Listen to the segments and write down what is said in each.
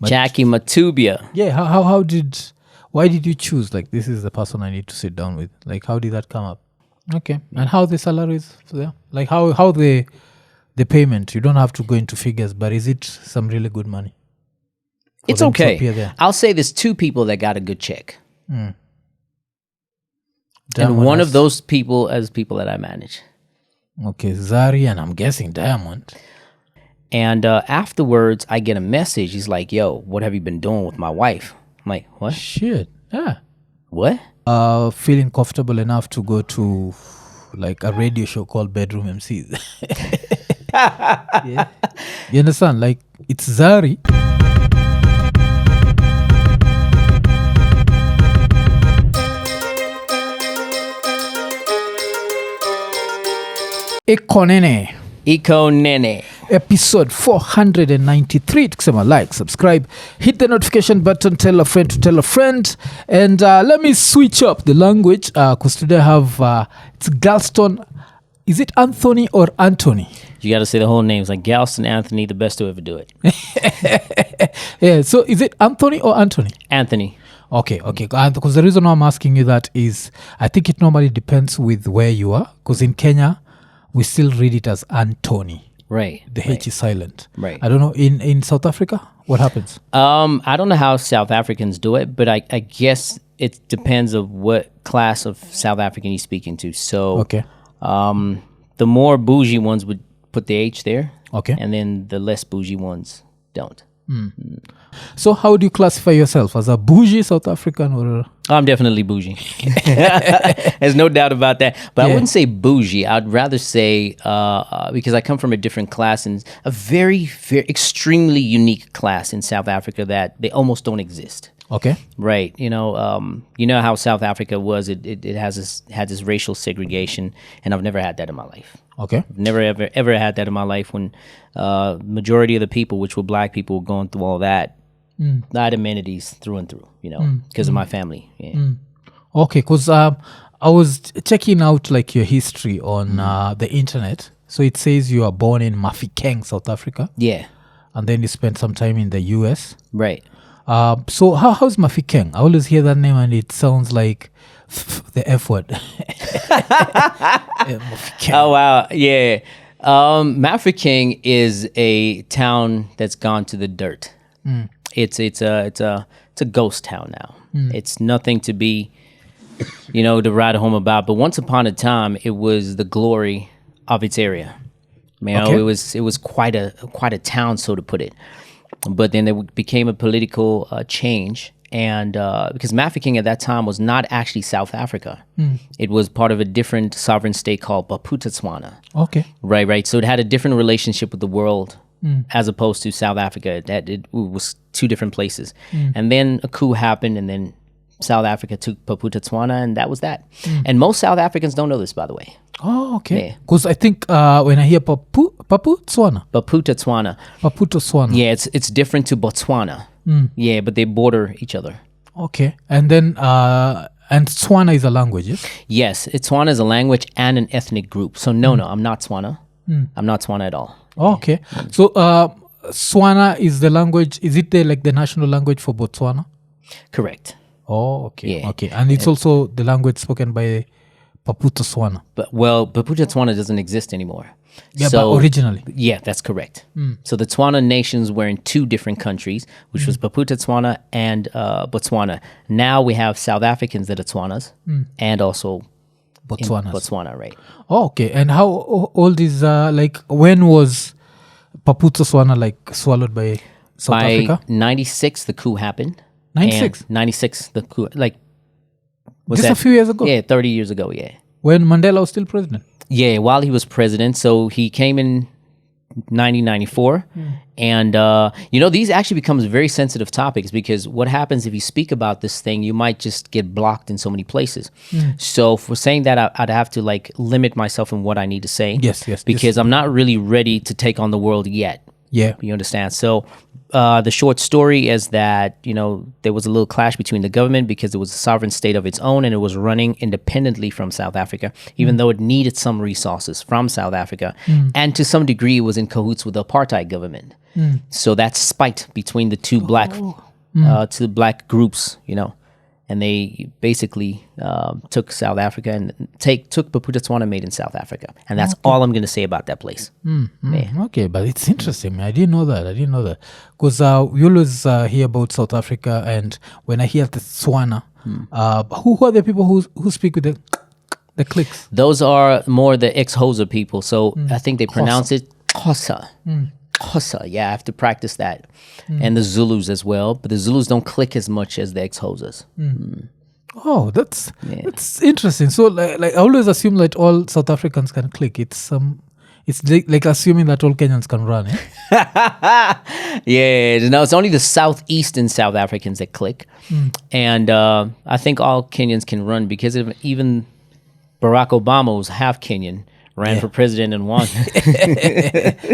Jackie Matubia. Yeah, why did you choose, like, this is the person I need to sit down with? Like, how did that come up? Okay. And how the salaries there? Like, how the payment? You don't have to go into figures, but is it some really good money? It's okay. I'll say there's two people that got a good check. And one of those people is people that I manage. Okay, Zari, and I'm guessing Diamond. And afterwards, I get a message. He's like, yo, what have you been doing with my wife? I'm like, what? Shit. Yeah. What? Feeling comfortable enough to go to like a radio show called Bedroom MCs. Yeah. You understand? Like, it's Zari. Iko Nene. Episode 493. Tukisema like, subscribe, hit the notification button, tell a friend to tell a friend. And let me switch up the language because today I have it's Galston. Is it Anthony or Anthony? You got to say the whole name. It's like Galston Anthony, the best to ever do it. Yeah, so is it Anthony or Anthony? Anthony. Okay. Because the reason why I'm asking you that is I think it normally depends with where you are. Because in Kenya, we still read it as Anthony. Right. The H is silent. Right. I don't know. In South Africa, what happens? I don't know how South Africans do it, but I guess it depends of what class of South African you're speaking to. So okay. The more bougie ones would put the H there. Okay. And then the less bougie ones don't. So how do you classify yourself? As a bougie South African or? I'm definitely bougie. There's no doubt about that. But I wouldn't say bougie. I'd rather say, because I come from a different class and a very, very extremely unique class in South Africa that they almost don't exist. Okay. Right. You know how South Africa was. It had this racial segregation, and I've never had that in my life. Okay. I've never ever had that in my life. When majority of the people, which were black people, were going through all that. I had amenities through and through. Because of my family. Yeah. Okay. Because I was checking out like your history on the internet. So it says you are born in Mafikeng, South Africa. Yeah. And then you spent some time in the US. Right. So how's Mafikeng? I always hear that name and it sounds like the F word. Oh wow, yeah. Mafikeng is a town that's gone to the dirt. It's a ghost town now. It's nothing to be, to write home about. But once upon a time, it was the glory of its area. It was quite a town, so to put it. But then there became a political change, and because Mafikeng at that time was not actually South Africa, it was part of a different sovereign state called Paputswana. Okay. Right. So it had a different relationship with the world as opposed to South Africa. That it was two different places, and then a coup happened, and then South Africa took Paputswana, and that was that. And most South Africans don't know this, by the way. Oh, okay. Because I think when I hear Paputswana. Yeah, it's different to Botswana. Yeah, but they border each other. Okay. And then, and Tswana is a language, yes? Yes, Tswana is a language and an ethnic group. So no, I'm not Tswana. I'm not Tswana at all. Oh, okay. So Tswana is the language, is it the national language for Botswana? Correct. Oh, okay. Yeah. Okay. And it's also the language spoken by Paputswana. But Paputswana doesn't exist anymore. Yeah, but originally. Yeah, that's correct. So the Tswana nations were in two different countries, which was Paputswana and Botswana. Now we have South Africans that are Tswanas and also Botswana, right? Oh, okay. And how old is when was Paputswana swallowed by South Africa? 96, the coup happened. 96? 96, the coup. Just a few years ago? Yeah, 30 years ago, yeah. When Mandela was still president? Yeah, while he was president. So he came in 1994. And, these actually becomes very sensitive topics because what happens if you speak about this thing, you might just get blocked in so many places. So for saying that, I'd have to limit myself in what I need to say. Yes. Because I'm not really ready to take on the world yet. Yeah. You understand? So the short story is that, there was a little clash between the government because it was a sovereign state of its own and it was running independently from South Africa, even though it needed some resources from South Africa. And to some degree, it was in cahoots with the apartheid government. So that's spite between the two black groups, and they basically took South Africa and took Paputswana made in South Africa, and that's all I'm going to say about that place. Okay, but it's interesting. I didn't know that. Because we always hear about South Africa, and when I hear the Tswana, who are the people who speak with the clicks? Those are more the ex-Xhosa people. So I think they pronounce it Xhosa. Xhosa, yeah, I have to practice that. And the Zulus as well, but the Zulus don't click as much as the ex-Xhosas. Oh, that's interesting. So, like I always assume that all South Africans can click. It's like assuming that all Kenyans can run. Yeah, no, it's only the southeastern South Africans that click, and I think all Kenyans can run because even Barack Obama was half Kenyan. Ran for president and won.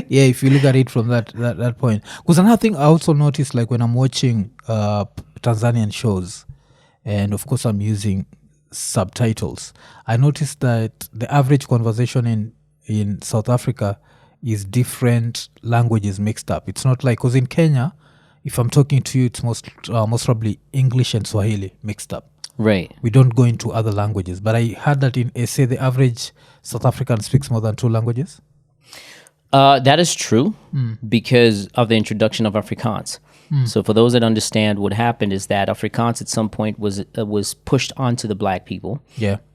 Yeah, if you look at it from that point. Because another thing I also noticed, like when I'm watching Tanzanian shows, and of course I'm using subtitles, I noticed that the average conversation in South Africa is different languages mixed up. It's not like, because in Kenya, if I'm talking to you, it's most probably English and Swahili mixed up. Right. We don't go into other languages. But I heard that in SA, the average South African speaks more than 2 languages. That is true because of the introduction of Afrikaans. So for those that understand, what happened is that Afrikaans at some point was pushed onto the black people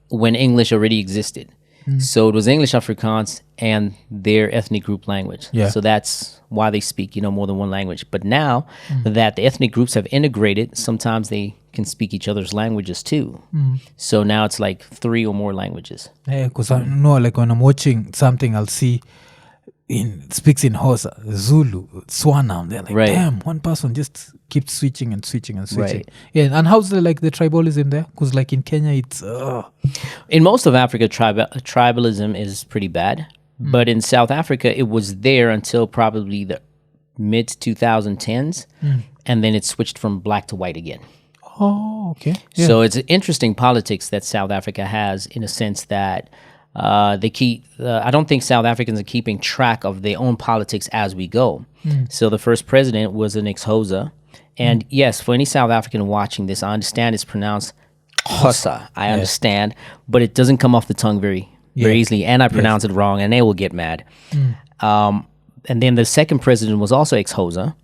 when English already existed. So it was English, Afrikaans, and their ethnic group language. So that's why they speak, more than one language. But now that the ethnic groups have integrated, sometimes they can speak each other's languages too. So now it's like 3 or more languages. Yeah, because I know, like when I'm watching something, I'll see speaks in Xhosa, Zulu, Tswana. They're like, damn, one person just keeps switching and switching and switching. Right. Yeah, and how's the tribalism there? Because like in Kenya, it's in most of Africa, tribalism is pretty bad. But in South Africa, it was there until probably the mid 2010s, and then it switched from black to white again. Oh, okay. Yeah. So it's interesting politics that South Africa has, in a sense that they keep. I don't think South Africans are keeping track of their own politics as we go. So the first president was an ex-Xhosa, and yes, for any South African watching this, I understand it's pronounced Xhosa. I understand, but it doesn't come off the tongue very easily, and I pronounce it wrong, and they will get mad. And then the second president was also ex-Xhosa.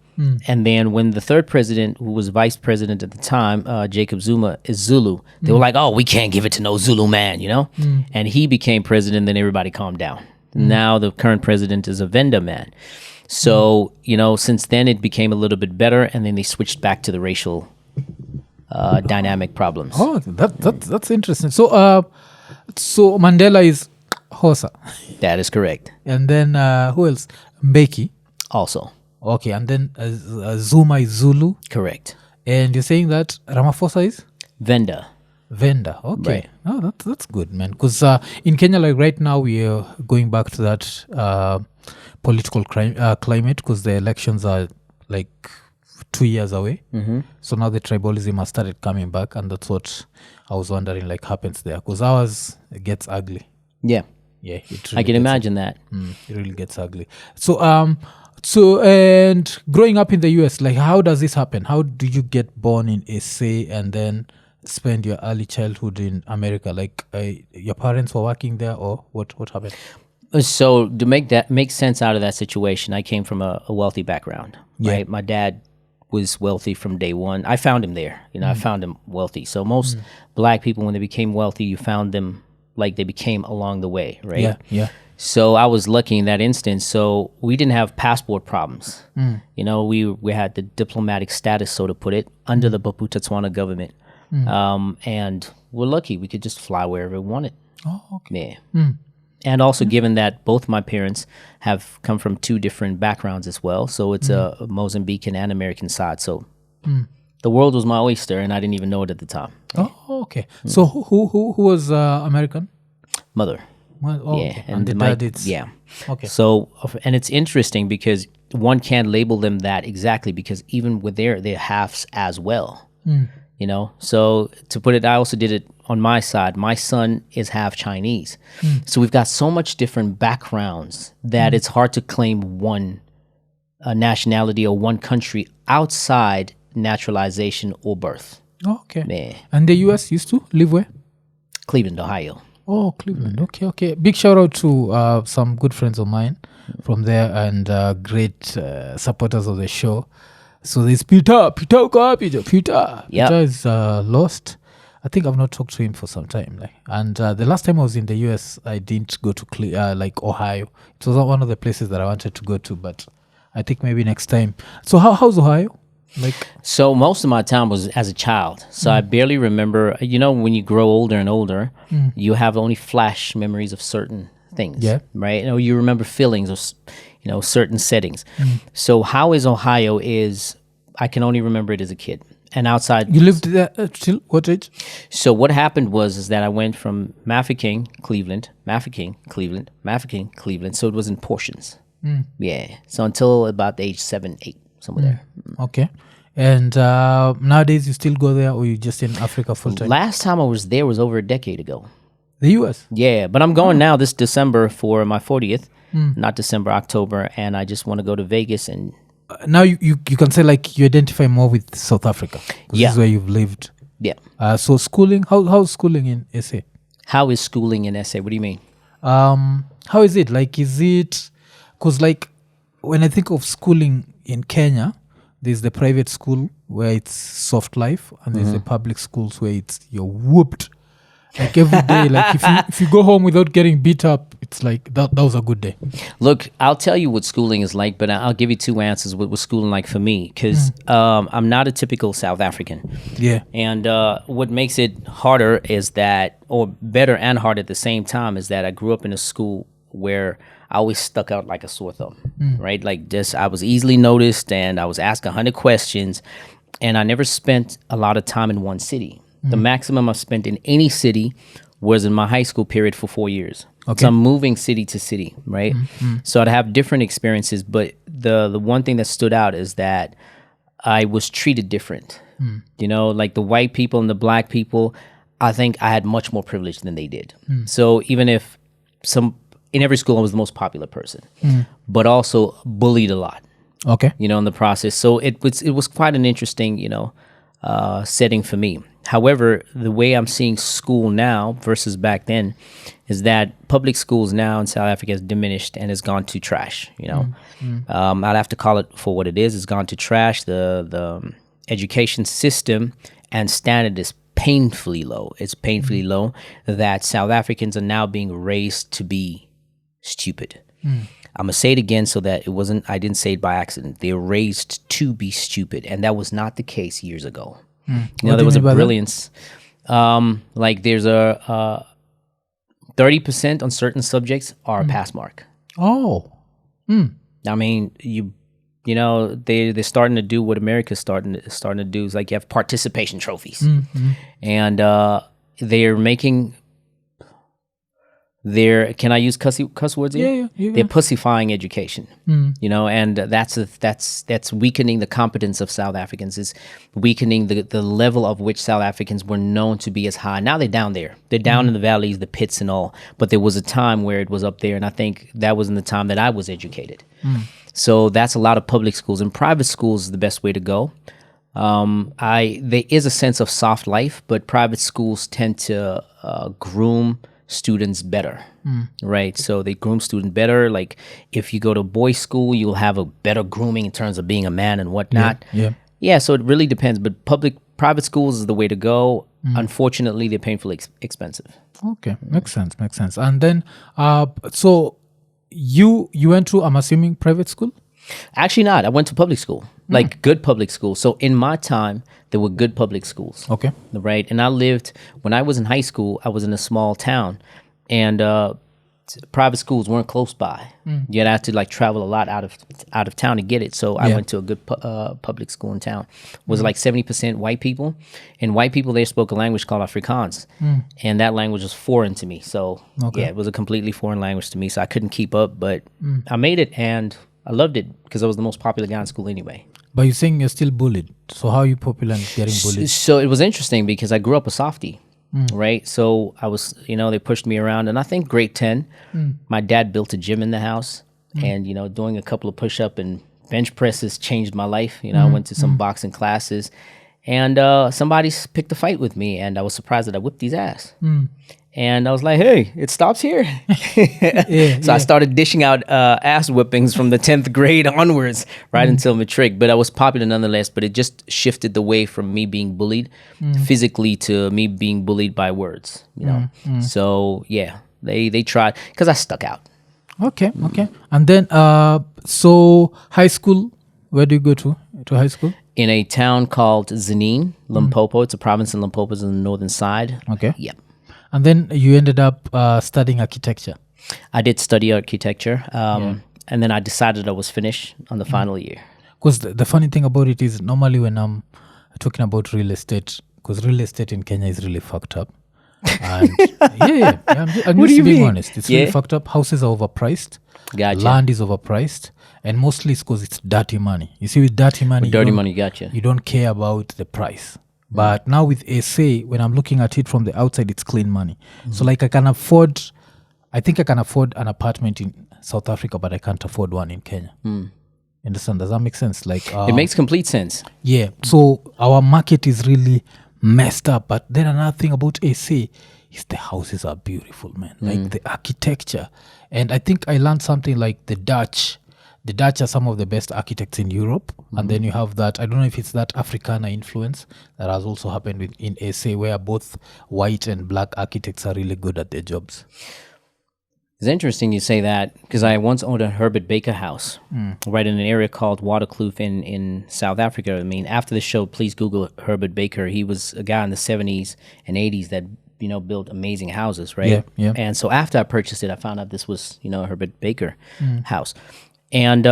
And then when the third president, who was vice president at the time, Jacob Zuma, is Zulu, they were like, oh, we can't give it to no Zulu man, And he became president, then everybody calmed down. Now the current president is a Venda man. So, since then it became a little bit better, and then they switched back to the racial dynamic problems. Oh, that's interesting. So Mandela is Xhosa. That is correct. And then who else? Mbeki. Also. Okay, and then Zuma is Zulu. Correct. And you're saying that Ramaphosa is? Venda. Okay. Right. Oh, that's good, man. Because in Kenya, like right now, we are going back to that political climate, because the elections are like 2 years away. So now the tribalism has started coming back, and that's what I was wondering, like, happens there. Because ours gets ugly. Yeah. Yeah. I can imagine that. It really gets ugly. So and growing up in the US, like, how does this happen? How do you get born in SA and then spend your early childhood in America? Like, your parents were working there, or what happened? So to make sense out of that situation, I came from a wealthy background, right? My dad was wealthy from day one. I found him there. I found him wealthy. So most black people, when they became wealthy, you found them like they became along the way, right? Yeah. So I was lucky in that instance. So we didn't have passport problems. We had the diplomatic status, so to put it, under the Paputswana government. And we're lucky. We could just fly wherever we wanted. Oh, okay. Yeah. And also given that both my parents have come from 2 different backgrounds as well. So it's a Mozambican and American side. So the world was my oyster, and I didn't even know it at the time. Oh, okay. So who was American? Mother. Well, yeah, okay. And the dad is... Yeah. Okay. So, and it's interesting because one can't label them that exactly, because even with they're halves as well. So to put it, I also did it on my side. My son is half Chinese. So we've got so much different backgrounds that it's hard to claim one nationality or one country outside naturalization or birth. Oh, okay. Yeah. And the US used to live where? Cleveland, Ohio. Oh, Cleveland. Okay. Big shout out to some good friends of mine from there and great supporters of the show. So there's Peter. Peter is lost. I think I've not talked to him for some time. And the last time I was in the US, I didn't go to Ohio. It was one of the places that I wanted to go to, but I think maybe next time. So how's Ohio? So most of my time was as a child. So I barely remember. When you grow older and older, you have only flash memories of certain things. Yeah. Right. You remember feelings or certain settings. So how is Ohio? I can only remember it as a kid. And outside, you lived there till what age? So what happened was that I went from Mafikeng, Cleveland. So it was in portions. Yeah. So until about the age 7, 8, somewhere there. Okay. And nowadays you still go there, or you just in Africa full time? Last time I was there was over a decade ago. The US? Yeah, but I'm going now this December for my 40th. Not December, October, and I just want to go to Vegas and. Now you can say you identify more with South Africa. This is where you've lived. Yeah. So schooling, how's schooling in SA? How is schooling in SA? What do you mean? How is it? Is it... Because when I think of schooling in Kenya, there's the private school where it's soft life, and there's the public schools where you're whooped. Every day, if you go home without getting beat up, it's that was a good day. Look, I'll tell you what schooling is like, but I'll give you two answers. What was schooling like for me? Because I'm not a typical South African. Yeah. And what makes it harder is that, or better and hard at the same time, is that I grew up in a school where I always stuck out like a sore thumb, right? I was easily noticed, and I was asked 100 questions, and I never spent a lot of time in one city. The maximum I've spent in any city was in my high school period for 4 years. Okay. So I'm moving city to city, right? So I'd have different experiences, but the one thing that stood out is that I was treated different. The white people and the black people, I think I had much more privilege than they did. So even if in every school I was the most popular person, but also bullied a lot. Okay. In the process. So it was quite an interesting, setting for me. However, the way I'm seeing school now versus back then is that public schools now in South Africa has diminished and has gone to trash. I'd have to call it for what it is. It's gone to trash. The education system and standard is painfully low. It's painfully low that South Africans are now being raised to be stupid. I'm going to say it again so that I didn't say it by accident. They're raised to be stupid. And that was not the case years ago. There was a brilliance. There's a 30% on certain subjects are a pass mark. Oh. I mean, they're starting to do what America's starting to do. Is you have participation trophies. And they're making... can I use cuss words here? Yeah. They're pussifying education, and that's weakening the competence of South Africans. Is weakening the level of which South Africans were known to be as high. Now they're down there. They're down in the valleys, the pits and all. But there was a time where it was up there, and I think that was in the time that I was educated. So that's a lot of public schools. And private schools is the best way to go. There is a sense of soft life, but private schools tend to groom students better, right? So they groom students better. If you go to boys' school, you'll have a better grooming in terms of being a man and whatnot. Yeah. So it really depends. But private schools is the way to go. Unfortunately, they're painfully expensive. Okay, makes sense. And then, so you went to, I'm assuming, private school? Actually, not. I went to public school, good public school. So in my time, there were good public schools. Okay. Right. And when I was in high school, I was in a small town, and private schools weren't close by. You'd have to travel a lot out of town to get it. So I went to a good public school in town. It was 70% white people, and white people there spoke a language called Afrikaans, and that language was foreign to me. So it was a completely foreign language to me. So I couldn't keep up, but I made it, and I loved it because I was the most popular guy in school anyway. But you're saying you're still bullied. So how are you popular and getting bullied? So it was interesting because I grew up a softie, right? So I was, they pushed me around. And I think grade 10, my dad built a gym in the house and, doing a couple of push-up and bench presses changed my life. I went to some boxing classes, and somebody picked a fight with me, and I was surprised that I whipped his ass. And I was like, hey, it stops here. So I started dishing out ass whippings from the 10th grade onwards, right until matric. But I was popular nonetheless, but it just shifted the way from me being bullied physically to me being bullied by words, So, yeah, they tried, because I stuck out. Okay. And then, so high school, where do you go to high school? In a town called Zanin, Limpopo. It's a province in Limpopo, it's on the northern side. Okay. Yep. And then you ended up studying architecture. I did study architecture, and then I decided I was finished on the final year. Because the funny thing about it is, normally when I'm talking about real estate, because real estate in Kenya is really fucked up. And I'm just being honest. It's really fucked up. Houses are overpriced. Gotcha. Land is overpriced. And mostly it's because it's dirty money. You see, with dirty money, gotcha. You don't care about the price. But now with SA, when I'm looking at it from the outside, it's clean money. So like I can afford an apartment in South Africa, but I can't afford one in Kenya. Understand? Does that make sense? Like it makes complete sense. Yeah. So our market is really messed up. But then another thing about SA is the houses are beautiful, man. Like the architecture. And I think I learned something like the Dutch are some of the best architects in Europe. And then you have that, I don't know if it's that Africana influence that has also happened in SA, where both white and black architects are really good at their jobs. It's interesting you say that, because I once owned a Herbert Baker house right in an area called Waterkloof in South Africa. I mean, after the show, please Google Herbert Baker. He was a guy in the 70s and 80s that built amazing houses, right? Yeah. And so after I purchased it, I found out this was a Herbert Baker house. And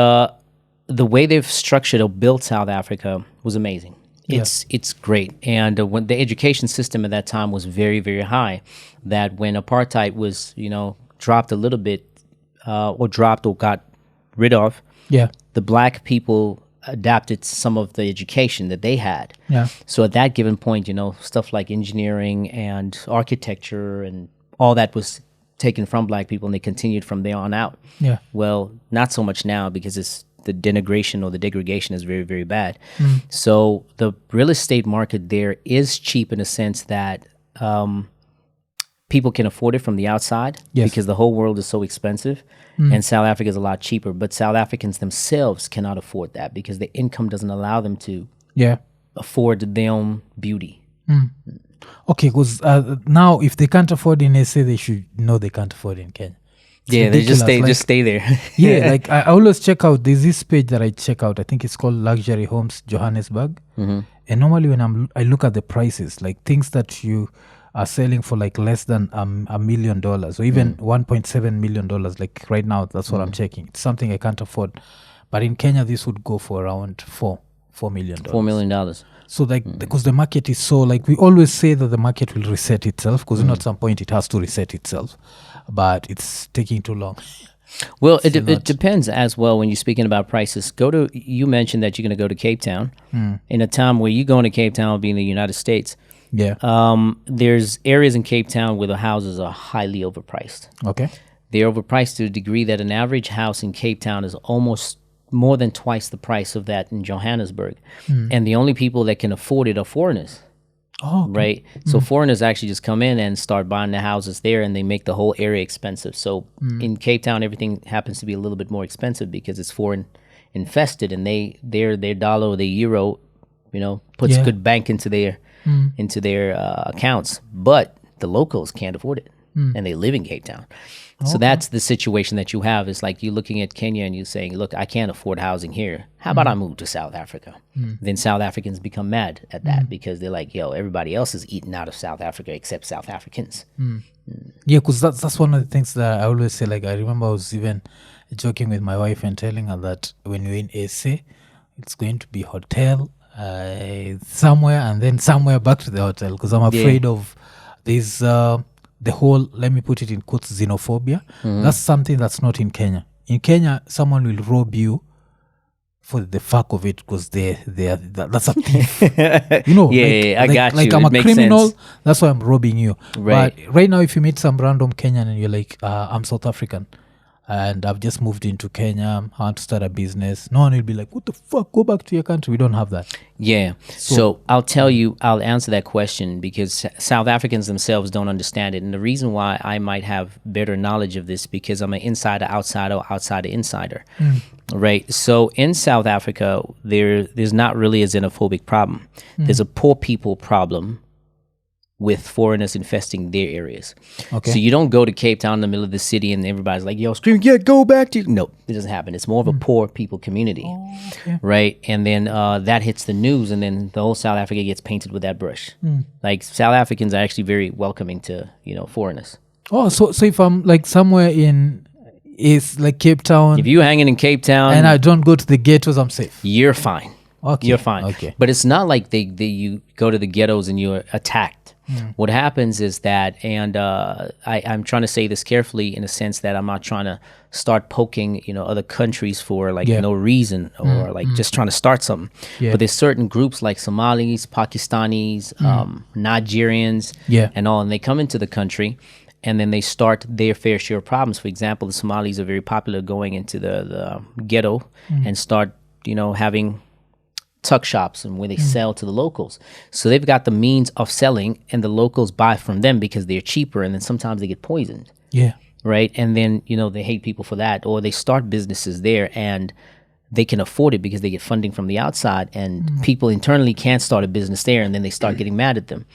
the way they've structured or built South Africa was amazing. It's great. And when the education system at that time was very, very high, that when apartheid was, dropped a little bit or got rid of, the black people adapted some of the education that they had. Yeah. So at that given point, stuff like engineering and architecture and all that was taken from black people, and they continued from there on out. Yeah. Well, not so much now, because the denigration or the degradation is very, very bad. So the real estate market there is cheap in a sense that people can afford it from the outside, because the whole world is so expensive, and South Africa is a lot cheaper. But South Africans themselves cannot afford that, because their income doesn't allow them to afford their own beauty. Okay, because now if they can't afford in SA, they should know they can't afford in Kenya. They just stay there. Like I always check out, there's this page that I check out, I think it's called Luxury Homes Johannesburg. And normally when I look at the prices, like things that you are selling for like less than $1 million or even $1.7 million, like right now, that's what I'm checking. It's something I can't afford. But in Kenya, this would go for around $4 million. $4 million. So like, because the market is so, like, we always say that the market will reset itself, because at some point it has to reset itself, but it's taking too long. Well, it depends as well. When you're speaking about prices, you mentioned that you're going to go to Cape Town. In a time where you're going to Cape Town, being the United States. There's areas in Cape Town where the houses are highly overpriced. Okay. They're overpriced to a degree that an average house in Cape Town is almost more than twice the price of that in Johannesburg. And the only people that can afford it are foreigners. Oh, okay. Right? So foreigners actually just come in and start buying the houses there, and they make the whole area expensive. So in Cape Town, everything happens to be a little bit more expensive because it's foreign infested, and their dollar or their euro, puts good bank into their accounts. But the locals can't afford it, and they live in Cape Town. So that's the situation that you have. It's like you're looking at Kenya and you're saying, look, I can't afford housing here. How about I move to South Africa? Then South Africans become mad at that, because they're like, yo, everybody else is eating out of South Africa except South Africans. Yeah, because that's one of the things that I always say. Like, I remember I was even joking with my wife and telling her that when you're in SA, it's going to be hotel somewhere and then somewhere back to the hotel, because I'm afraid of this... the whole, let me put it in quotes, xenophobia. That's something that's not in Kenya. In Kenya, someone will rob you for the fuck of it, because that's a thief. I got you. Like I'm a criminal, that's why I'm robbing you. Right. But right now, if you meet some random Kenyan and you're like, I'm South African, and I've just moved into Kenya. I want to start a business. No one will be like, what the fuck? Go back to your country. We don't have that. Yeah. So I'll answer that question because South Africans themselves don't understand it. And the reason why I might have better knowledge of this because I'm an insider, outsider, outsider, insider. Right. So in South Africa, there's not really a xenophobic problem. There's a poor people problem with foreigners infesting their areas. Okay. So you don't go to Cape Town in the middle of the city and everybody's like, yo, scream, yeah, go back to... No, it doesn't happen. It's more of a poor people community, right? And then that hits the news and then the whole South Africa gets painted with that brush. Like South Africans are actually very welcoming to, foreigners. Oh, so if I'm like somewhere in... Is like Cape Town... If you're hanging in Cape Town... And I don't go to the ghettos, I'm safe. You're fine. Okay. You're fine. Okay. But it's not like you go to the ghettos and you're attacked. What happens is that, and I'm trying to say this carefully in a sense that I'm not trying to start poking, other countries for like no reason or like just trying to start something. Yeah. But there's certain groups like Somalis, Pakistanis, Nigerians, and all, and they come into the country and then they start their fair share of problems. For example, the Somalis are very popular going into the ghetto and start, having tuck shops and where they sell to the locals. So they've got the means of selling and the locals buy from them because they're cheaper and then sometimes they get poisoned. Yeah. Right. And then, they hate people for that, or they start businesses there and they can afford it because they get funding from the outside and people internally can't start a business there and then they start getting mad at them.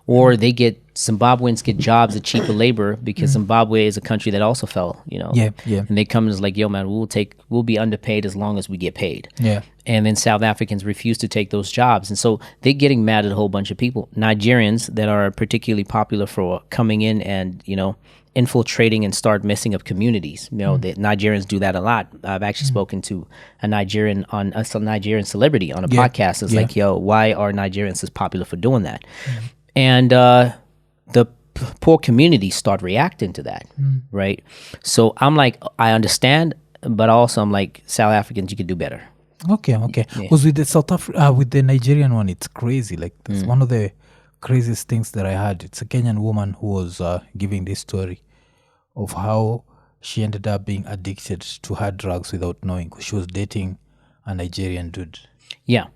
Or Zimbabweans get jobs at cheaper labor because Zimbabwe is a country that also fell, Yeah. And they come and it's like, yo, man, we'll be underpaid as long as we get paid. Yeah. And then South Africans refuse to take those jobs. And so they're getting mad at a whole bunch of people. Nigerians that are particularly popular for coming in and, infiltrating and start messing up communities. The Nigerians do that a lot. I've actually spoken to a Nigerian celebrity on a podcast. It's like, yo, why are Nigerians as popular for doing that? And the poor community start reacting to that, right? So I'm like, I understand, but also I'm like, South Africans, you could do better. Okay. Because with the with the Nigerian one, it's crazy. Like that's one of the craziest things that I heard. It's a Kenyan woman who was giving this story of how she ended up being addicted to hard drugs without knowing because she was dating a Nigerian dude. Yeah.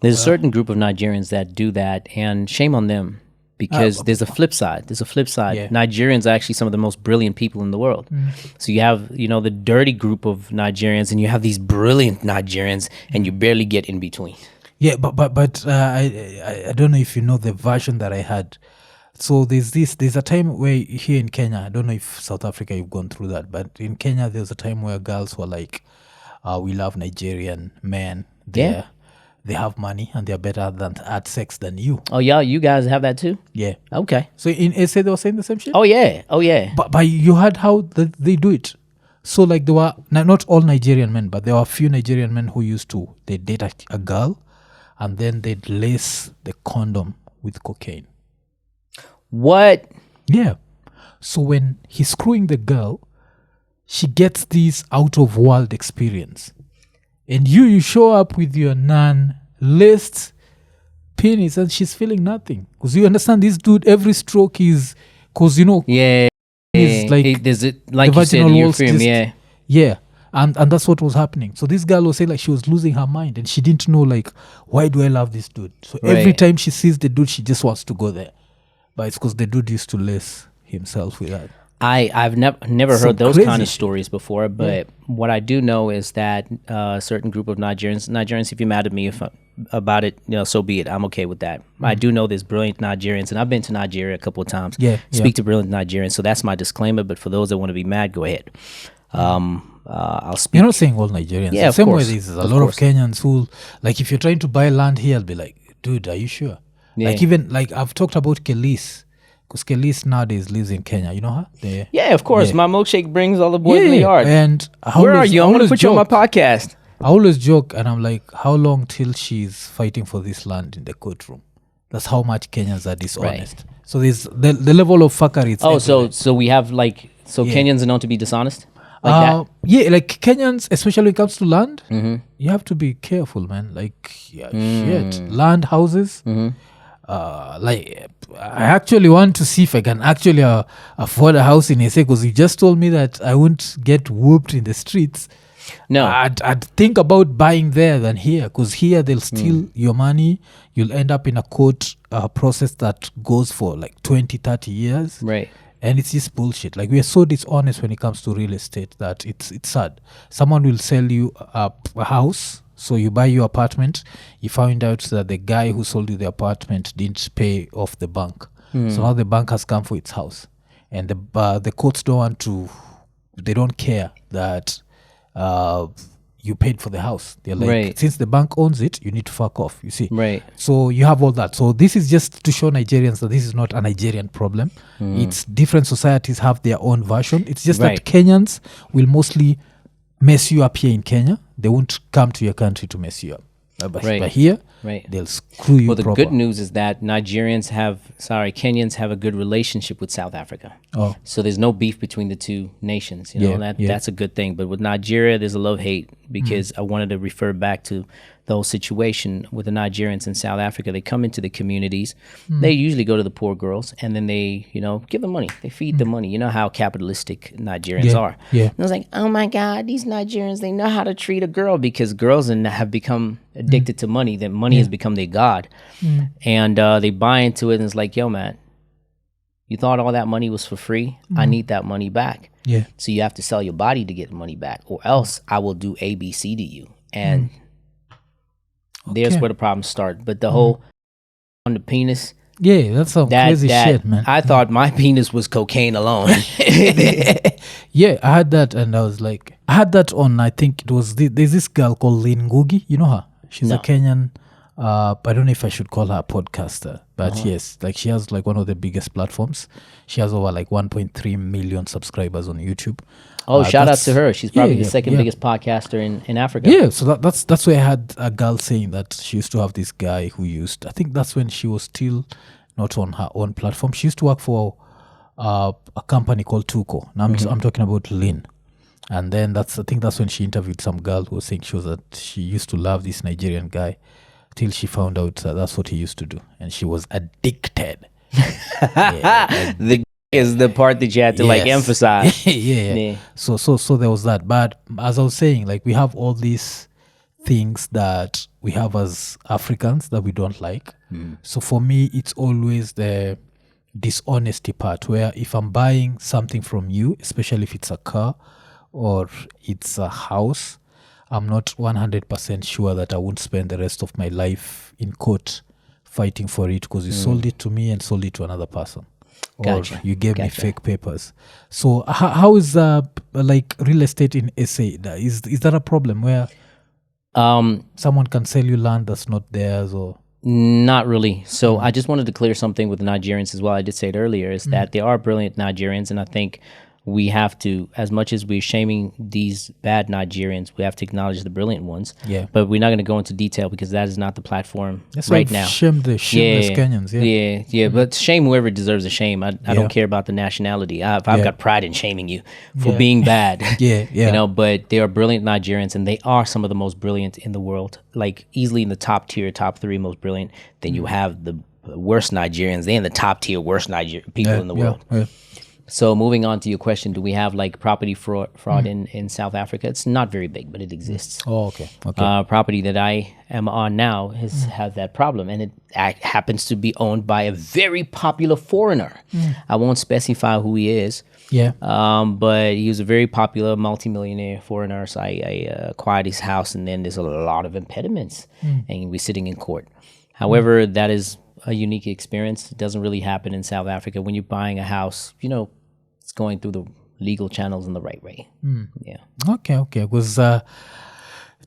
There's a certain group of Nigerians that do that, and shame on them because there's a flip side. Yeah. Nigerians are actually some of the most brilliant people in the world. So you have, the dirty group of Nigerians and you have these brilliant Nigerians and you barely get in between. Yeah, but I don't know if you know the version that I had. So there's a time where here in Kenya, I don't know if South Africa you've gone through that, but in Kenya there's a time where girls were like, we love Nigerian men. They have money and they're better at sex than you. Oh yeah, you guys have that too? Yeah. Okay. So in SA they were saying the same shit? Oh yeah. But you heard how they do it. So like there were not all Nigerian men, but there were a few Nigerian men who they date a girl and then they'd lace the condom with cocaine. What? Yeah. So when he's screwing the girl, she gets this out-of-world experience. And you show up with your non-laced penis and she's feeling nothing. Because you understand this dude, every stroke is... Because, Yeah. He's like... There's it, like you said, you're film, yeah. Yeah. And that's what was happening. So this girl was saying like she was losing her mind and she didn't know like, why do I love this dude? So every time she sees the dude, she just wants to go there. But it's because the dude used to lace himself with that. I've never heard those kind of stories before, but what I do know is that a certain group of Nigerians, if you're mad at me about it, so be it. I'm okay with that. I do know there's brilliant Nigerians, and I've been to Nigeria a couple of times. Speak to brilliant Nigerians, so that's my disclaimer. But for those that want to be mad, go ahead. I'll speak. You're not saying all Nigerians. Yeah, the same course. way there's a lot of Kenyans who, like, if you're trying to buy land here, I'll be like, dude, are you sure? Yeah. Like even like I've talked about Kelis. Because Kelis nowadays lives in Kenya. You know her? Yeah, of course. Yeah. My milkshake brings all the boys in the yard. And where are you? I'm going to put you on my podcast. I always joke and I'm like, how long till she's fighting for this land in the courtroom? That's how much Kenyans are dishonest. Right. So there's the level of fuckery. So we have like, Kenyans are known to be dishonest? Like that? Yeah, like Kenyans, especially when it comes to land, you have to be careful, man. Like, shit. Land, houses. like I actually want to see if I can actually afford a house in SA, because you just told me that I won't get whooped in the streets. No. I'd think about buying there than here, because here they'll steal your money. You'll end up in a court process that goes for like 20, 30 years. Right. And it's just bullshit. Like, we are so dishonest when it comes to real estate that it's sad. Someone will sell you a house, so you buy your apartment. You find out that the guy who sold you the apartment didn't pay off the bank. So now the bank has come for its house. And the courts don't want to, they don't care that you paid for the house. They're like, since the bank owns it, you need to fuck off, you see. Right. So you have all that. So this is just to show Nigerians that this is not a Nigerian problem. It's different societies have their own version. It's just that Kenyans will mostly mess you up here in Kenya. They won't come to your country to mess you up. But here, they'll screw you proper. Well, the good news is that Kenyans have a good relationship with South Africa. Oh. So there's no beef between the two nations. You know, that's a good thing. But with Nigeria, there's a love-hate, because I wanted to refer back to the whole situation with the Nigerians in South Africa. They come into the communities. They usually go to the poor girls, and then they, give them money. They feed them money. You know how capitalistic Nigerians are. Yeah. And I was like, oh my God, these Nigerians, they know how to treat a girl, because girls have become addicted to money. That money has become their God. And they buy into it, and it's like, yo, man, you thought all that money was for free? I need that money back. Yeah. So you have to sell your body to get the money back, or else I will do A, B, C to you. And there's where the problems start. But the whole on the penis. Yeah, that's some crazy shit, man. I thought my penis was cocaine alone. Yeah, I had that, and I was like, I had that on, I think it was, there's this girl called Lynn Ngugi. You know her? She's a Kenyan. I don't know if I should call her a podcaster, but yes, like she has like one of the biggest platforms. She has over like 1.3 million subscribers on YouTube. Oh, shout out to her. She's probably the second biggest podcaster in Africa. Yeah, so that's where I had a girl saying that she used to have this guy who used, I think that's when she was still not on her own platform. She used to work for a company called Tuko. Now I'm talking about Lynn. And then I think that's when she interviewed some girl who was saying she used to love this Nigerian guy till she found out that that's what he used to do. And she was addicted. The is the part that you had to like emphasize. Yeah. So there was that. But as I was saying, like, we have all these things that we have as Africans that we don't like. So for me, it's always the dishonesty part, where if I'm buying something from you, especially if it's a car or it's a house, I'm not 100% sure that I won't spend the rest of my life in court fighting for it, because you sold it to me and sold it to another person. Or you gave me fake papers. So how is like real estate in SA? Is that a problem where someone can sell you land that's not theirs? Or not really. So I just wanted to clear something with the Nigerians as well. I did say it earlier, is that there are brilliant Nigerians, and I think we have to, as much as we're shaming these bad Nigerians, we have to acknowledge the brilliant ones. Yeah. But we're not going to go into detail, because that is not the platform right now. Shame the shameless Kenyans. Yeah. But shame whoever deserves a shame. I don't care about the nationality. I've got pride in shaming you for being bad. But they are brilliant Nigerians, and they are some of the most brilliant in the world. Like, easily in the top tier, top 3 most brilliant. Then you have the worst Nigerians. They're in the top tier worst people in the world. Yeah. So moving on to your question, do we have like property fraud in South Africa? It's not very big, but it exists. Oh, okay. Property that I am on now has that problem, and it happens to be owned by a very popular foreigner. I won't specify who he is. Yeah. But he was a very popular multimillionaire foreigner. So I acquired his house, and then there's a lot of impediments, and we're sitting in court. However, that is a unique experience. It doesn't really happen in South Africa. When you're buying a house, it's going through the legal channels in the right way. Yeah. Okay. Because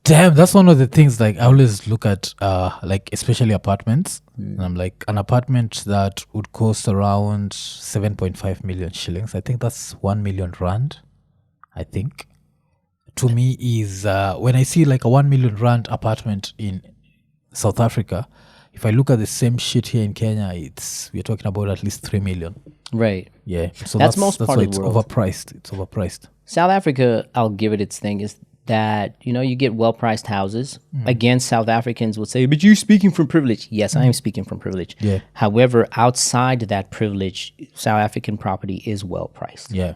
damn, that's one of the things, like, I always look at like, especially apartments. And I'm like, an apartment that would cost around 7.5 million shillings. I think that's 1 million rand. I think to me is when I see like a 1 million rand apartment in South Africa, if I look at the same shit here in Kenya, we're talking about at least 3 million. Right. Yeah. So that's most part of the world. Overpriced. It's overpriced. South Africa, I'll give it its thing, is that, you get well-priced houses. Again, South Africans would say, but you're speaking from privilege. Yes, I am speaking from privilege. Yeah. However, outside that privilege, South African property is well-priced. Yeah.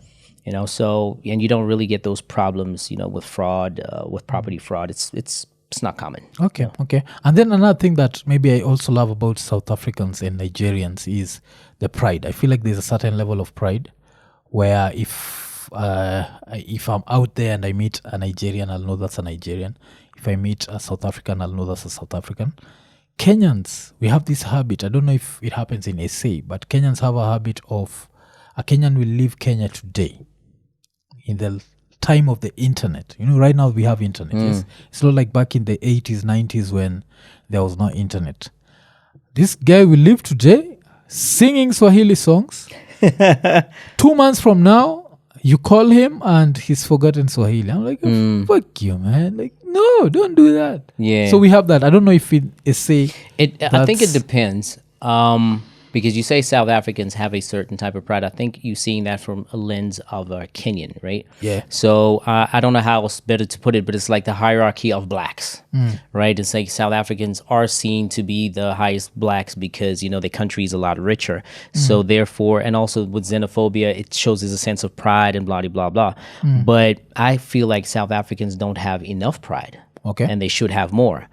So, and you don't really get those problems, with fraud, with property fraud. It's not common. Okay, okay. And then another thing that maybe I also love about South Africans and Nigerians is the pride. I feel like there's a certain level of pride where if I'm out there and I meet a Nigerian, I'll know that's a Nigerian. If I meet a South African, I'll know that's a South African. Kenyans, we have this habit. I don't know if it happens in SA, but Kenyans have a habit of a Kenyan will leave Kenya today in the time of the internet. Right now we have internet. It's not like back in the 80s, 90s when there was no internet. This guy will live today singing Swahili songs. 2 months from now, you call him and he's forgotten Swahili. I'm like, fuck you, man. Like, no, don't do that. Yeah. So we have that. I don't know if it is I think it depends. Because you say South Africans have a certain type of pride. I think you're seeing that from a lens of Kenyan, right? Yeah. So I don't know how else better to put it, but it's like the hierarchy of blacks, right? It's like South Africans are seen to be the highest blacks because, the country is a lot richer. So therefore, and also with xenophobia, it shows there's a sense of pride and blah, blah, blah. But I feel like South Africans don't have enough pride. Okay. And they should have more.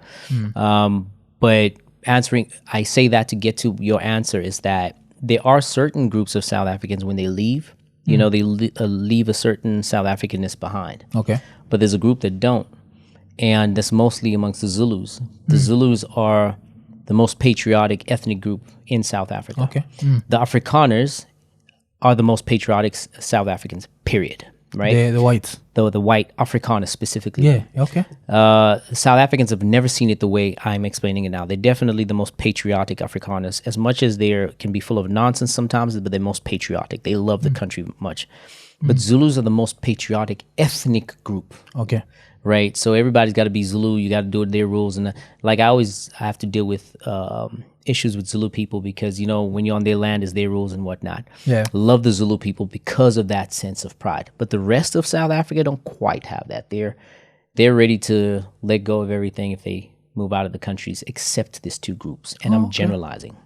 But I say that to get to your answer is that there are certain groups of South Africans when they leave, they leave a certain South Africanness behind. Okay. But there's a group that don't, and that's mostly amongst the Zulus. The Zulus are the most patriotic ethnic group in South Africa. Okay. The Afrikaners are the most patriotic South Africans, period. Right? The whites. The white Afrikaners specifically. Yeah, okay. South Africans have never seen it the way I'm explaining it now. They're definitely the most patriotic Afrikaners. As much as they can be full of nonsense sometimes, but they're most patriotic. They love the country much. But Zulus are the most patriotic ethnic group. Okay. Right? So everybody's got to be Zulu. You got to do their rules. And I have to deal with issues with Zulu people because, when you're on their land, is their rules and whatnot. Yeah. Love the Zulu people because of that sense of pride. But the rest of South Africa don't quite have that. They're ready to let go of everything if they move out of the countries, except these two groups. And I'm generalizing.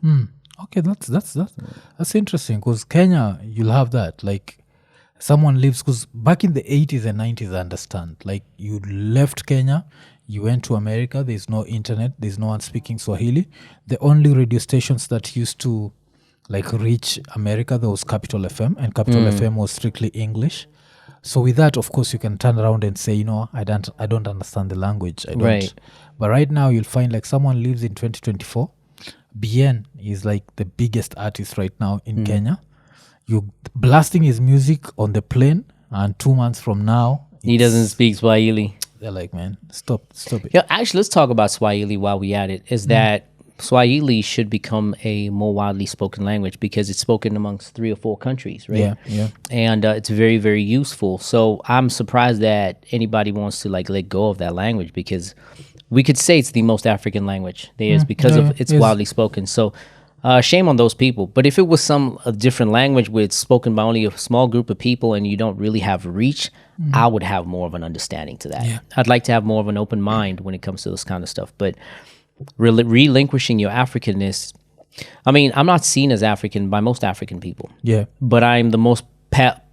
Okay, that's interesting because Kenya, you'll have that. Like, someone lives, because back in the 80s and 90s, I understand. Like, you left Kenya, you went to America, there's no internet, there's no one speaking Swahili. The only radio stations that used to reach America, there was Capital FM, and Capital FM was strictly English. So with that, of course, you can turn around and say, I don't understand the language. I don't. Right. But right now, you'll find someone lives in 2024. Bien is the biggest artist right now in Kenya. You blasting his music on the plane, and 2 months from now, he doesn't speak Swahili. They're like, man, stop it. Yeah, actually, let's talk about Swahili while we at it. Is that Swahili should become a more widely spoken language because it's spoken amongst 3 or 4 countries, right? Yeah. And it's very, very useful. So I'm surprised that anybody wants to let go of that language because we could say it's the most African language there is because of it's widely spoken. So shame on those people. But if it was a different language where it's spoken by only a small group of people and you don't really have reach, I would have more of an understanding to that. Yeah. I'd like to have more of an open mind when it comes to this kind of stuff. But relinquishing your Africanness, I'm not seen as African by most African people. Yeah. But I'm the most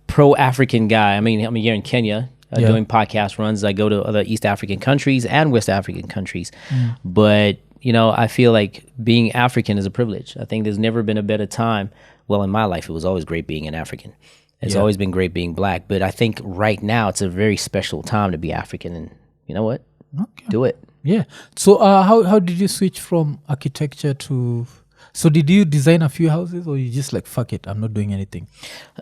pro-African guy. I'm here in Kenya doing podcast runs. I go to other East African countries and West African countries. But I feel like being African is a privilege. I think there's never been a better time. Well, in my life, it was always great being an African. It's always been great being black. But I think right now it's a very special time to be African. And you know what? Okay. Do it. Yeah. So how did you switch from architecture to... So did you design a few houses or you just fuck it, I'm not doing anything?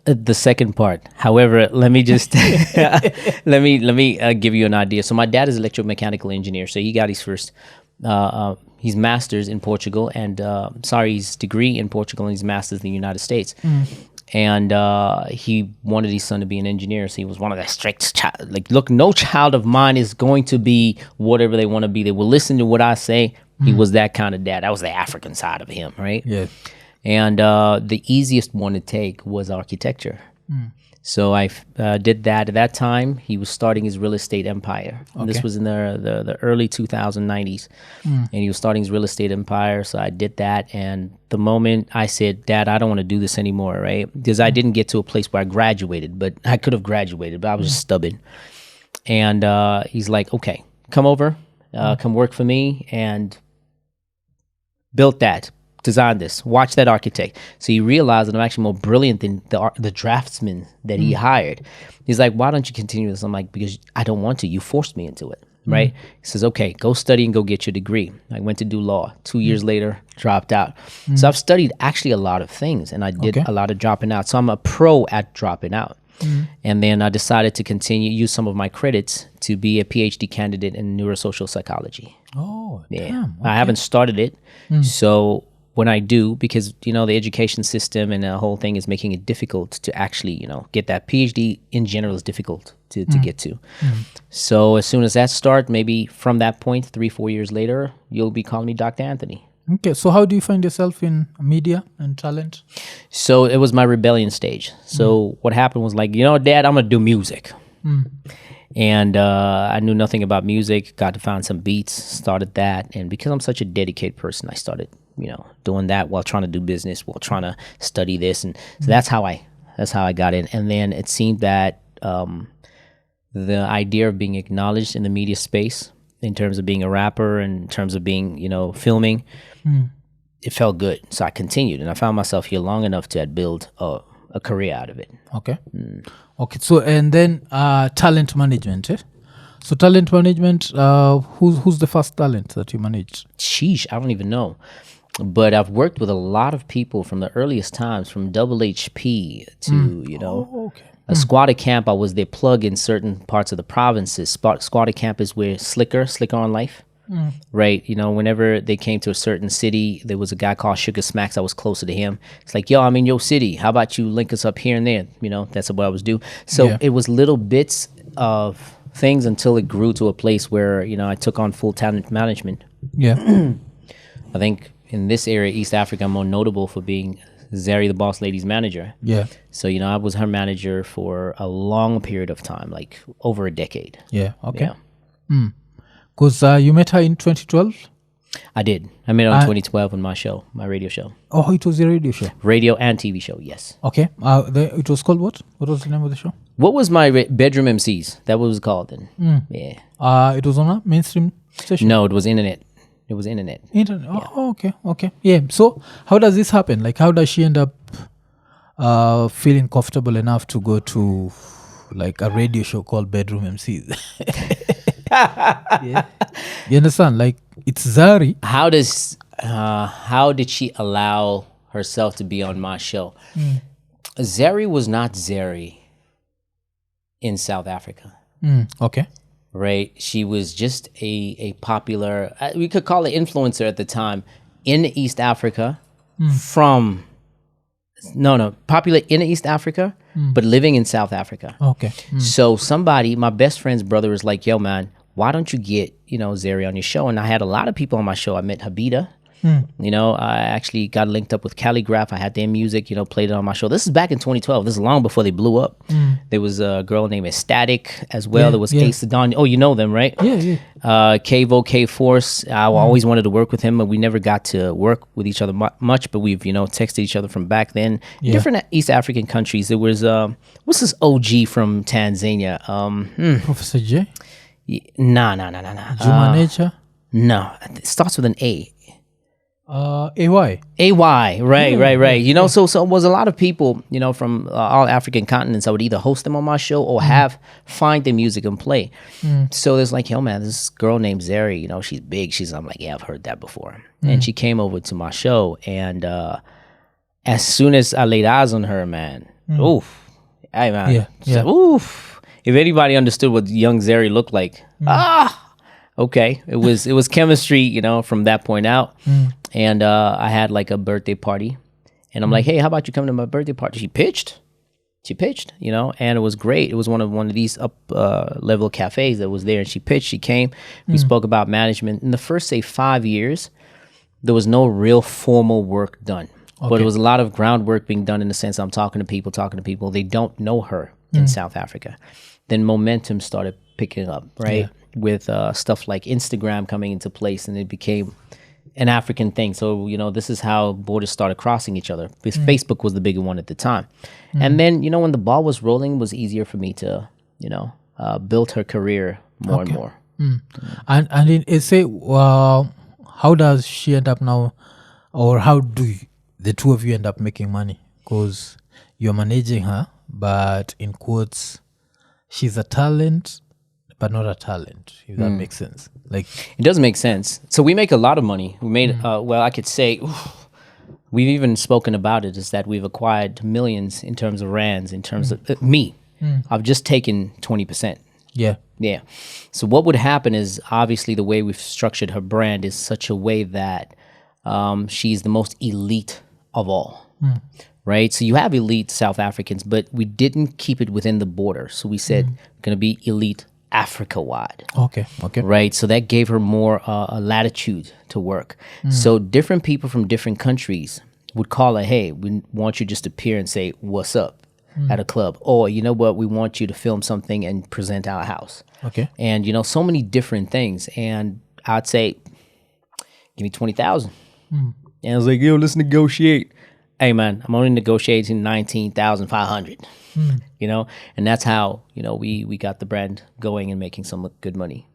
The second part. However, let me just let me give you an idea. So my dad is an electromechanical engineer. So he got his first his master's in Portugal and his degree in Portugal and his master's in the United States. And he wanted his son to be an engineer. So he was one of that strict look, no child of mine is going to be whatever they want to be. They will listen to what I say. He was that kind of dad. That was the African side of him, right? Yeah. And the easiest one to take was architecture. So I did that. At that time, he was starting his real estate empire. And this was in the early 2090s. And he was starting his real estate empire. So I did that. And the moment I said, Dad, I don't want to do this anymore, right? Because I didn't get to a place where I graduated, but I could have graduated, but I was just stubborn. And he's like, okay, come over, come work for me. And built that. Design this, watch that architect. So he realized that I'm actually more brilliant than the draftsman that he hired. He's like, why don't you continue this? I'm like, because I don't want to. You forced me into it, right? He says, okay, go study and go get your degree. I went to do law. 2 years later, dropped out. So I've studied actually a lot of things, and I did a lot of dropping out. So I'm a pro at dropping out. And then I decided to use some of my credits to be a PhD candidate in neurosocial psychology. Oh, yeah. damn. I haven't started it. So when I do, because, you know, the education system and the whole thing is making it difficult to actually, you know, get that PhD in general is difficult to get to. So as soon as that starts, maybe from that point, 3-4 years later, you'll be calling me Dr. Anthony. Okay, so how do you find yourself in media and talent? So it was my rebellion stage. So what happened was like, you know, Dad, I'm going to do music. And I knew nothing about music, got to find some beats, started that. And because I'm such a dedicated person, I started, you know, doing that while trying to do business, while trying to study this. And so that's how I got in. And then it seemed that the idea of being acknowledged in the media space, in terms of being a rapper, in terms of being, you know, filming, it felt good. So I continued, and I found myself here long enough to build a career out of it. Okay. Okay. So, and then talent management, eh? So talent management, who's the first talent that you managed? Sheesh, I don't even know. But I've worked with a lot of people from the earliest times, from Double HP to, you know, a squatter camp. I was their plug in certain parts of the provinces. Squatter camp is where Slicker on Life, right? You know, whenever they came to a certain city, there was a guy called Sugar Smacks. I was closer to him. It's like, yo, I'm in your city. How about you link us up here and there? You know, that's what I was doing. So it was little bits of things until it grew to a place where, you know, I took on full talent management. Yeah. I think in this area, East Africa, I'm more notable for being Zari, the boss lady's manager. Yeah. So, you know, I was her manager for a long period of time, like over a decade. Yeah. Okay. Because you met her in 2012? I did. I met her in 2012 on my radio show. Oh, it was a radio show? Radio and TV show, yes. Okay. It was called what? What was the name of the show? What was my Bedroom MCs? That was called then. Yeah. It was on a mainstream station? No, it was internet. It was internet. Internet. Oh, okay. Okay. Yeah. So how does this happen? Like, how does she end up feeling comfortable enough to go to like a radio show called Bedroom MCs? Yeah. You understand? Like, it's Zari. How did she allow herself to be on my show? Zari was not Zari in South Africa. Okay. Right, she was just a popular, we could call it influencer at the time, in East Africa, popular in East Africa, but living in South Africa. Okay. So my best friend's brother was like, yo, man, why don't you get, you know, Zari on your show? And I had a lot of people on my show. I met Habida. You know, I actually got linked up with Calligraph. I had their music, you know, played it on my show. This is back in 2012. This is long before they blew up. There was a girl named Ecstatic as well. There was Ace Don. Oh, you know them, right? Yeah. Kvo, K-Force. I always wanted to work with him, but we never got to work with each other much. But we've, you know, texted each other from back then. Different East African countries. There was, what's this OG from Tanzania? Professor J? Nah. Juma Nature? No, it starts with an A. AY, right. You know, so it was a lot of people, you know, from all African continents. I would either host them on my show or find their music and play. So there's like, yo, man, this girl named Zari, you know, she's big. I'm like, yeah, I've heard that before. And she came over to my show, and as soon as I laid eyes on her, man, oof, hey, man, oof. If anybody understood what young Zari looked like, okay, it was chemistry, you know, from that point out. And I had like a birthday party, and I'm like, hey, how about you come to my birthday party? She pitched, you know, and it was great. It was one of these up level cafes that was there, and she pitched. She came. We spoke about management. In the first, say, 5 years, there was no real formal work done. But it was a lot of groundwork being done in the sense I'm talking to people. They don't know her in South Africa. Then momentum started picking up, right? With stuff like Instagram coming into place, and it became an African thing. So, this is how borders started crossing each other, because Facebook was the bigger one at the time. And then, when the ball was rolling, it was easier for me to, build her career more and more. And in SA, how does she end up now, or how do the two of you end up making money? Because you're managing her, but in quotes, she's a talent, but not a talent, if that makes sense. Like, it does make sense. So we make a lot of money. We made, I could say, we've even spoken about it, is that we've acquired millions in terms of rands, in terms of me. I've just taken 20%. Yeah. So what would happen is, obviously, the way we've structured her brand is such a way that she's the most elite of all. Right? So you have elite South Africans, but we didn't keep it within the border. So we said, we're going to be elite Africa-wide. Okay. Right? So that gave her more a latitude to work. So different people from different countries would call her, hey, we want you just to appear and say, what's up at a club. Or, you know what, we want you to film something and present our house. Okay. And, so many different things. And I'd say, give me 20,000. And I was like, yo, let's negotiate. Hey, man, I'm only negotiating 19,500. And that's how, we got the brand going and making some good money.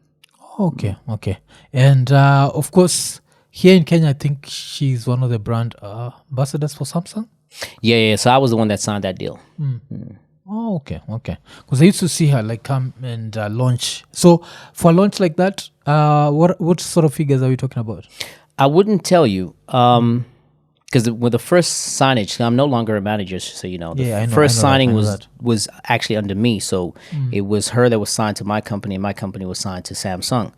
Okay. And of course, here in Kenya, I think she's one of the brand ambassadors for Samsung. Yeah. So I was the one that signed that deal. Oh, okay. Because I used to see her come and launch. So for a launch like that, what sort of figures are we talking about? I wouldn't tell you. Because with the first signage, I'm no longer a manager, so the first signing was actually under me. So it was her that was signed to my company, and my company was signed to Samsung.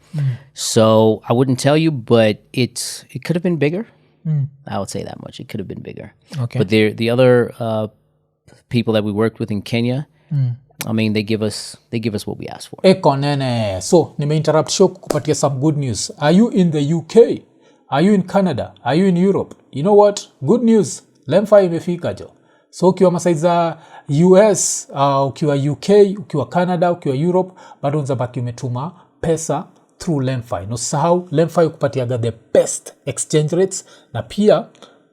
So I wouldn't tell you, but it could have been bigger. I would say that much. It could have been bigger. Okay. But the other people that we worked with in Kenya, I mean, they give us what we asked for. Ekonene. So nimeinterrupt show kukupatia some good news. Are you in the UK? Are you in Canada? Are you in Europe? You know what? Good news. Lemfi imefika jo. So ukiwa masaiza US, ukiwa UK, ukiwa Canada, ukiwa Europe, bado unzabaki umetuma pesa through Lemfi. No sahau, Lemfi ukupatiaga the best exchange rates. Na pia,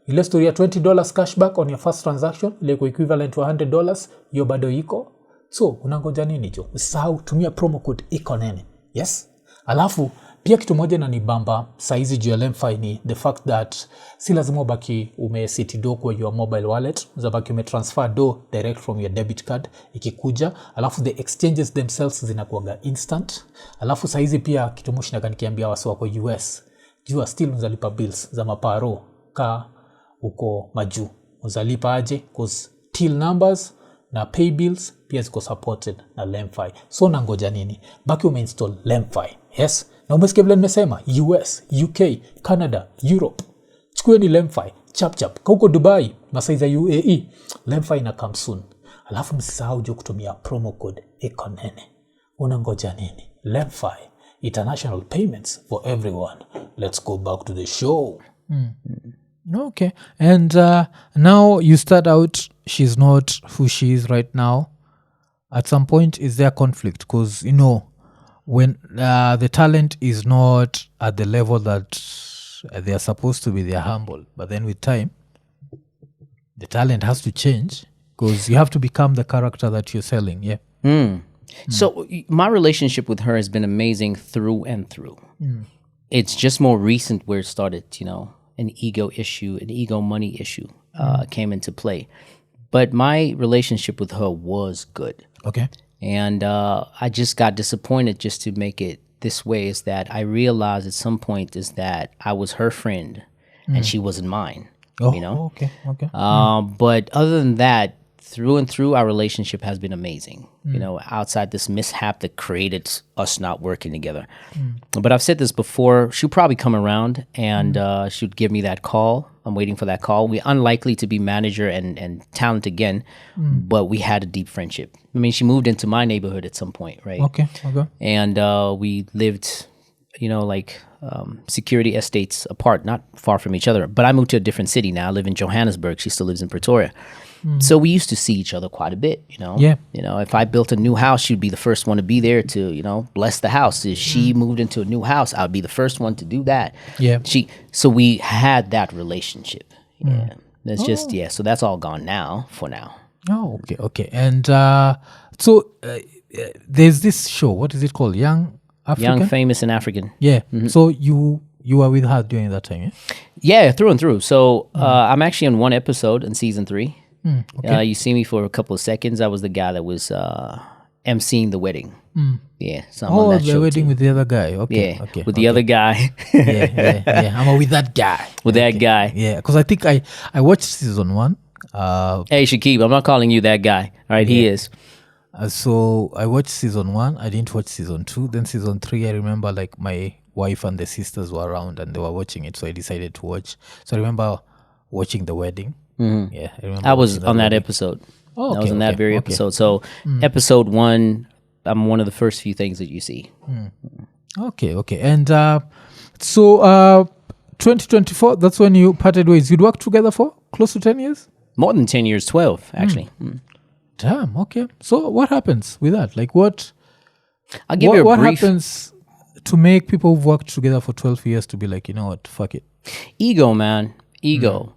ile story ya $20 cashback on your first transaction, ile kwa equivalent to $100, yo bado iko. So, unangoja nini jo? Usahau, tumia promo code ikonene. Yes? Alafu, pia kitu moja na nibamba saizi juu ya Lemfi ni the fact that si lazima ubaki umeseti do kwa your mobile wallet, uzabaki umetransfer do direct from your debit card ikikuja, alafu the exchanges themselves zinakuwaga instant. Alafu saizi pia kitu mushinaga nikiambia wasi wako US, jua still unzalipa bills za maparo ka uko maju. Unzalipa aje? Cause till numbers na pay bills pia ziko supported na Lemfi. So nangoja nini? Baki umeinstall Lemfi. Yes? Na umesikia vile nimesema US, UK, Canada, Europe. Chukueni Lemfi, chap. Kauko Dubai, masaiza UAE, Lemfi ina come soon. Alafu msisahau jo kutumia promo code ekonene. Unangoja nini? Lemfi, international payments for everyone. Let's go back to the show. Okay. And now you start out, she's not who she is right now. At some point, is there conflict? Because, when the talent is not at the level that they are supposed to be, they are humble. But then with time, the talent has to change because you have to become the character that you're selling. Yeah. So my relationship with her has been amazing through and through. It's just more recent where it started, an ego issue, an ego money issue came into play. But my relationship with her was good. Okay. And I just got disappointed just to make it this way, is that I realized at some point is that I was her friend and she wasn't mine, Okay. But other than that, through and through, our relationship has been amazing, outside this mishap that created us not working together. But I've said this before, she'll probably come around and she'll give me that call. I'm waiting for that call. We're unlikely to be manager and talent again, but we had a deep friendship. I mean, she moved into my neighborhood at some point, right? Okay. And we lived security estates apart, not far from each other. But I moved to a different city now. I live in Johannesburg. She still lives in Pretoria. So we used to see each other quite a bit, Yeah. If I built a new house, she'd be the first one to be there to, bless the house. If she moved into a new house, I'd be the first one to do that. Yeah. So we had that relationship. Yeah. That's so that's all gone now for now. Oh, okay. And there's this show. What is it called? Young African? Young, Famous, and African. Yeah. So you were with her during that time, yeah? Yeah, through and through. So I'm actually on one episode in season 3. Okay. You see me for a couple of seconds. I was the guy that was emceeing the wedding. Yeah. So I'm on that the show wedding too. with the other guy. Okay. Yeah, Okay. with the other guy. yeah. I'm with that guy. With that guy. Yeah, because I think I watched season 1. Hey, Shakib, I'm not calling you that guy. All right, he is. So I watched season 1. I didn't watch season 2. Then season 3, I remember like my wife and the sisters were around and they were watching it. So I decided to watch. So I remember watching the wedding. Yeah, I remember. I was on that episode. Oh, okay, I was on that very okay. episode. So episode 1, I'm one of the first few things that you see. Okay. And so 2024, that's when you parted ways. You'd worked together for close to 10 years? More than 10 years, 12 actually. Damn, okay. So what happens with that? Like what I'll give you a what brief. happens to make people who've worked together for 12 years to be like, you know what, fuck it? Ego, man. Ego.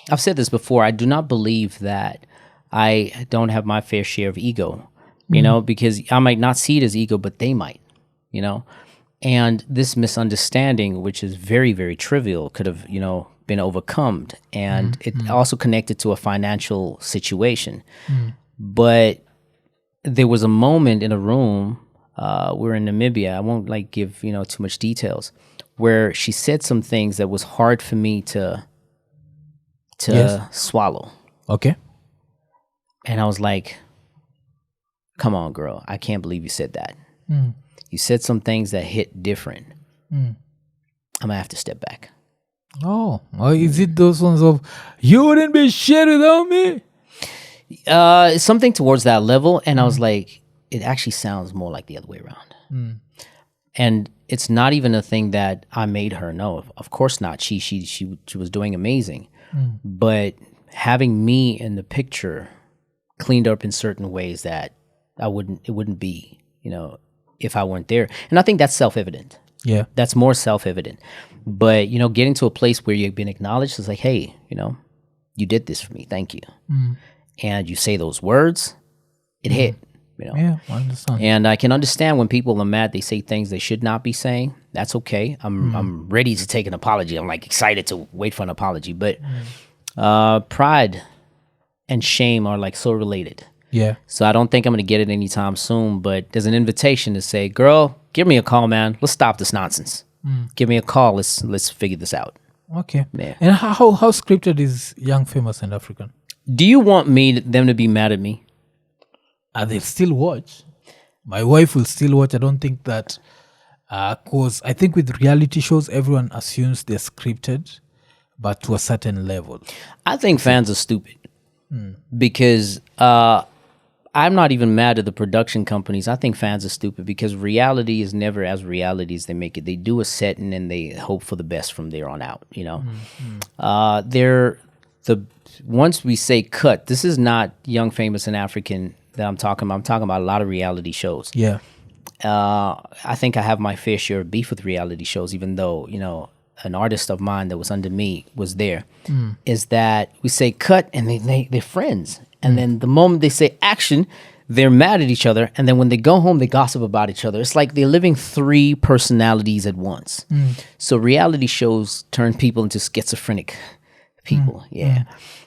I've said this before. I do not believe that I don't have my fair share of ego, because I might not see it as ego, but they might, and this misunderstanding, which is very, very trivial, could have, been overcome. And it also connected to a financial situation. But there was a moment in a room, we're in Namibia. I won't give, too much details, where she said some things that was hard for me to swallow. Okay. And I was like, come on, girl. I can't believe you said that. You said some things that hit different. I'm going to have to step back. Oh, is it those ones of, you wouldn't be shit without me? Something towards that level. And I was like, it actually sounds more like the other way around. And it's not even a thing that I made her know. Of course not. She was doing amazing. But having me in the picture cleaned up in certain ways that it wouldn't be, if I weren't there. And I think that's self-evident. Yeah. That's more self-evident. But, getting to a place where you've been acknowledged is like, hey, you did this for me. Thank you. And you say those words, it hit. Yeah, I understand. And I can understand when people are mad, they say things they should not be saying. That's okay. I'm ready to take an apology. I'm excited to wait for an apology. But pride and shame are so related. Yeah. So I don't think I'm going to get it anytime soon. But there's an invitation to say, girl, give me a call, man. Let's stop this nonsense. Give me a call. Let's figure this out. Okay. Yeah. And how scripted is Young, Famous, and African? Do you want them to be mad at me? They'll still watch. My wife will still watch. I don't think that, because I think with reality shows, everyone assumes they're scripted, but to a certain level. I think fans are stupid because I'm not even mad at the production companies. I think fans are stupid because reality is never as reality as they make it. They do a setting and they hope for the best from there on out. Once we say cut, this is not Young, Famous, and African that I'm talking about. I'm talking about a lot of reality shows. Yeah. I think I have my fair share of beef with reality shows, even though, an artist of mine that was under me was there, is that we say cut and they're friends. And then the moment they say action, they're mad at each other. And then when they go home, they gossip about each other. It's like they're living 3 personalities at once. So reality shows turn people into schizophrenic people.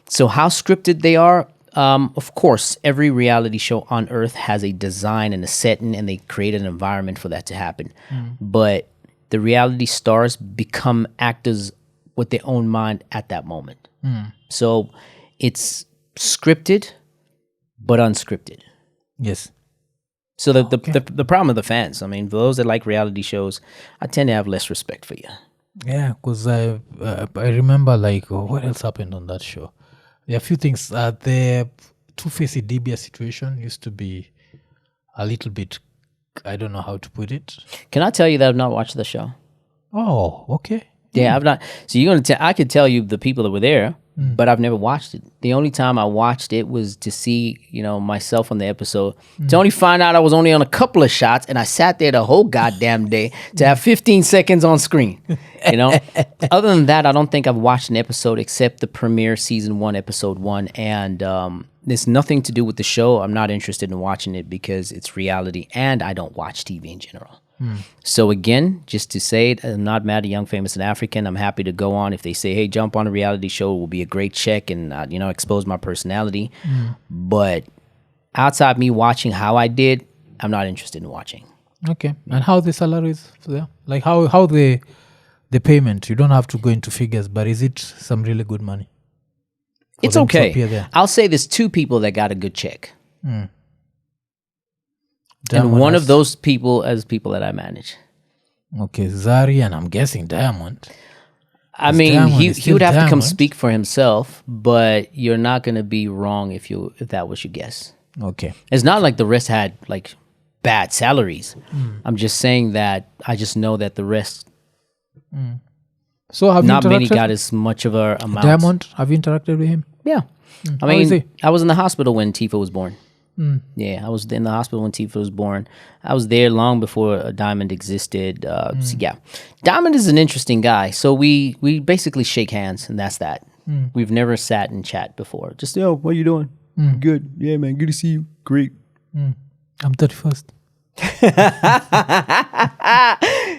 So how scripted they are, of course, every reality show on earth has a design and a setting, and they create an environment for that to happen. But the reality stars become actors with their own mind at that moment. So it's scripted, but unscripted. Yes. So the problem of the fans, I mean, for those that like reality shows, I tend to have less respect for you. Yeah, because I remember what else happened on that show? There are a few things. The Two-Face Idibia situation used to be a little bit I don't know how to put it. Can I tell you that I've not watched the show? Oh, okay. Yeah, I've not. So you're gonna I could tell you the people that were there, but I've never watched it. The only time I watched it was to see, myself on the episode. To only find out I was only on a couple of shots, and I sat there the whole goddamn day to have 15 seconds on screen. Other than that, I don't think I've watched an episode except the premiere season 1, episode 1, and there's nothing to do with the show. I'm not interested in watching it because it's reality, and I don't watch TV in general. So again, just to say it, I'm not mad at Young, Famous, and African. I'm happy to go on. If they say, hey, jump on a reality show, it will be a great check and, expose my personality. But outside me watching how I did, I'm not interested in watching. Okay. And how the salaries there? Like how the payment? You don't have to go into figures, but is it some really good money? It's okay. I'll say there's 2 people that got a good check. And one of those people is people that I manage. Okay, Zari, and I'm guessing Diamond. I mean, he would have to come speak for himself, but you're not going to be wrong if that was your guess. Okay. It's not like the rest had like bad salaries. I'm just saying that I just know that the rest. So have not you many got as much of a amount. Diamond, have you interacted with him? Yeah. I mean, I was in the hospital when Tifa was born. Yeah, I was in the hospital when Tifa was born. I was there long before Diamond existed. So yeah, Diamond is an interesting guy. So we basically shake hands, and that's that. We've never sat and chat before. Just, yo, what you doing? Good. Yeah, man. Good to see you. Great. I'm 31st.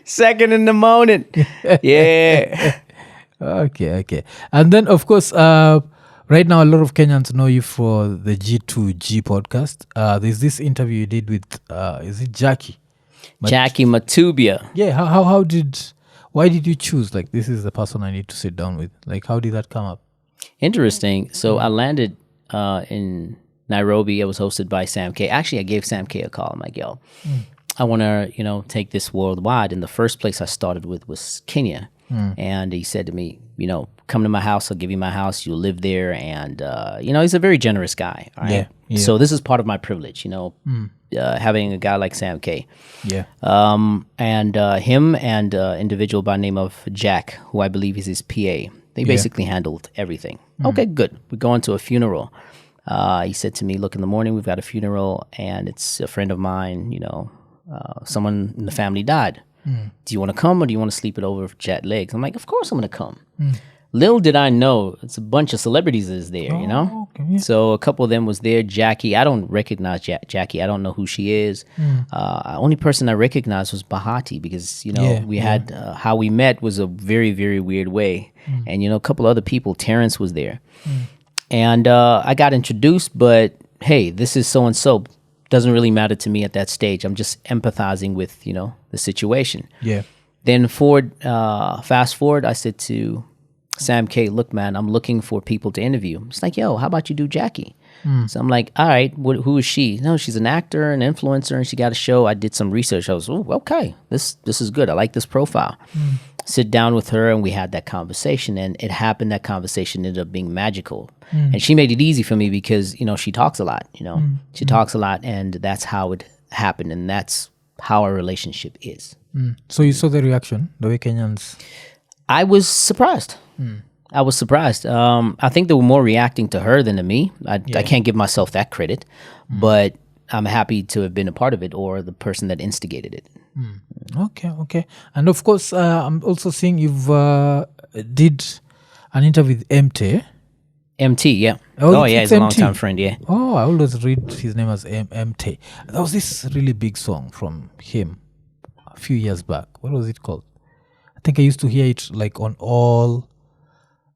Second in the morning. Yeah. Okay. And then, of course, right now, a lot of Kenyans know you for the G2G podcast. There's this interview you did with, is it Jackie? Jackie Matubia. Yeah, why did you choose, like, this is the person I need to sit down with? Like, how did that come up? Interesting. So I landed in Nairobi. I was hosted by Sam K. Actually, I gave Sam K a call. I'm like, yo, I want to, take this worldwide. And the first place I started with was Kenya. And he said to me, come to my house. I'll give you my house. You'll live there. And, he's a very generous guy. All right? Yeah. So this is part of my privilege, having a guy like Sam K. Yeah. And him and individual by the name of Jack, who I believe is his PA. They basically handled everything. Okay, good. We're going to a funeral. He said to me, look, in the morning we've got a funeral and it's a friend of mine, someone in the family died. Do you want to come or do you want to sleep it over for jet legs? I'm like, of course I'm going to come. Little did I know, it's a bunch of celebrities is there, Okay, yeah. So a couple of them was there. Jackie, I don't recognize Jackie. I don't know who she is. Only person I recognized was Bahati because, we had, how we met was a very, very weird way. And, a couple other people, Terrence was there. And I got introduced, but hey, this is so-and-so. Doesn't really matter to me at that stage. I'm just empathizing with, the situation. Yeah. Then fast forward, I said to Sam K, look, man, I'm looking for people to interview. It's like, yo, how about you do Jackie? So I'm like, all right, who is she? No, she's an actor, an influencer, and she got a show. I did some research. I was, okay, this is good. I like this profile. Sit down with her, and we had that conversation, and it happened. That conversation ended up being magical. And she made it easy for me because, she talks a lot, She talks a lot, and that's how it happened, and that's how our relationship is. So you saw the reaction, the way Kenyans... I was surprised. I was surprised. I think they were more reacting to her than to me. I can't give myself that credit, but I'm happy to have been a part of it or the person that instigated it. Okay. And of course, I'm also seeing you've did an interview with MT. MT, yeah. He's a long-time friend, yeah. Oh, I always read his name as MT. There was this really big song from him a few years back. What was it called? I think I used to hear it like on all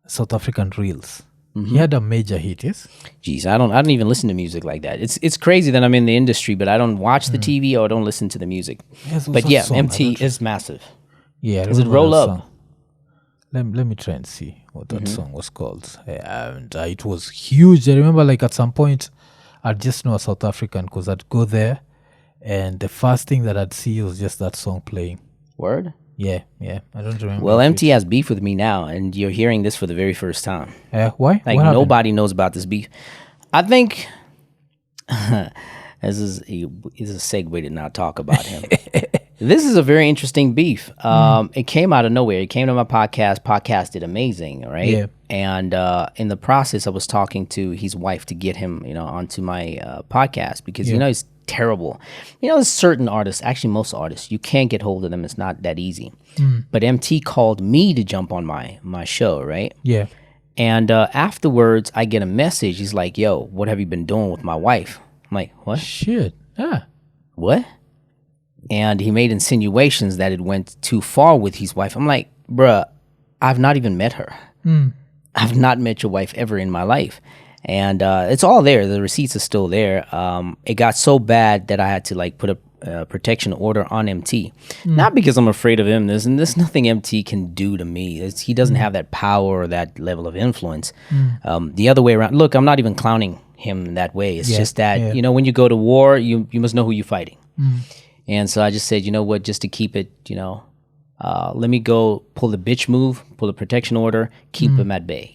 South African reels. He had a major hit, yes? Jeez, I don't even listen to music like that. It's crazy that I'm in the industry, but I don't watch the TV or I don't listen to the music. But yeah, MT is massive. Yeah. Does it roll up? Let me try and see what that song was called. And it was huge. I remember like at some point, I'd just know a South African because I'd go there and the first thing that I'd see was just that song playing. Word? Yeah. I don't remember. Well, MT has beef with me now, and you're hearing this for the very first time. Why? Like, nobody knows about this beef. I think is a segue to not talk about him. This is a very interesting beef. It came out of nowhere. It came to my podcast. Podcast did amazing, right? Yeah. And in the process, I was talking to his wife to get him, onto my podcast because he's terrible. There's certain artists, actually most artists, you can't get hold of them. It's not that easy. But MT called me to jump on my show, right? Yeah. And afterwards, I get a message. He's like, "Yo, what have you been doing with my wife?" I'm like, "What? Shit. Yeah. What?" And he made insinuations that it went too far with his wife. I'm like, "Bruh, I've not even met her. I've not met your wife ever in my life." And it's all there. The receipts are still there. It got so bad that I had to put a protection order on MT. Not because I'm afraid of him. There's nothing MT can do to me. He doesn't have that power or that level of influence. The other way around. Look, I'm not even clowning him that way. It's just that, when you go to war, you must know who you're fighting. And so I just said, you know what, just to keep it, let me go pull the bitch move, pull the protection order, keep him at bay,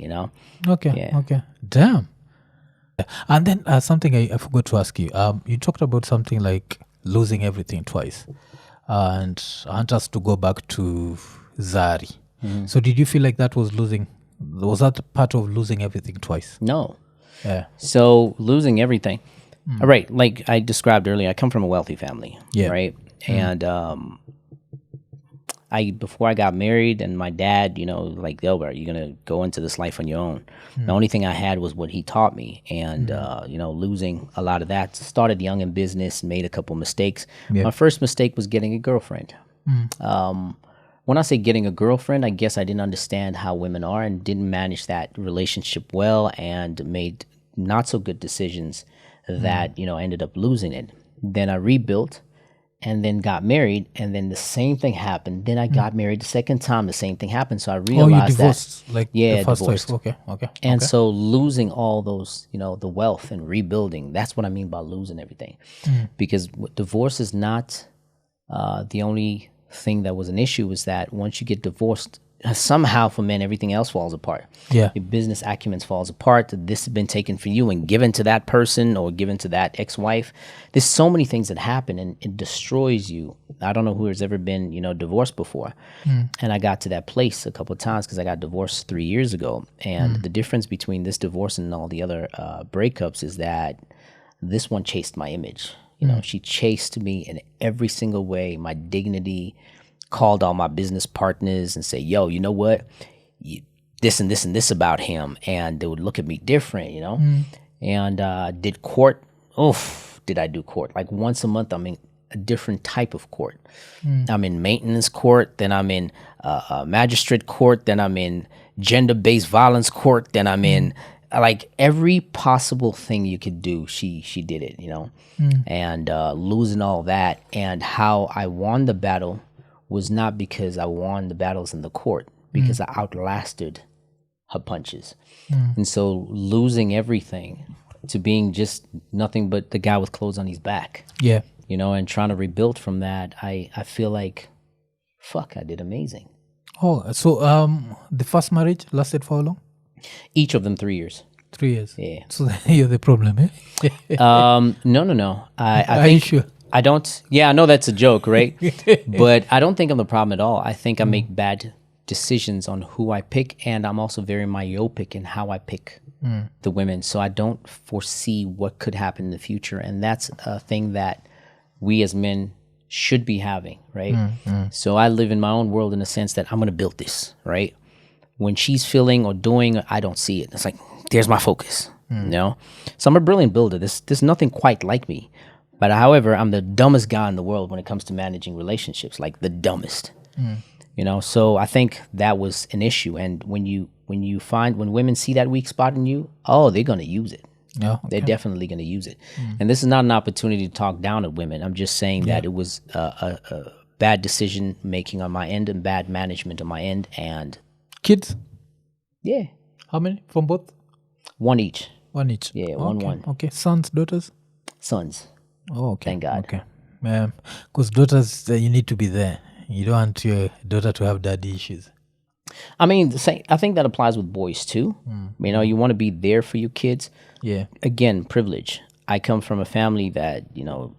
Okay. Yeah. Okay. Damn. And then something I forgot to ask you. You talked about something like losing everything twice. And I want us to go back to Zari. So did you feel like that was losing? Was that part of losing everything twice? No. Yeah. So losing everything. All right. Like I described earlier, I come from a wealthy family. Yeah. Right. And before I got married, and my dad, Delbert, you're gonna go into this life on your own. The only thing I had was what he taught me, and losing a lot of that. Started young in business, made a couple mistakes. My first mistake was getting a girlfriend. When I say getting a girlfriend, I guess I didn't understand how women are and didn't manage that relationship well, and made not so good decisions that ended up losing it. Then I rebuilt. And then got married, and then the same thing happened. Then I got married the second time, the same thing happened. So I realized you divorced, the first divorced. Wife. Okay. And so losing all those, the wealth and rebuilding, that's what I mean by losing everything. Because divorce is not the only thing that was an issue, is that once you get divorced, somehow for men, everything else falls apart. Yeah. Your business acumen falls apart. This has been taken from you and given to that person or given to that ex-wife. There's so many things that happen, and it destroys you. I don't know who has ever been, divorced before. And I got to that place a couple of times because I got divorced 3 years ago. And the difference between this divorce and all the other breakups is that this one chased my image. She chased me in every single way, my dignity, called all my business partners and say, "Yo, you know what? This and this and this about him," and they would look at me different, And did court. Did I do court? Like once a month, I'm in a different type of court. I'm in maintenance court, then I'm in magistrate court, then I'm in gender-based violence court, then I'm in like every possible thing you could do. She did it, And losing all that, and how I won the battle was not because I won the battles in the court, because I outlasted her punches. And so losing everything to being just nothing but the guy with clothes on his back. Yeah. And trying to rebuild from that, I feel like, fuck, I did amazing. Oh, so the first marriage lasted for how long? Each of them 3 years. 3 years. Yeah. So you're the problem, eh? No. I Are think you sure? I don't. Yeah, I know that's a joke, right? But I don't think I'm the problem at all. I think I make bad decisions on who I pick, and I'm also very myopic in how I pick the women. So I don't foresee what could happen in the future, and that's a thing that we as men should be having, right? So I live in my own world in the sense that I'm going to build this, right? When she's feeling or doing, I don't see it. It's like, there's my focus, So I'm a brilliant builder. There's nothing quite like me. But however, I'm the dumbest guy in the world when it comes to managing relationships, like the dumbest, So I think that was an issue. And when women see that weak spot in you, they're going to use it. Yeah, okay. They're definitely going to use it. And this is not an opportunity to talk down at women. I'm just saying that it was a bad decision making on my end and bad management on my end. And kids? Yeah. How many from both? One each. One each. Yeah, okay. one. Okay. Sons, daughters? Sons. Oh, okay. Thank God. Okay. Because daughters, you need to be there. You don't want your daughter to have daddy issues. I mean, I think that applies with boys too. You want to be there for your kids. Yeah. Again, privilege. I come from a family that,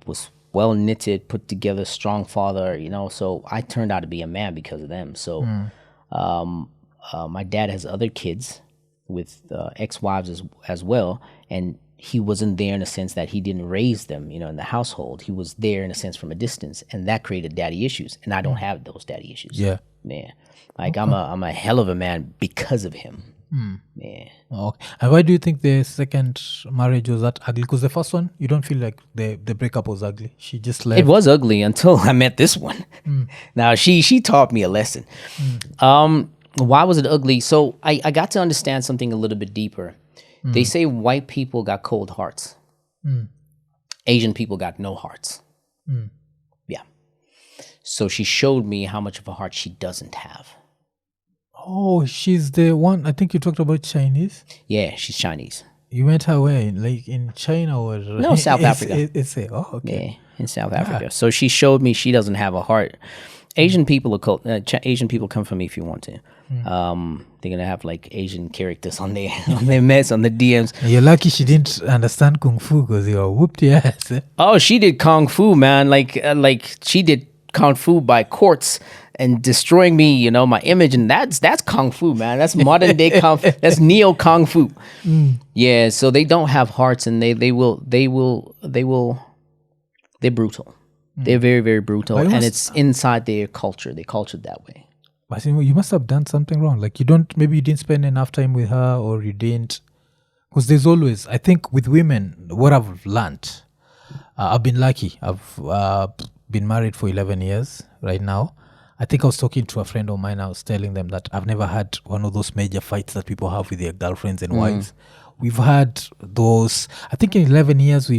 was well knitted, put together, strong father, so I turned out to be a man because of them. So my dad has other kids with ex-wives as well, and he wasn't there in a sense that he didn't raise them, in the household. He was there in a sense from a distance, and that created daddy issues, and I don't have those daddy issues. Yeah. Man. Like, I'm a hell of a man because of him. Yeah. Okay. And why do you think the second marriage was that ugly? Because the first one, you don't feel like the breakup was ugly. She just left. It was ugly until I met this one. Now, she taught me a lesson. Why was it ugly? So I got to understand something a little bit deeper. They say white people got cold hearts. Asian people got no hearts. Yeah. So she showed me how much of a heart she doesn't have. Oh, she's the one. I think you talked about Chinese. Yeah, she's Chinese. You met her where? Like in China or? No, South Africa. Okay. Yeah, in South Africa. So she showed me she doesn't have a heart. Asian people are cold. Asian people, come for me if you want to. They're gonna have like Asian characters on their mess on the DMs. You're lucky she didn't understand kung fu because you whooped your ass. Oh, she did kung fu, man. Like she did kung fu by courts and destroying me, my image, and that's kung fu, man. That's modern day kung fu. That's neo kung fu. Yeah, so they don't have hearts, and they're brutal. They're very, very brutal, and it's inside their culture. They're cultured that way. I think you must have done something wrong. Like maybe you didn't spend enough time with her, or you didn't. Because there's always, I think, with women, what I've learned, I've been lucky. I've been married for 11 years right now. I think I was talking to a friend of mine. I was telling them that I've never had one of those major fights that people have with their girlfriends and wives. We've had those. I think in 11 years,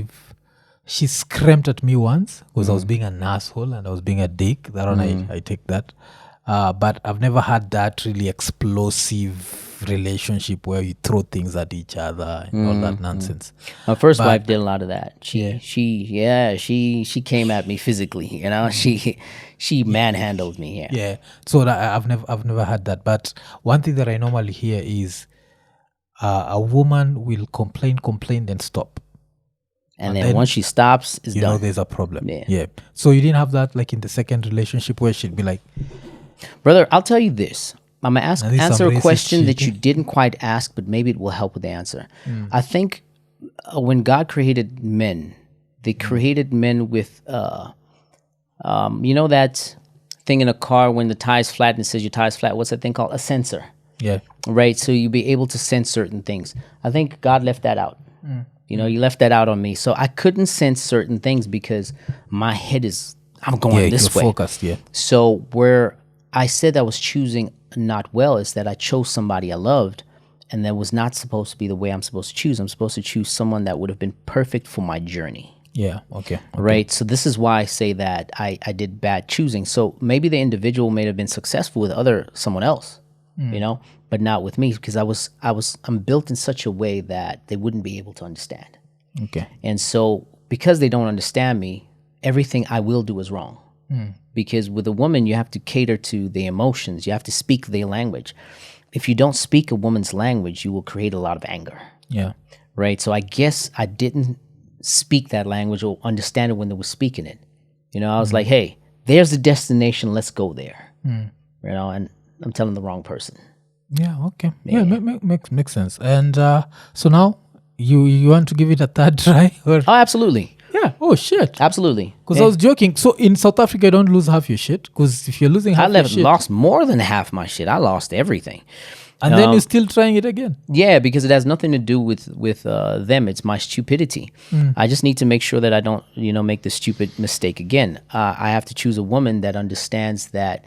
she screamed at me once because I was being an asshole and I was being a dick. That one, I take that. But I've never had that really explosive relationship where you throw things at each other and all that nonsense. My first wife did a lot of that. She came at me physically. She manhandled me. Yeah. So I've never had that. But one thing that I normally hear is a woman will complain, then stop. And then once she stops, it's done. There's a problem. Yeah. So you didn't have that like in the second relationship where she'd be like, brother, I'll tell you this. I'm going to answer a question that you didn't quite ask, but maybe it will help with the answer. I think when God created men, they created men with, that thing in a car when the tire's flat and it says your tire's flat. What's that thing called? A sensor. Yeah. Right? So you'll be able to sense certain things. I think God left that out. You left that out on me. So I couldn't sense certain things because my head I'm going this way. Focused, yeah. So where I said I was choosing not well is that I chose somebody I loved, and that was not supposed to be the way I'm supposed to choose. I'm supposed to choose someone that would have been perfect for my journey. Yeah, okay. Right? So this is why I say that I did bad choosing. So maybe the individual may have been successful with someone else, but not with me, because I'm built in such a way that they wouldn't be able to understand. Okay. And so because they don't understand me, everything I will do is wrong. Because with a woman, you have to cater to their emotions. You have to speak their language. If you don't speak a woman's language, you will create a lot of anger. Yeah. Right? So I guess I didn't speak that language or understand it when they were speaking it. I was like, hey, there's the destination. Let's go there. And I'm telling the wrong person. Yeah, okay. Yeah, makes sense. And so now you want to give it a third try? Or? Oh, absolutely. Yeah. Oh, shit. Absolutely. Because I was joking. So in South Africa, you don't lose half your shit. Because if you're losing half your shit... I lost more than half my shit. I lost everything. And then you're still trying it again. Yeah, because it has nothing to do with them. It's my stupidity. I just need to make sure that I don't, make the stupid mistake again. I have to choose a woman that understands that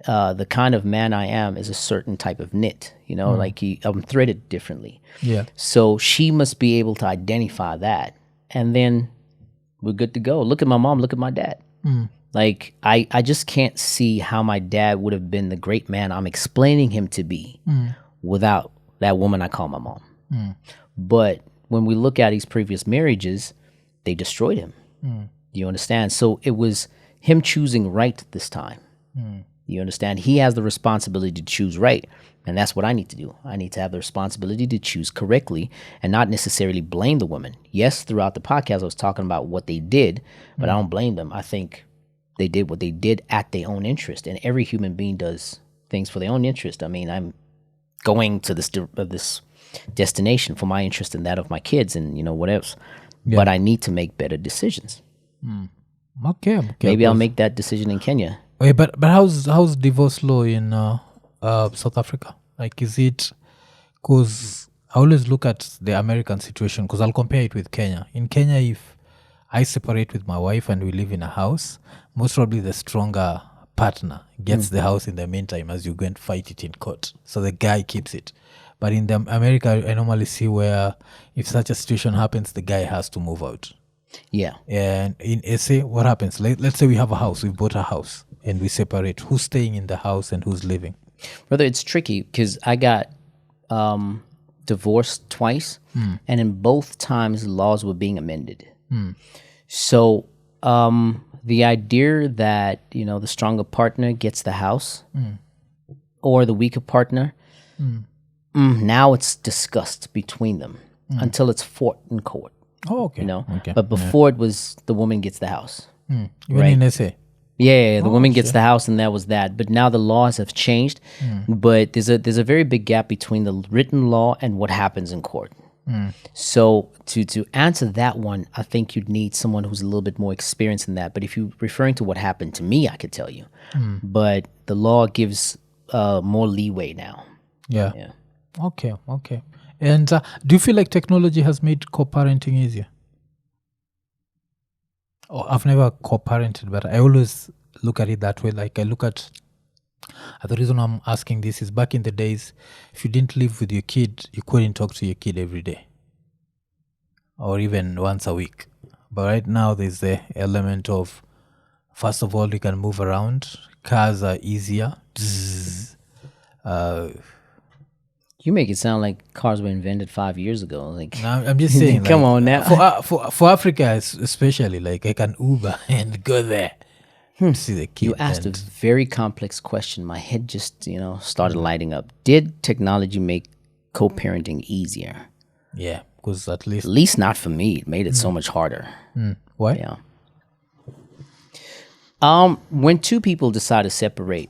the kind of man I am is a certain type of knit. Like I'm threaded differently. Yeah. So she must be able to identify that. And then we're good to go. Look at my mom. Look at my dad. Like, I just can't see how my dad would have been the great man I'm explaining him to be without that woman I call my mom. But when we look at his previous marriages, they destroyed him. Do you understand? So it was him choosing right this time. You understand? He has the responsibility to choose right. And that's what I need to do. I need to have the responsibility to choose correctly and not necessarily blame the woman. Yes, throughout the podcast, I was talking about what they did, but I don't blame them. I think they did what they did at their own interest. And every human being does things for their own interest. I mean, I'm going to this destination for my interest and that of my kids and, what else. Yeah. But I need to make better decisions. Okay. Maybe I'll make that decision in Kenya. Okay, but how's divorce law in South Africa? Like, is it, because I always look at the American situation, because I'll compare it with Kenya. In Kenya, if I separate with my wife and we live in a house, most probably the stronger partner gets the house in the meantime as you go and fight it in court. So the guy keeps it. But in America, I normally see where if such a situation happens, the guy has to move out. Yeah. And in SA, what happens? Let's say we have a house, we bought a house, and we separate. Who's staying in the house and who's living? Brother, it's tricky because I got divorced twice, and in both times laws were being amended. So the idea that the stronger partner gets the house or the weaker partner, now it's discussed between them until it's fought in court. Oh, okay. Okay. But before it was the woman gets the house. Even in SA? Yeah, the woman gets the house, and that was that. But now the laws have changed. But there's a very big gap between the written law and what happens in court. So to answer that one, I think you'd need someone who's a little bit more experienced in that. But if you're referring to what happened to me, I could tell you. But the law gives more leeway now. Yeah. Okay. And do you feel like technology has made co-parenting easier? Oh, I've never co-parented, but I always look at it that way. Like I look at the reason I'm asking this is back in the days, if you didn't live with your kid, you couldn't talk to your kid every day or even once a week. But right now there's the element of, first of all, you can move around. Cars are easier. You make it sound like cars were invented 5 years ago. Like, no, I'm just saying. Come on now. For Africa especially, like I can Uber and go there. See the kid. You asked a very complex question. My head just started lighting up. Did technology make co-parenting easier? Yeah, because at least not for me. It made it so much harder. Why? Yeah. When two people decide to separate,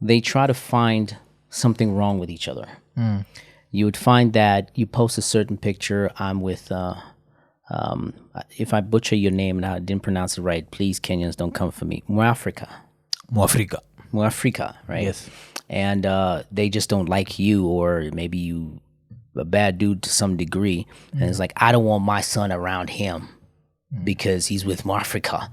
they try to find something wrong with each other. You would find that you post a certain picture. I'm with, if I butcher your name and I didn't pronounce it right, please, Kenyans, don't come for me. Mwafrika, right? Yes. And they just don't like you, or maybe you a bad dude to some degree. And it's like, I don't want my son around him because he's with Mwafrika.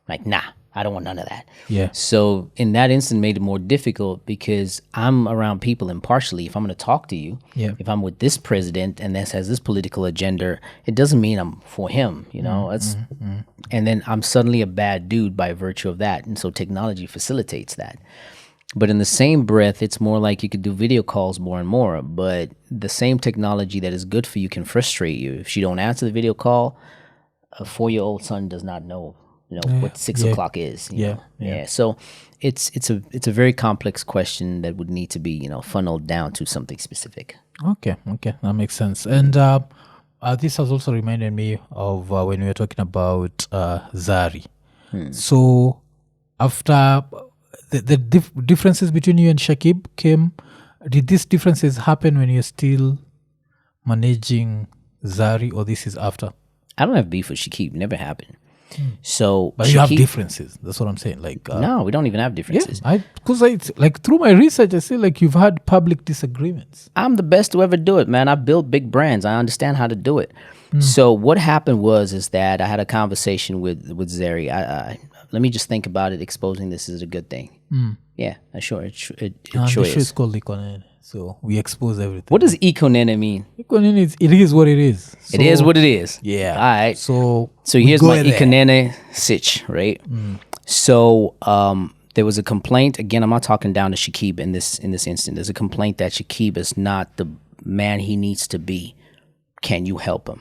Like, nah. I don't want none of that. Yeah. So in that instant, made it more difficult because I'm around people impartially. If I'm going to talk to you, if I'm with this president and this has this political agenda, it doesn't mean I'm for him. And then I'm suddenly a bad dude by virtue of that. And so technology facilitates that. But in the same breath, it's more like you could do video calls more and more. But the same technology that is good for you can frustrate you. If she don't answer the video call, a 4-year-old son does not know what 6 o'clock is. Yeah. So it's a very complex question that would need to be funneled down to something specific. Okay, that makes sense. And this has also reminded me of when we were talking about Zari. So after the differences between you and Shakib came, did these differences happen when you're still managing Zari, or this is after? I don't have beef with Shakib. Never happened. So, but you have differences. That's what I'm saying. Like, no, we don't even have differences. Yeah, because through my research, I see like you've had public disagreements. I'm the best to ever do it, man. I built big brands. I understand how to do it. So what happened is that I had a conversation with Zari. Let me just think about it. Exposing this is a good thing. Yeah, sure. It sure is. It's called Ikonene. So we expose everything. What does Ikonene mean? Ikonene it is what it is. So, it is what it is. Yeah. All right. So here's my Ikonene sitch, right? So there was a complaint. Again, I'm not talking down to Shakib in this instant. There's a complaint that Shakib is not the man he needs to be. Can you help him?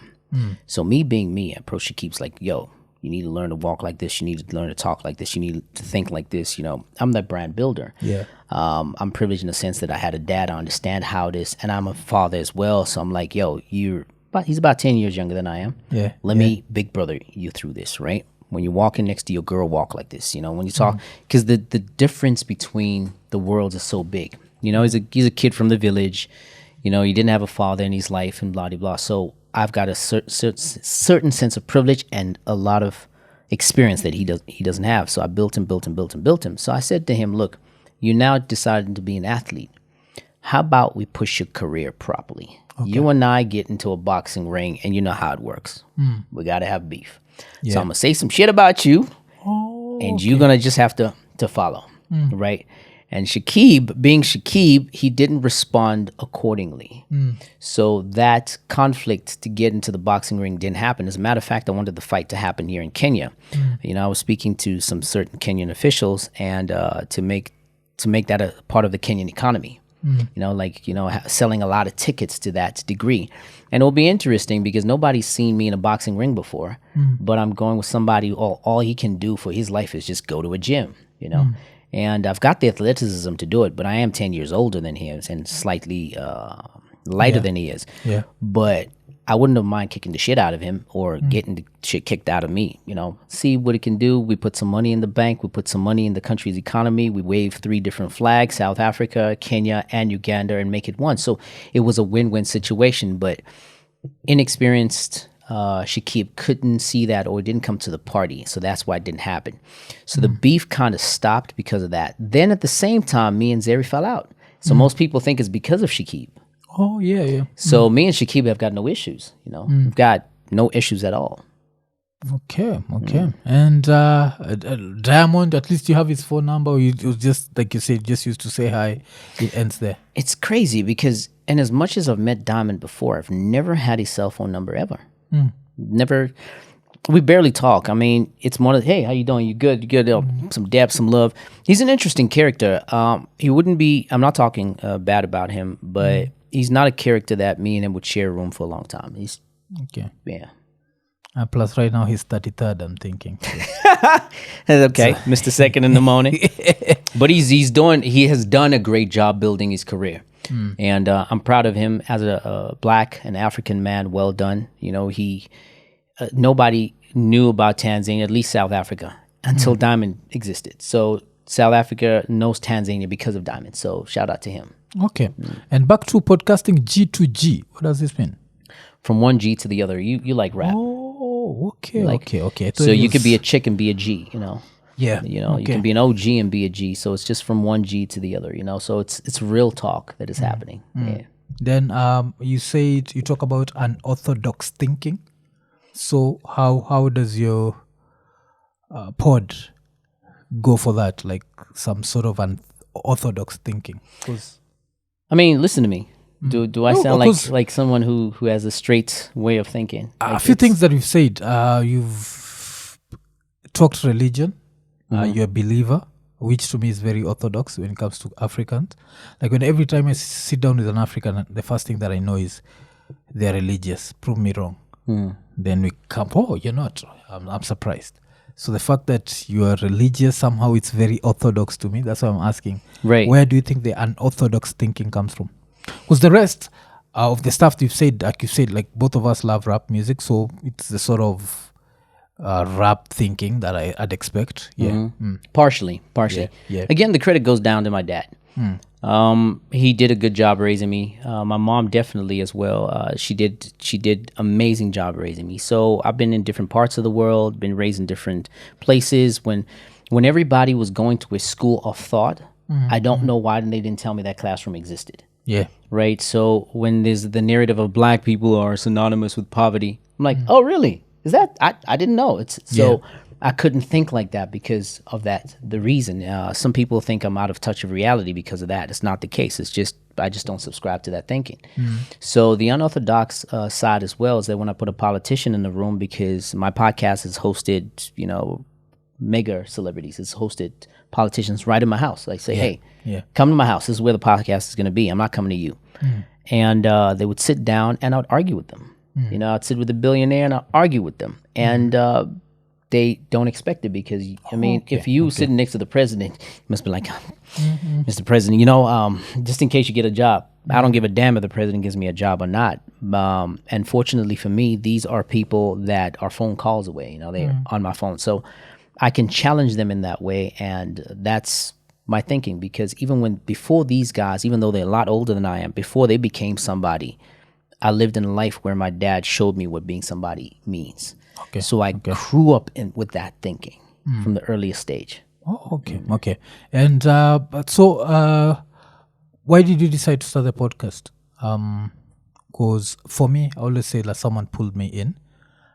So me being me, I approach Shakib's like, yo, you need to learn to walk like this. You need to learn to talk like this. You need to think like this. You know, I'm that brand builder. Yeah. I'm privileged in the sense that I had a dad. I understand how this, and I'm a father as well. So I'm like, yo, he's about 10 years younger than I am. Yeah. Let me big brother you through this, right? When you're walking next to your girl, walk like this. You know, when you talk, because the difference between the worlds is so big. You know, he's a kid from the village. You know, he didn't have a father in his life and blah, blah, blah. So I've got a certain sense of privilege and a lot of experience that he doesn't have. So I built him. So I said to him, look, you now decided to be an athlete. How about we push your career properly? Okay. You and I get into a boxing ring, and you know how it works. We got to have beef. Yeah. So I'm going to say some shit about you, and you're going to just have to follow, right? And Shakib, being Shakib, he didn't respond accordingly. So that conflict to get into the boxing ring didn't happen. As a matter of fact, I wanted the fight to happen here in Kenya. You know, I was speaking to some certain Kenyan officials and to make that a part of the Kenyan economy. You know, like, you know, selling a lot of tickets to that degree. And it'll be interesting because nobody's seen me in a boxing ring before, but I'm going with somebody, all he can do for his life is just go to a gym, you know. And I've got the athleticism to do it, but I am 10 years older than he is and slightly lighter than he is. Yeah. But I wouldn't have mind kicking the shit out of him or getting the shit kicked out of me, you know. See what it can do. We put some money in the bank. We put some money in the country's economy. We wave 3 different flags, South Africa, Kenya, and Uganda, and make it one. So it was a win-win situation, but inexperienced Shakib couldn't see that or didn't come to the party. So that's why it didn't happen. So the beef kind of stopped because of that. Then at the same time, me and Zari fell out. So most people think it's because of Shakib. Oh, yeah, yeah. So me and Shakib have got no issues, you know. We've got no issues at all. Okay. And Diamond, at least you have his phone number, or you just, like you said, just used to say hi. It ends there. It's crazy because, and as much as I've met Diamond before, I've never had his cell phone number ever. Never. We barely talk. I mean, it's more of, hey, how you doing? You good? You good? Some depth, some love. He's an interesting character. He wouldn't be, I'm not talking bad about him, but he's not a character that me and him would share a room for a long time. He's, okay. Yeah. Plus, right now, he's 33rd, I'm thinking. Okay, Mr. Second in the morning. But he has done a great job building his career. And I'm proud of him as a black and African man. Well done. You know, nobody knew about Tanzania, at least South Africa, until Diamond existed. So South Africa knows Tanzania because of Diamond. So shout out to him. Okay. And back to podcasting, G2G. What does this mean? From one G to the other. You like rap. Oh, okay, okay. So you could be a chick and be a G, you know. Yeah. You know, you can be an OG and be a G. So it's just from one G to the other, you know. So it's real talk that is happening. Yeah. Then you talk about unorthodox thinking. So how does your pod go for that? Like some sort of unorthodox thinking? I mean, listen to me. Do I sound like someone who has a straight way of thinking? Like a few things that you've said. You've talked religion. You're a believer, which to me is very orthodox when it comes to Africans. Like every time I sit down with an African, the first thing that I know is they're religious. Prove me wrong. Then we come, oh, you're not. I'm surprised. So the fact that you are religious, somehow it's very orthodox to me. That's why I'm asking. Right. Where do you think the unorthodox thinking comes from? Because the rest of the stuff you've said, like you said, like both of us love rap music. So it's the sort of rap thinking that I'd expect. Yeah. Partially. Yeah. Again, the credit goes down to my dad. He did a good job raising me. My mom definitely as well. She did amazing job raising me. So I've been in different parts of the world, been raised in different places. When everybody was going to a school of thought, I don't know why they didn't tell me that classroom existed. Yeah. Right. So when there's the narrative of black people are synonymous with poverty, I'm like, oh really? Is that I didn't know. I couldn't think like that because of that. The reason some people think I'm out of touch of reality because of that. It's not the case. It's just I just don't subscribe to that thinking. So the unorthodox side as well is that when I put a politician in the room, because my podcast has hosted, you know, mega celebrities. It's hosted politicians right in my house. Like say, hey, come to my house. This is where the podcast is going to be. I'm not coming to you. And they would sit down and I would argue with them. You know, I'd sit with a billionaire and I'd argue with them. And they don't expect it because, I mean, if you sitting next to the president, you must be like, Mr. President, you know, just in case you get a job, I don't give a damn if the president gives me a job or not. And fortunately for me, these are people that are phone calls away, you know, they're on my phone. So I can challenge them in that way. And that's my thinking, because before these guys, even though they're a lot older than I am, before they became somebody, I lived in a life where my dad showed me what being somebody means. So I grew up with that thinking from the earliest stage. Oh, okay. And why did you decide to start the podcast? Because for me, I always say that someone pulled me in.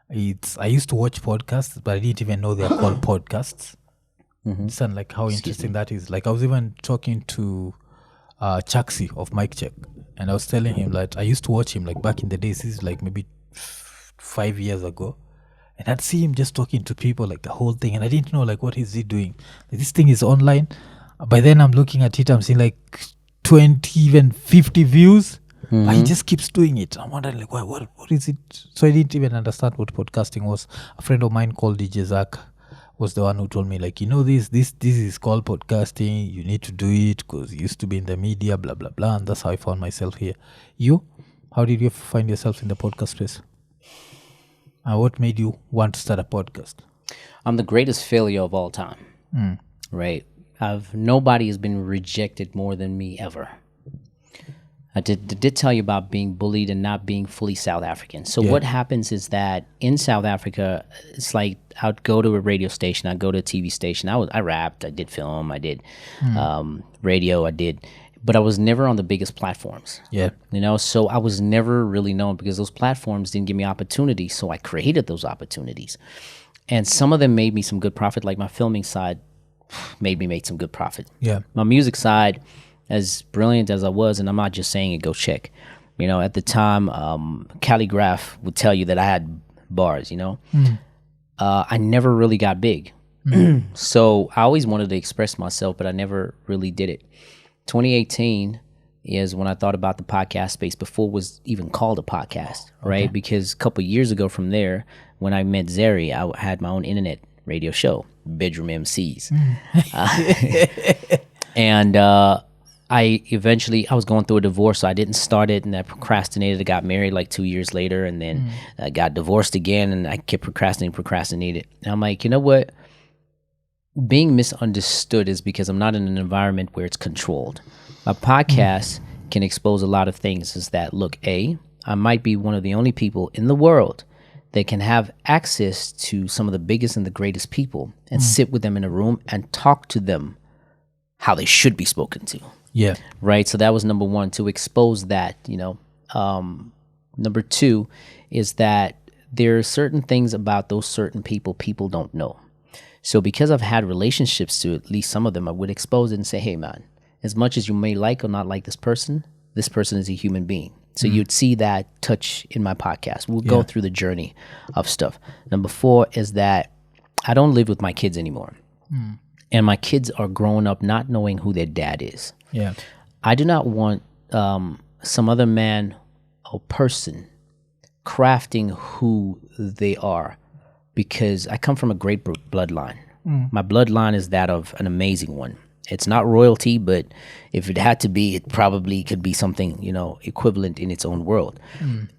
I used to watch podcasts, but I didn't even know they're called podcasts. Understand like how interesting that is. Like I was even talking to Chaksi of Mic Check, and I was telling him that I used to watch him like back in the days. This is like maybe 5 years ago. And I'd see him just talking to people like the whole thing. And I didn't know like what is he doing. Like, this thing is online. By then I'm looking at it, I'm seeing like 20, even 50 views. But he just keeps doing it. I'm wondering like, what is it? So I didn't even understand what podcasting was. A friend of mine called DJ Zach was the one who told me like, you know, this is called podcasting. You need to do it because you used to be in the media, blah, blah, blah. And that's how I found myself here. You? How did you find yourself in the podcast space? What made you want to start a podcast? I'm the greatest failure of all time, right? Nobody has been rejected more than me ever. I did tell you about being bullied and not being fully South African. So what happens is that in South Africa, it's like I'd go to a radio station, I'd go to a TV station. I rapped, I did film, I did radio, but I was never on the biggest platforms. Yeah. You know, so I was never really known because those platforms didn't give me opportunities. So I created those opportunities. And some of them made me some good profit. Like my filming side made me make some good profit. Yeah. My music side, as brilliant as I was, and I'm not just saying it, go check. You know, at the time, Calligraph would tell you that I had bars, you know. I never really got big. So I always wanted to express myself, but I never really did it. 2018 is when I thought about the podcast space before it was even called a podcast, right? Because a couple of years ago from there, when I met Zari, I had my own internet radio show, Bedroom MCs. And I was going through a divorce, so I didn't start it, and I procrastinated. I got married like 2 years later, and then I got divorced again, and I kept procrastinated. And I'm like, you know what? Being misunderstood is because I'm not in an environment where it's controlled. A podcast can expose a lot of things. Is that, look, I might be one of the only people in the world that can have access to some of the biggest and the greatest people and sit with them in a room and talk to them how they should be spoken to. Yeah. Right. So that was number one, to expose that, you know. Number two is that there are certain things about those certain people don't know. So because I've had relationships to at least some of them, I would expose it and say, hey, man, as much as you may like or not like this person is a human being. So you'd see that touch in my podcast. We'll go through the journey of stuff. Number four is that I don't live with my kids anymore. And my kids are growing up not knowing who their dad is. Yeah. I do not want some other man or person crafting who they are, because I come from a great bloodline. My bloodline is that of an amazing one. It's not royalty, but if it had to be, it probably could be something, you know, equivalent in its own world.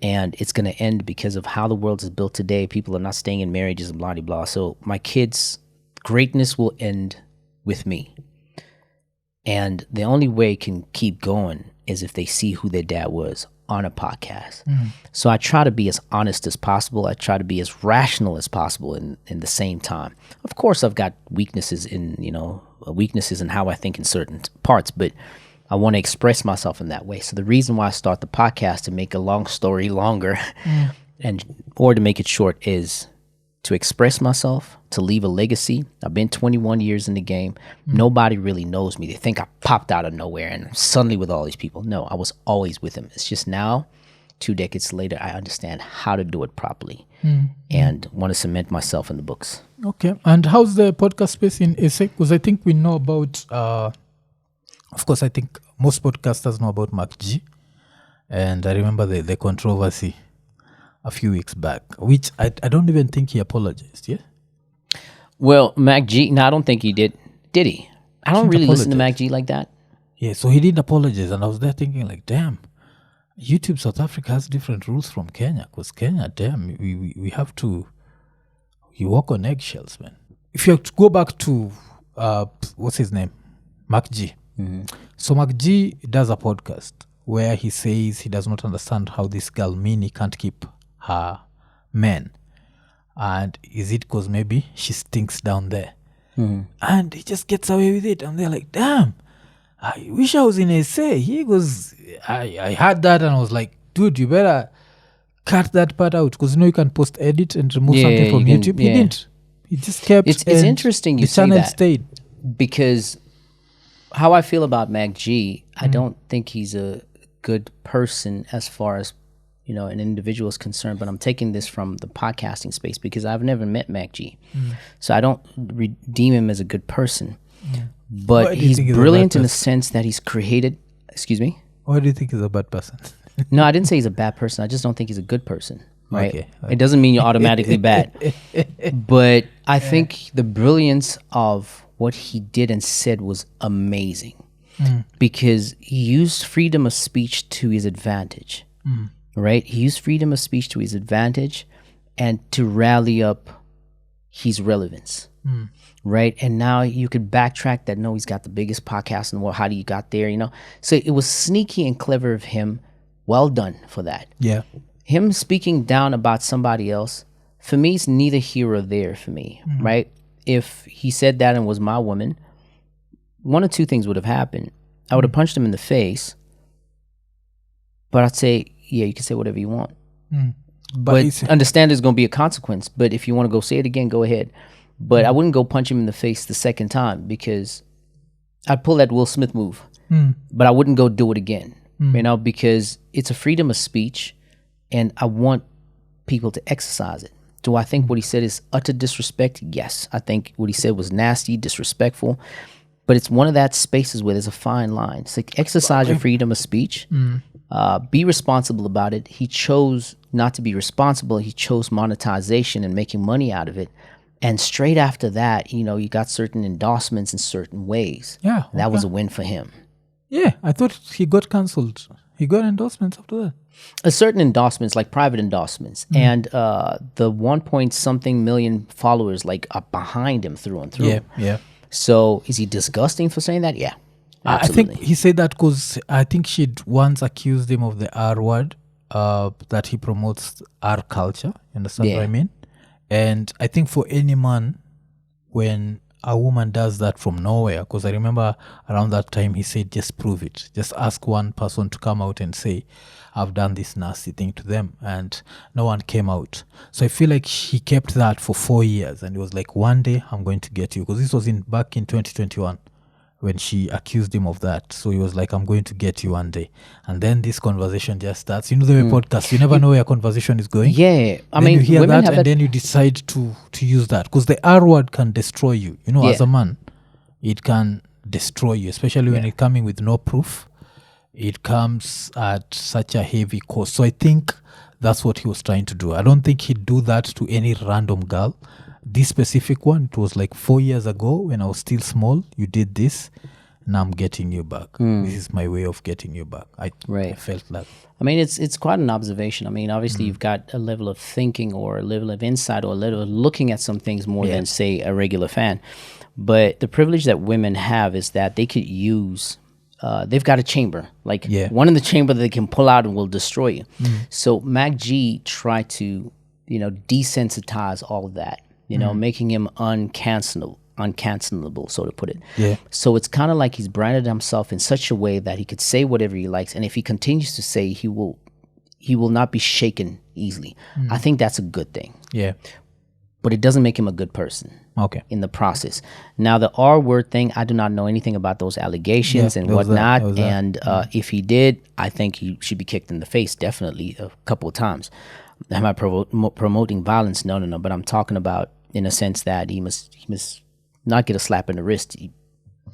And it's going to end because of how the world is built today. People are not staying in marriages and blah, blah, blah. So my kids' greatness will end with me. And the only way it can keep going is if they see who their dad was on a podcast. So I try to be as honest as possible. I try to be as rational as possible in the same time. Of course, I've got weaknesses in how I think in certain parts, but I want to express myself in that way. So the reason why I start the podcast, to make a long story longer or to make it short, is to express myself, to leave a legacy. I've been 21 years in the game. Nobody really knows me. They think I popped out of nowhere and suddenly with all these people. No, I was always with them. It's just now, 2 decades later, I understand how to do it properly and want to cement myself in the books. Okay. And how's the podcast space in SA? Because I think we know about, of course, I think most podcasters know about Mark G. And I remember the controversy a few weeks back, which I don't even think he apologized, yeah? Well, Mac G, no, I don't think he did. Did he? I don't really listen to Mac G like that. Yeah, so he didn't apologize. And I was there thinking like, damn, YouTube South Africa has different rules from Kenya. Because Kenya, damn, we have to, you walk on eggshells, man. If you have to go back to, what's his name? Mac G. Mm-hmm. So Mac G does a podcast where he says he does not understand how this girl Nini can't keep her men. And is it because maybe she stinks down there? Mm-hmm. And he just gets away with it. And they're like, damn, I wish I was in SA. He goes, I heard that and I was like, dude, you better cut that part out because you can post edit and remove something from YouTube. He didn't. He just kept It's interesting you the say channel that. Stayed. Because how I feel about Mac G, I don't think he's a good person as far as, an individual is concerned, but I'm taking this from the podcasting space because I've never met Mac G. So I don't deem him as a good person. But he's brilliant in the sense that he's created, excuse me? Why do you think he's a bad person? No, I didn't say he's a bad person. I just don't think he's a good person. Right? Okay. It doesn't mean you're automatically bad. But I think the brilliance of what he did and said was amazing because he used freedom of speech to his advantage. Right? He used freedom of speech to his advantage and to rally up his relevance. Right? And now you could backtrack that, no, he's got the biggest podcast in the world. How do you got there? So it was sneaky and clever of him. Well done for that. Yeah. Him speaking down about somebody else, for me, it's neither here or there for me, right? If he said that and was my woman, one or two things would have happened. I would have punched him in the face, but I'd say, yeah, you can say whatever you want. But understand there's going to be a consequence. But if you want to go say it again, go ahead. But I wouldn't go punch him in the face the second time because I'd pull that Will Smith move. But I wouldn't go do it again, because it's a freedom of speech. And I want people to exercise it. Do I think what he said is utter disrespect? Yes. I think what he said was nasty, disrespectful. But it's one of that spaces where there's a fine line. It's like exercise your freedom of speech. Be responsible about it. He chose not to be responsible. He chose monetization and making money out of it. And straight after that, you got certain endorsements in certain ways. Yeah. That was a win for him. Yeah. I thought he got cancelled. He got endorsements after that. Certain endorsements, like private endorsements, and the 1-point-something million followers are behind him through and through. Yeah. So is he disgusting for saying that? Yeah, absolutely. I think he said that because I think she'd once accused him of the R word, that he promotes R culture. You understand what I mean? And I think for any man, when a woman does that from nowhere, because I remember around that time he said, just prove it. Just ask one person to come out and say, I've done this nasty thing to them. And no one came out. So I feel like he kept that for 4 years. And it was like, one day I'm going to get you. Because this was back in 2021 when she accused him of that. So he was like, I'm going to get you one day. And then this conversation just starts. The way podcast, you never know where a conversation is going. Yeah. I mean, you hear that and then you decide to use that. Because the R word can destroy you. As a man, it can destroy you, especially when it's coming with no proof. It comes at such a heavy cost. So I think that's what he was trying to do. I don't think he'd do that to any random girl. This specific one, it was like 4 years ago when I was still small. You did this. Now I'm getting you back. This is my way of getting you back. I felt that. I mean, it's quite an observation. I mean, obviously you've got a level of thinking or a level of insight or a level of looking at some things more than, say, a regular fan. But the privilege that women have is that they could use... they've got a chamber, one in the chamber that they can pull out and will destroy you. So Mac G tried to, desensitize all of that, making him uncancelable, so to put it. Yeah. So it's kind of like he's branded himself in such a way that he could say whatever he likes, and if he continues to say, he will not be shaken easily. I think that's a good thing. Yeah. But it doesn't make him a good person. Okay. In the process. Now, the R word thing, I do not know anything about those allegations and whatnot. And if he did, I think he should be kicked in the face, definitely, a couple of times. Am I promoting violence? No. But I'm talking about in a sense that he must not get a slap in the wrist.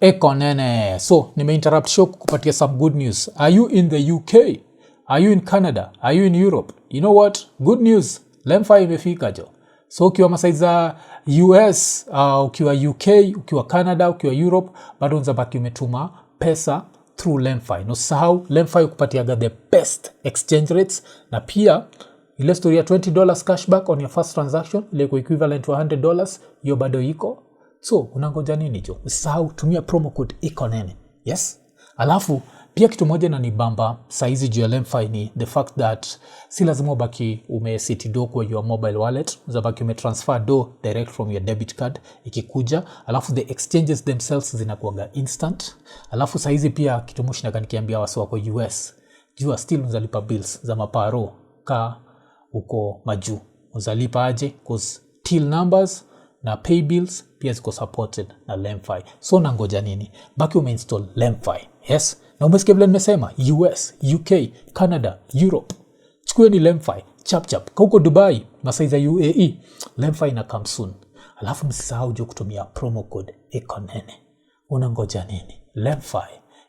Eko nene. So, nimeinterrupt show kukupatia some good news. Are you in the UK? Are you in Canada? Are you in Europe? You know what? Good news. Lemfa imefika jo. So ukiwa masaiza US, ukiwa UK, ukiwa Canada, ukiwa Europe, bado unzabaki umetuma pesa through Lemfi. No sahau Lemfi ukupatiaga the best exchange rates, na pia ile story ya $20 cashback on your first transaction ile equivalent to $100, hiyo bado iko. So unangoja nini jo? Usahau tumia promo code ikonene. Yes. Alafu pia kitu moja na nibamba saizi juu ya Lemfi ni the fact that si lazima ubaki umeseti do kwa your mobile wallet, uzabaki umetransfer do direct from your debit card ikikuja. Alafu the exchanges themselves zinakuwaga instant. Alafu saizi pia kitu mushina nikiambia wasi wako US, jua still unzalipa bills za maparo ka uko maju. Unzalipa aje? Cause till numbers na pay bills pia ziko supported na Lemfi. So nangoja nini? Baki umeinstall Lemfi. Yes. Na umesikia vile nimesema US, UK, Canada, Europe. Chukueni Lemfi chap chap. Kwa huko Dubai, masaiza UAE, Lemfi ina come soon. Alafu msisahau jo kutumia promo code ikonene. Unangoja nini? Lemfi,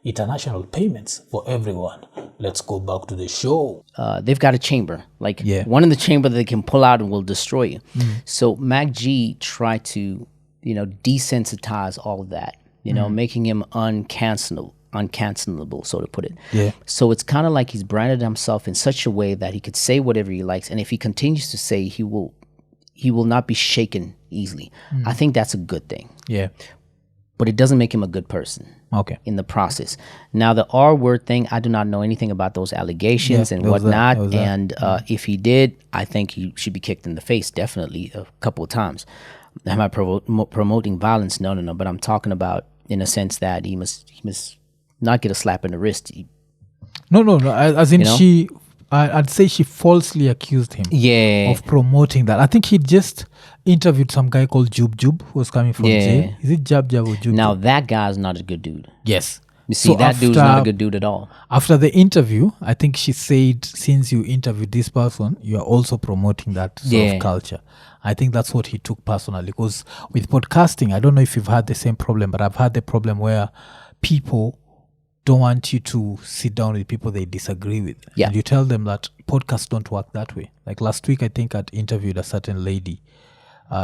international payments for everyone. Let's go back to the show. They've got a chamber, like one in the chamber that they can pull out and will destroy you. So Mac G tried to, desensitize all of that, making him uncancelable, so to put it. Yeah. So it's kind of like he's branded himself in such a way that he could say whatever he likes, and if he continues to say, he will not be shaken easily. I think that's a good thing. Yeah. But it doesn't make him a good person. Okay. In the process. Now the R word thing, I do not know anything about those allegations and whatnot. And if he did, I think he should be kicked in the face, definitely a couple of times. Am I promoting violence? No. But I'm talking about in a sense that he must not get a slap in the wrist. No. As in I'd say she falsely accused him of promoting that. I think he just interviewed some guy called Jub, who was coming from jail. Is it Jab or Jub? Now that guy's not a good dude. Yes. You see, that dude's not a good dude at all. After the interview, I think she said, since you interviewed this person, you are also promoting that sort of culture. I think that's what he took personally. Because with podcasting, I don't know if you've had the same problem, but I've had the problem where people don't want you to sit down with people they disagree with. Yeah. And you tell them that podcasts don't work that way. Like last week, I think I'd interviewed a certain lady.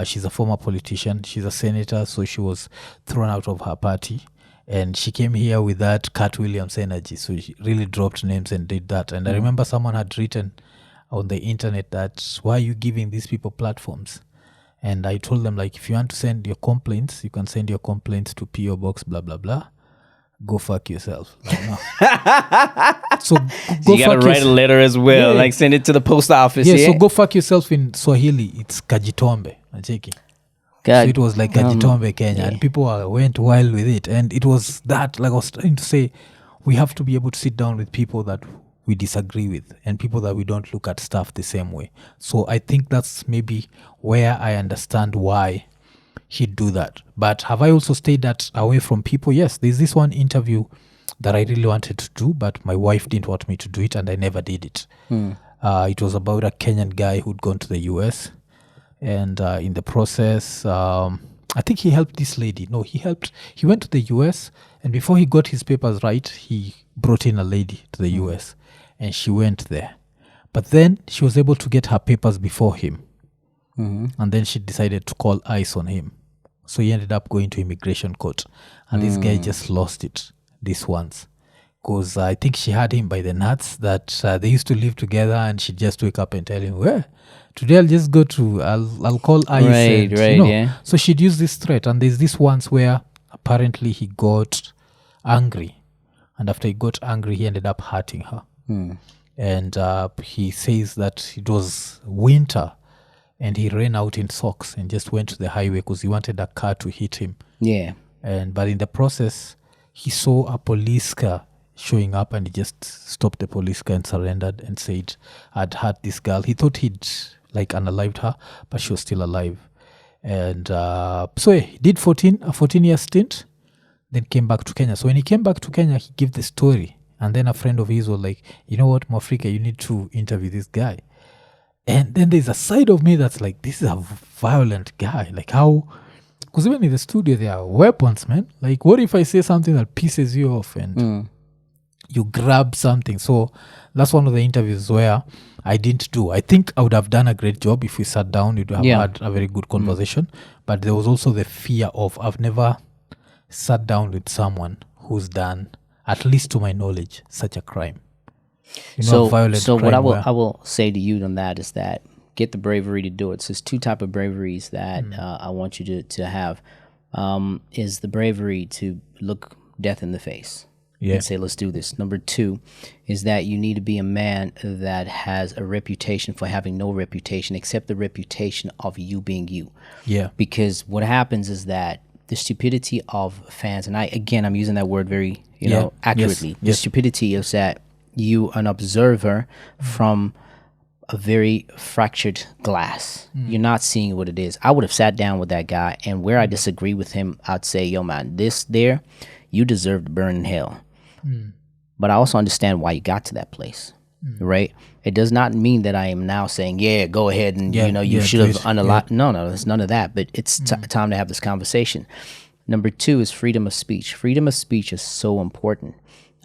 She's a former politician. She's a senator, so she was thrown out of her party. And she came here with that Cat Williams energy. So she really dropped names and did that. And I remember someone had written on the internet that, why are you giving these people platforms? And I told them, like, if you want to send your complaints, you can send your complaints to PO Box, blah, blah, blah. Go fuck yourself. So you gotta write a letter as well, like send it to the post office. So go fuck yourself in Swahili. It's Kajitombe. So it was like Kajitombe, Kenya, and people went wild with it. And it was that, like I was trying to say, we have to be able to sit down with people that we disagree with and people that we don't look at stuff the same way. So I think that's maybe where I understand why he'd do that. But have I also stayed that away from people? Yes, there's this one interview that I really wanted to do, but my wife didn't want me to do it, and I never did it. It was about a Kenyan guy who'd gone to the US, and in the process, I think he helped this lady. No, he went to the US, and before he got his papers right, he brought in a lady to the US, and she went there. But then she was able to get her papers before him. And then she decided to call ICE on him. So he ended up going to immigration court. And this guy just lost it this once. Because I think she had him by the nuts that they used to live together, and she'd just wake up and tell him, well, today I'll call ICE. Right. So she'd use this threat. And there's this once where apparently he got angry. And after he got angry, he ended up hurting her. And he says that it was winter. And he ran out in socks and just went to the highway because he wanted a car to hit him. Yeah. But in the process, he saw a police car showing up, and he just stopped the police car and surrendered and said, I'd hurt this girl. He thought he'd unalived her, but she was still alive. And so he did a 14-year stint, then came back to Kenya. So when he came back to Kenya, he gave the story. And then a friend of his was like, you know what, Mwafrika, you need to interview this guy. And then there's a side of me that's like, this is a violent guy. Like how, because even in the studio, there are weapons, man. Like what if I say something that pisses you off? And you grab something. So that's one of the interviews where I didn't do. I think I would have done a great job if we sat down. You'd have had a very good conversation. But there was also the fear of, I've never sat down with someone who's done, at least to my knowledge, such a crime. So what I will say to you on that is that get the bravery to do it. So there's two type of braveries that I want you to have. Is the bravery to look death in the face and say, let's do this. Number two is that you need to be a man that has a reputation for having no reputation except the reputation of you being you. Yeah. Because what happens is that the stupidity of fans, and I'm using that word very, accurately. The stupidity is that you, an observer from a very fractured glass. You're not seeing what it is. I would have sat down with that guy, and where I disagree with him, I'd say, yo, man, you deserve to burn in hell. But I also understand why you got to that place, right? It does not mean that I am now saying, go ahead and, you should have unalived. No, there's none of that. But it's time to have this conversation. Number two is freedom of speech. Freedom of speech is so important.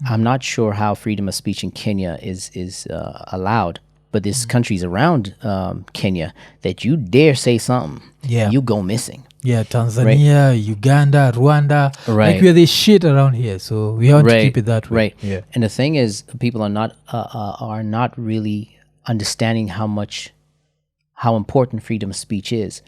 I'm not sure how freedom of speech in Kenya is allowed, but there's countries around Kenya that you dare say something, you go missing. Yeah, Tanzania, right? Uganda, Rwanda. Right. Like we're the shit around here, so we have to keep it that way. Right. Yeah. And the thing is, people are not really understanding how important freedom of speech is.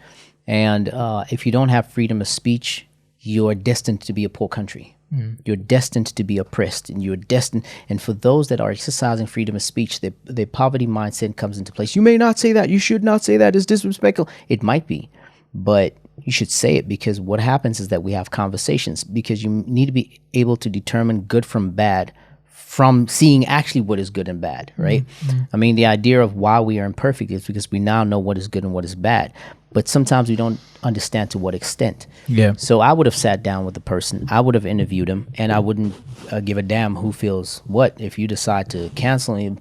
And if you don't have freedom of speech, you are destined to be a poor country. You're destined to be oppressed, and you're destined. And for those that are exercising freedom of speech, the poverty mindset comes into place. You may not say that. You should not say that. It's disrespectful. It might be, but you should say it, because what happens is that we have conversations, because you need to be able to determine good from bad from seeing actually what is good and bad, right? I mean, the idea of why we are imperfect is because we now know what is good and what is bad, but sometimes we don't understand to what extent. Yeah. So I would have sat down with the person, I would have interviewed him, and I wouldn't give a damn who feels what. If you decide to cancel him,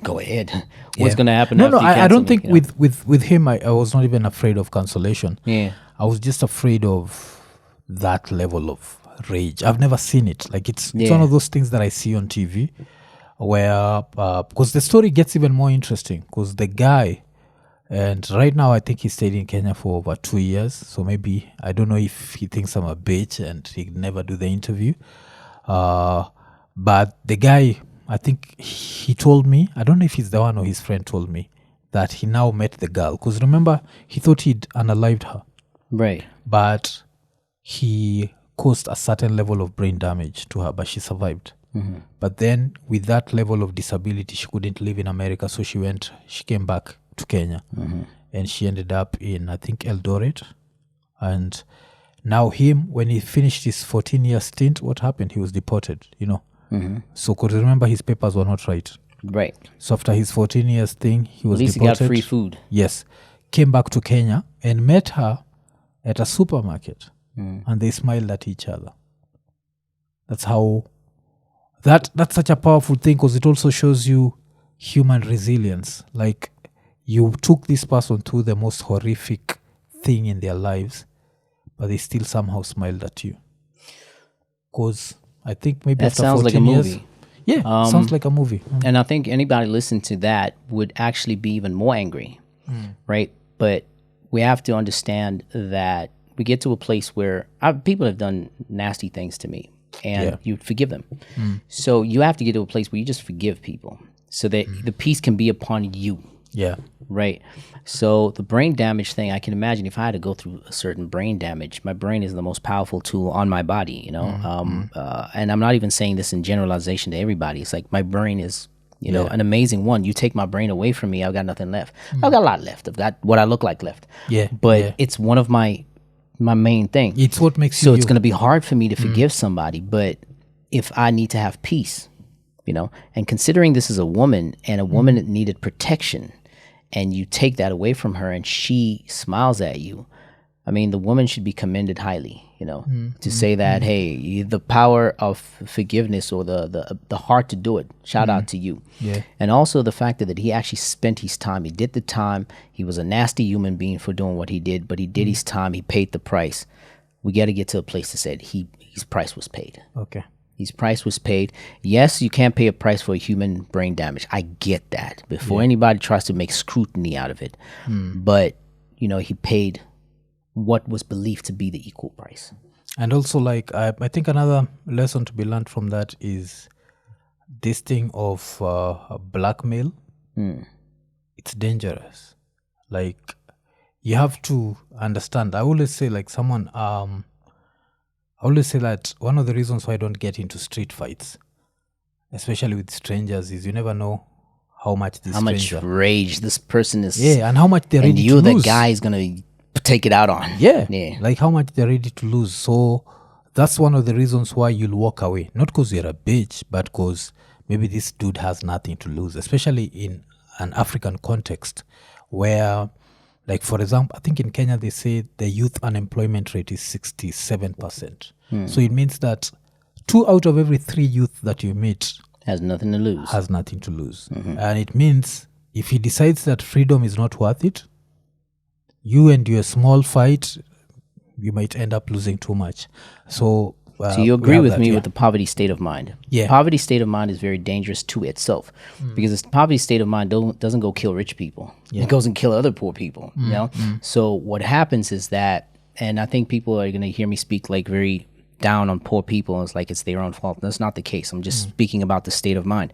go ahead. What's going to happen? No, I don't think with him, I was not even afraid of cancellation. Yeah. I was just afraid of that level of rage. I've never seen it. Like it's one of those things that I see on TV where because the story gets even more interesting, because the guy, and right now I think he stayed in Kenya for over 2 years, so maybe I don't know if he thinks I'm a bitch and he'd never do the interview, but the guy, I think he told me, I don't know if he's the one or his friend told me, that he now met the girl, because remember he thought he'd unalived her, right? But he caused a certain level of brain damage to her, but she survived. But then with that level of disability, she couldn't live in America, so she came back to Kenya, and she ended up in, I think, Eldoret. And now when he finished his 14-year stint, what happened? He was deported, So because remember, his papers were not right. Right. So after his 14 years thing, he was deported. At least deported. He got free food. Yes. Came back to Kenya and met her at a supermarket. And they smiled at each other. That's how that's such a powerful thing, because it also shows you human resilience. Like, you took this person through the most horrific thing in their lives, but they still somehow smiled at you. Because I think maybe that after sounds 14 like a years, movie. Yeah, sounds like a movie. And I think anybody listening to that would actually be even more angry, right? But we have to understand that we get to a place where people have done nasty things to me, and you forgive them. So you have to get to a place where you just forgive people, so that the peace can be upon you. Yeah. Right. So the brain damage thing, I can imagine if I had to go through a certain brain damage, my brain is the most powerful tool on my body, and I'm not even saying this in generalization to everybody. It's like my brain is, an amazing one. You take my brain away from me, I've got nothing left. I've got a lot left. I've got what I look like left. Yeah. But it's one of my main thing. It's what makes you. So it's going to be hard for me to forgive somebody, but if I need to have peace, and considering this is a woman, and a woman that needed protection, and you take that away from her and she smiles at you, I mean, the woman should be commended highly, to say that, hey, the power of forgiveness, or the heart to do it, shout out to you. Yeah. And also the fact that he actually spent his time, he did the time. He was a nasty human being for doing what he did, but he did his time, he paid the price. We got to get to a place that said his price was paid. Okay. His price was paid. Yes, you can't pay a price for human brain damage. I get that. Before anybody tries to make scrutiny out of it. But, he paid what was believed to be the equal price. And also, like, I think another lesson to be learned from that is this thing of blackmail. It's dangerous. Like, you have to understand. I always say, like, I always say that one of the reasons why I don't get into street fights, especially with strangers, is you never know how much much rage this person is. Yeah, and how much they're ready to lose. And the guy is going to take it out on. Yeah, like how much they're ready to lose. So that's one of the reasons why you'll walk away. Not because you're a bitch, but because maybe this dude has nothing to lose, especially in an African context where, like, for example, I think in Kenya they say the youth unemployment rate is 67%. So it means that 2 out of every 3 youth that you meet has nothing to lose. And it means if he decides that freedom is not worth it, you and your small fight, you might end up losing too much. So you agree with me with the poverty state of mind? Yeah. Poverty state of mind is very dangerous to itself because this poverty state of mind doesn't go kill rich people. It goes and kill other poor people. So what happens is that, and I think people are going to hear me speak like very down on poor people. It's like it's their own fault. That's not the case. I'm just speaking about the state of mind.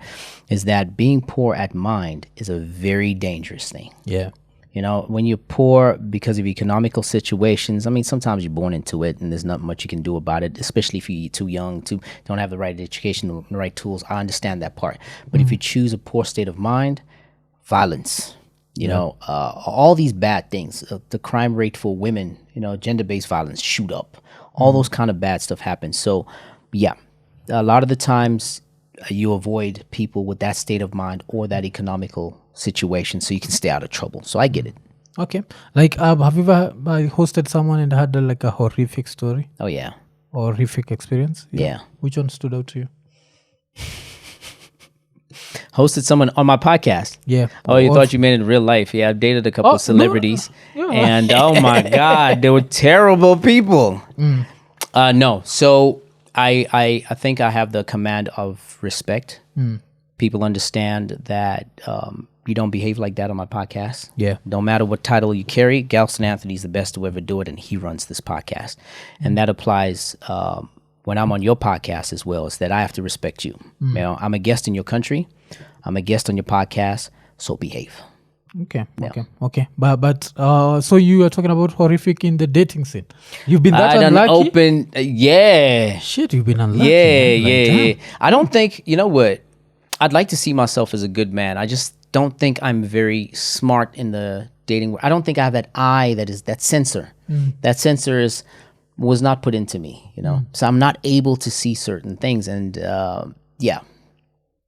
Is that being poor at mind is a very dangerous thing. Yeah. When you're poor because of economical situations, I mean, sometimes you're born into it and there's not much you can do about it, especially if you're too young, don't have the right education, the right tools. I understand that part. But if you choose a poor state of mind, violence, all these bad things, the crime rate for women, gender-based violence shoot up. All those kind of bad stuff happens. So, yeah, a lot of the times you avoid people with that state of mind or that economical situation so you can stay out of trouble. So I get it. Okay. Like, have you ever hosted someone and had like a horrific story? Oh, yeah. Or horrific experience? Yeah. Which one stood out to you? Hosted someone on my podcast. Yeah. Oh, you thought you meant in real life. Yeah, I've dated a couple of celebrities. No. Yeah. And oh my God, they were terrible people. No. So I think I have the command of respect. People understand that you don't behave like that on my podcast. Yeah. No matter what title you carry, Galston Anthony is the best to ever do it, and he runs this podcast. And that applies when I'm on your podcast as well, is that I have to respect you. I'm a guest in your country. I'm a guest on your podcast, so behave. Okay. But so you are talking about horrific in the dating scene. You've been that unlucky? Yeah. Shit, you've been unlucky. Yeah. I don't think, you know what? I'd like to see myself as a good man. I just don't think I'm very smart in the dating world. I don't think I have that eye that sensor. That sensor was not put into me, So I'm not able to see certain things. And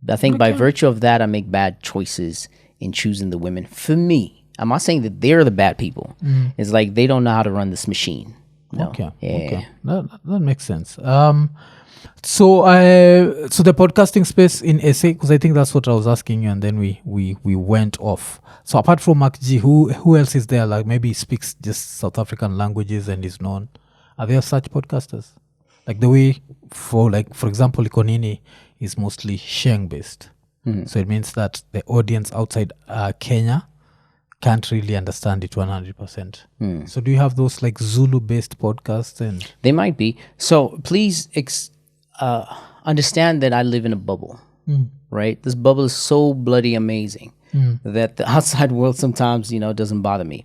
I think by virtue of that, I make bad choices in choosing the women. For me, I'm not saying that they're the bad people. It's like they don't know how to run this machine. Okay. That makes sense. So the podcasting space in SA, because I think that's what I was asking you, and then we went off. So apart from Mark G, who else is there? Like maybe speaks just South African languages and is known. Are there such podcasters? Like the way for example, Nini is mostly Sheng based. So it means that the audience outside Kenya can't really understand it 100%. So do you have those like Zulu based podcasts? And they might be. So please understand that I live in a bubble, right? This bubble is so bloody amazing that the outside world sometimes, doesn't bother me.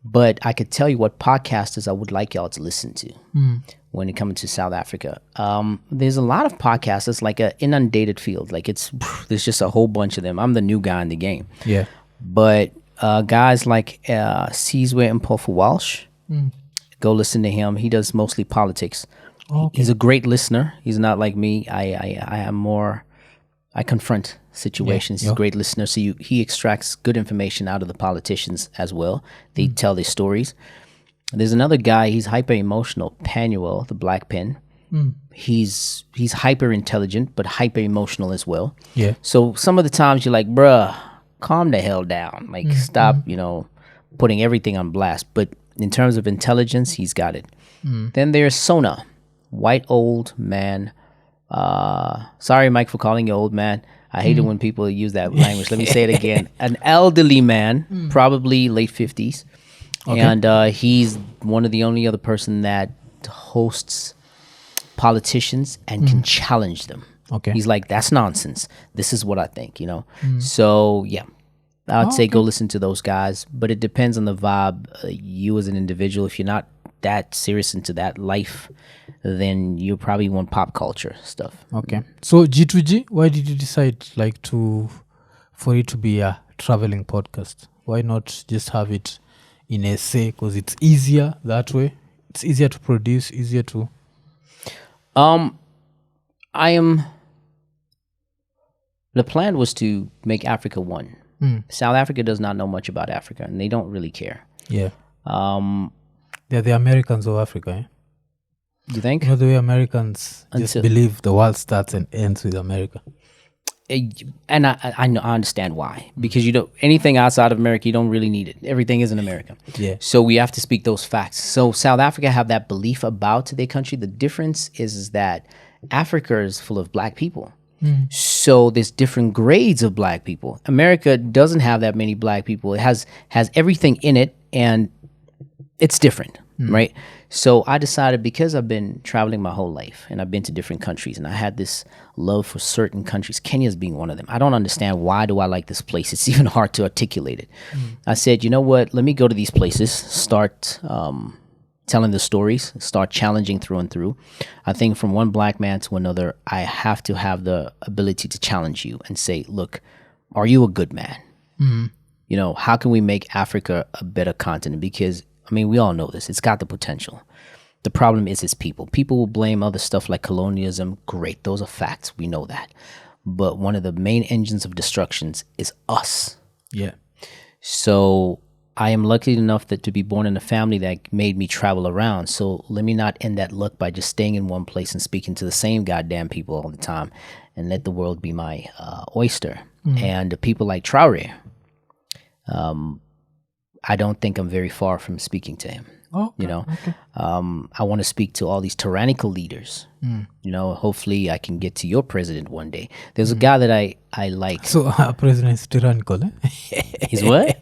But I could tell you what podcasters I would like y'all to listen to when it comes to South Africa. There's a lot of podcasters, like an inundated field. Like there's just a whole bunch of them. I'm the new guy in the game. Yeah. But guys like Sizwe and Mpofu Walsh, go listen to him. He does mostly politics. Okay. He's a great listener. He's not like me. I confront situations. He's a great listener. So he extracts good information out of the politicians as well. They tell their stories. There's another guy, he's hyper emotional, Panuel, the Black Pen. He's hyper intelligent, but hyper emotional as well. Yeah. So some of the times you're like, bruh, calm the hell down. Like stop, putting everything on blast. But in terms of intelligence, he's got it. Then there's Sona, white old man, Sorry, Mike, for calling you old man. I hate it when people use that language. Let me say it again. An elderly man, probably late 50s. Okay. And he's one of the only other person that hosts politicians and can challenge them. Okay. He's like, that's nonsense. This is what I think, So, yeah. I'd say go listen to those guys. But it depends on the vibe. You as an individual, if you're not that serious into that life, then you probably want pop culture stuff. Okay. So G2G, why did you decide for it to be a traveling podcast? Why not just have it in essay? Because it's easier that way. It's easier to produce, easier to... The plan was to make Africa one. South Africa does not know much about Africa, and they don't really care. Yeah. They're the Americans of Africa, eh? You think? You know the way Americans just believe the world starts and ends with America. And I know, I understand why. Because anything outside of America, you don't really need it. Everything is in America. Yeah. So we have to speak those facts. So South Africa have that belief about their country. The difference is that Africa is full of black people. So there's different grades of black people. America doesn't have that many black people. It has everything in it, and it's different, right? So I decided, because I've been traveling my whole life and I've been to different countries, and I had this love for certain countries, Kenya's being one of them. I don't understand, why do I like this place? It's even hard to articulate it. I said, you know what? Let me go to these places, start telling the stories, start challenging through and through. I think from one black man to another, I have to have the ability to challenge you and say, look, are you a good man? How can we make Africa a better continent? Because, we all know this. It's got the potential. The problem is its people. People will blame other stuff like colonialism. Great. Those are facts. We know that. But one of the main engines of destructions is us. Yeah. So I am lucky enough to be born in a family that made me travel around. So let me not end that luck by just staying in one place and speaking to the same goddamn people all the time, and let the world be my oyster. And people like Traore, I don't think I'm very far from speaking to him. Okay. I want to speak to all these tyrannical leaders. Hopefully I can get to your president one day. There's a guy that I like. So our president is tyrannical, eh? He's what?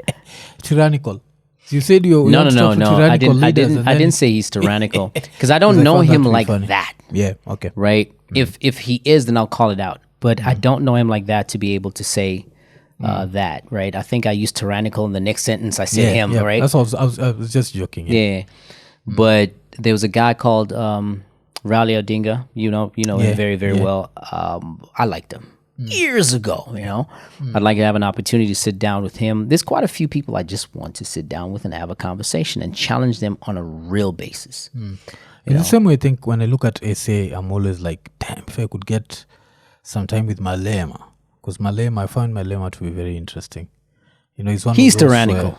Tyrannical. So you said you no. I didn't say he's tyrannical, because I don't know him like that. Yeah. Okay. Right. If he is, then I'll call it out. But I don't know him like that to be able to say that. Right. I think I used tyrannical in the next sentence. I said him. Yeah. Right. That's all. I was just joking. Yeah. But there was a guy called Raila Odinga. You know him very, very well. I liked him years ago. I'd like to have an opportunity to sit down with him. There's quite a few people I just want to sit down with and have a conversation and challenge them on a real basis. In the same way, I think when I look at SA, I'm always like, damn, if I could get some time with Malema, because I found Malema to be very interesting. He's one. He's tyrannical.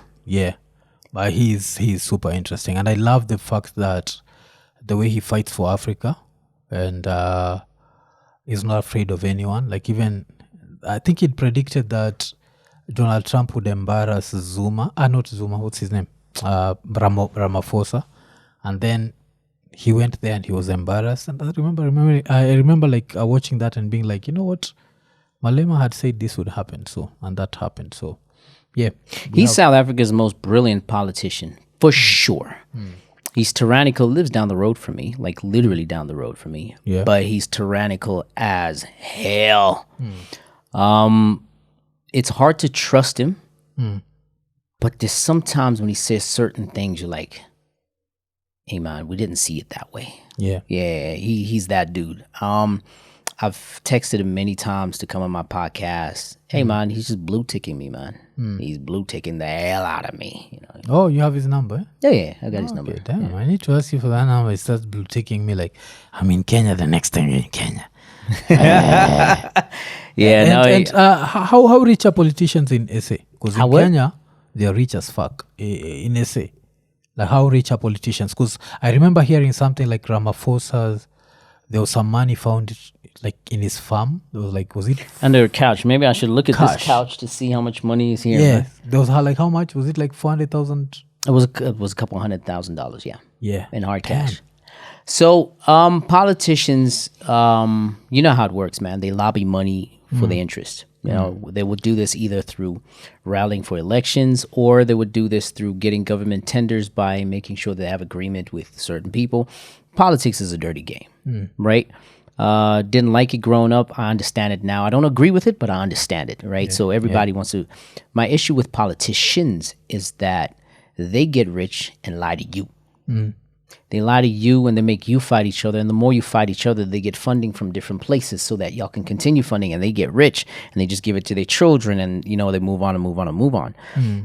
But he's super interesting, and I love the fact that the way he fights for Africa, and he's not afraid of anyone. Like, even I think he'd predicted that Donald Trump would embarrass Zuma. Not Zuma. What's his name? Ramaphosa. And then he went there and he was embarrassed. And I remember like watching that and being like, you know what? Malema had said this would happen, and that happened. So, yeah. He's South Africa's most brilliant politician, for sure. He's tyrannical, lives down the road from me, like literally down the road from me. Yeah. But he's tyrannical as hell. It's hard to trust him. But there's sometimes when he says certain things, you're like, hey man, we didn't see it that way. Yeah. Yeah, he's that dude. I've texted him many times to come on my podcast. Hey man, he's just blue ticking me, man. He's blue ticking the hell out of me. Oh, you have his number? Yeah, I got his number. Damn, Yeah. I need to ask you for that number. He starts blue ticking me like, I'm in Kenya the next time you're in Kenya. How rich are politicians in SA? Because in Kenya, they're rich as fuck. In SA, like how rich are politicians? Because I remember hearing something like Ramaphosa's, there was some money found like in his farm. There was like, was it under a couch? Maybe I should look at this couch to see how much money is here. Yeah, there was like how much was it? Like 400,000. It was a couple $100,000. Yeah. Yeah, in hard cash. So politicians, you know how it works, man. They lobby money for the interest. You know, they would do this either through rallying for elections, or they would do this through getting government tenders by making sure they have agreement with certain people. Politics is a dirty game, right? Didn't like it growing up. I understand it now. I don't agree with it, but I understand it, right? So everybody wants to. My issue with politicians is that they get rich and lie to you. They lie to you and they make you fight each other. And the more you fight each other, they get funding from different places so that y'all can continue funding, and they get rich and they just give it to their children, and, you know, they move on and move on and move on.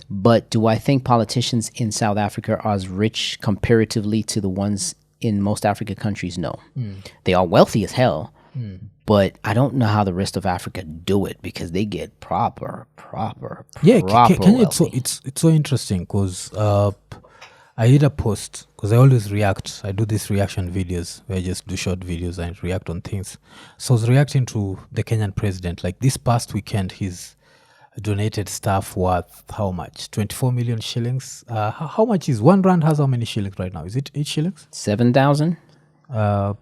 But do I think politicians in South Africa are as rich comparatively to the ones in most African countries? No. They are wealthy as hell, but I don't know how the rest of Africa do it, because they get proper wealthy. It's so interesting because I did a post, because I always react. I do these reaction videos where I just do short videos and react on things. So I was reacting to the Kenyan president. Like this past weekend, he's donated stuff worth how much? 24 million shillings. How much is 1 rand? Has how many shillings right now? Is it 8 shillings? 7,000.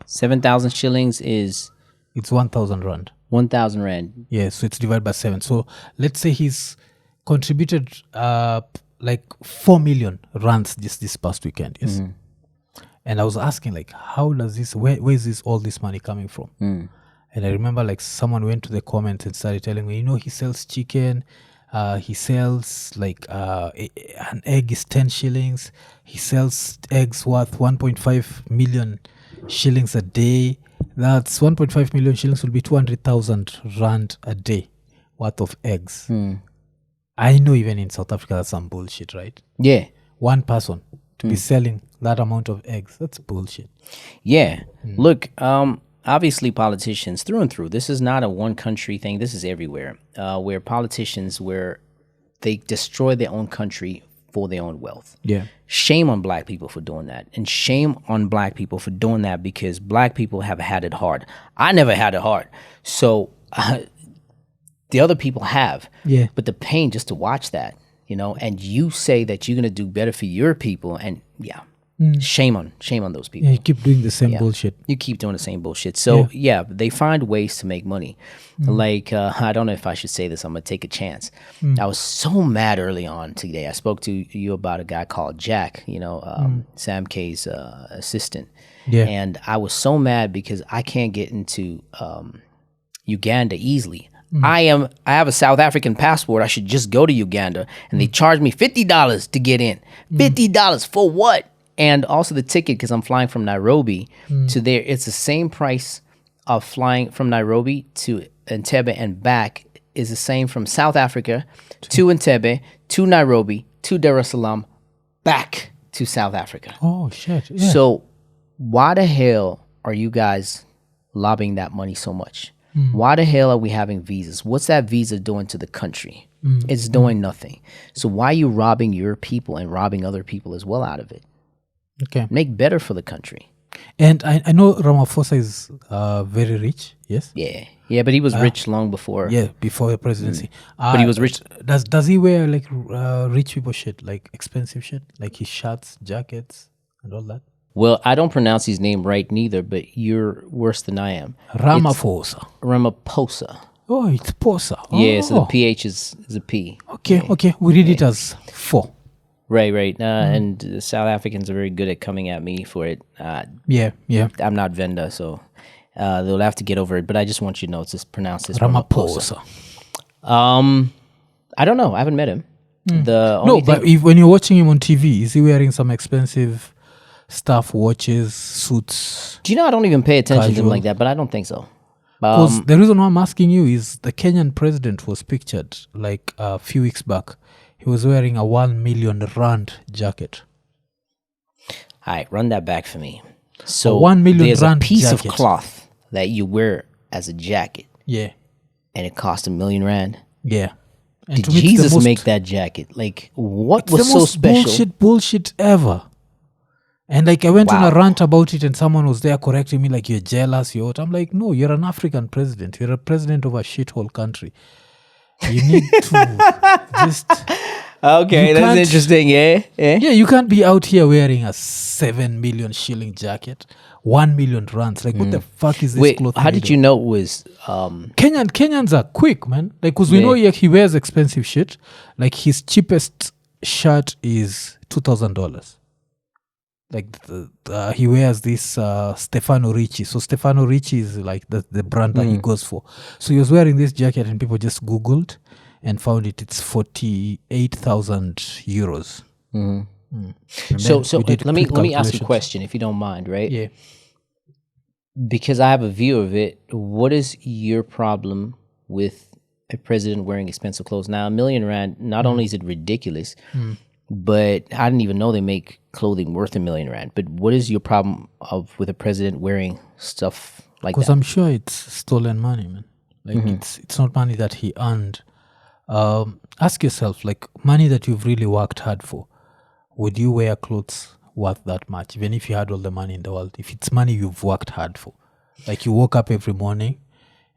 7,000 shillings is... It's 1,000 rand. 1,000 rand. Yeah, so it's divided by 7. So let's say he's contributed like 4 million rands just this past weekend. Yes. And I was asking, like, how does this, where is this all this money coming from? And I remember, like, someone went to the comments and started telling me, you know, he sells chicken, he sells like an egg is 10 shillings, he sells eggs worth 1.5 million shillings a day. That's 1.5 million shillings will be 200,000 rand a day worth of eggs. I know even in South Africa that's some bullshit, right? Yeah. One person to be selling that amount of eggs, that's bullshit. Yeah. Look, obviously politicians through and through, this is not a one country thing. This is everywhere, where politicians, where they destroy their own country for their own wealth. Yeah. Shame on black people for doing that. And shame on black people for doing that, because black people have had it hard. I never had it hard. So the other people have. Yeah. But the pain just to watch that, you know, and you say that you're going to do better for your people, and shame on those people. Yeah, you keep doing the same bullshit. You keep doing the same bullshit. So they find ways to make money. Like, I don't know if I should say this. I'm going to take a chance. I was so mad early on today. I spoke to you about a guy called Jack, you know, Sam K's assistant. Yeah. And I was so mad because I can't get into Uganda easily. I have a South African passport. I should just go to Uganda, and they charge me $50 to get in. $50 for what? And also the ticket, because I'm flying from Nairobi to there. It's the same price of flying from Nairobi to Entebbe and back is the same from South Africa to Entebbe, to Nairobi, to Dar es Salaam, back to South Africa. Oh, shit. Yeah. So why the hell are you guys lobbying that money so much? Why the hell are we having visas? What's that visa doing to the country? It's doing nothing. So why are you robbing your people and robbing other people as well out of it? Okay. Make better for the country. And I know Ramaphosa is very rich, yes? Yeah, but he was rich long before. Yeah, before the presidency. But he was rich. Does he wear like rich people shit, like expensive shit? Like his shirts, jackets, and all that? Well, I don't pronounce his name right neither, but you're worse than I am. Ramaphosa. Ramaphosa. Oh, it's Posa. Yeah, so the PH is a P. Okay. We read it as 4. Right. And the South Africans are very good at coming at me for it. Yeah. I'm not Venda, so they'll have to get over it. But I just want you to know it's just pronounced as Ramaphosa. I don't know. I haven't met him. But when you're watching him on TV, is he wearing some expensive stuff, watches, suits? Do you know I don't even pay attention to him like that, but I don't think so. Because the reason why I'm asking you is the Kenyan president was pictured like a few weeks back. He was wearing a 1 million rand jacket. All right, run that back for me. So 1 million there's rand a piece jacket of cloth that you wear as a jacket. Yeah. And it cost 1 million rand. Yeah. And Did Jesus make that jacket? Like, what was so special? Bullshit ever. And like I went on a rant about it, and someone was there correcting me like, you're jealous, you're what? I'm like, no, you're an African president. You're a president of a shithole country. You need to just... Okay, that's interesting, yeah? Yeah, you can't be out here wearing a 7 million shilling jacket. 1 million rands. Like, what the fuck is this Wait, cloth? how did you know it was... Kenyans are quick, man. Like, because we know he wears expensive shit. Like, his cheapest shirt is $2,000. Like, he wears this Stefano Ricci. So Stefano Ricci is like the brand that he goes for. So he was wearing this jacket and people just Googled and found it's 48,000 euros. So let me ask you a question, if you don't mind, right? Yeah. Because I have a view of it. What is your problem with a president wearing expensive clothes? Now, R1 million, not only is it ridiculous, but I didn't even know they make clothing worth R1 million. But what is your problem with a president wearing stuff like that? Because I'm sure it's stolen money, man. Like, it's not money that he earned. Ask yourself, like, money that you've really worked hard for, would you wear clothes worth that much, even if you had all the money in the world? If it's money you've worked hard for, like you woke up every morning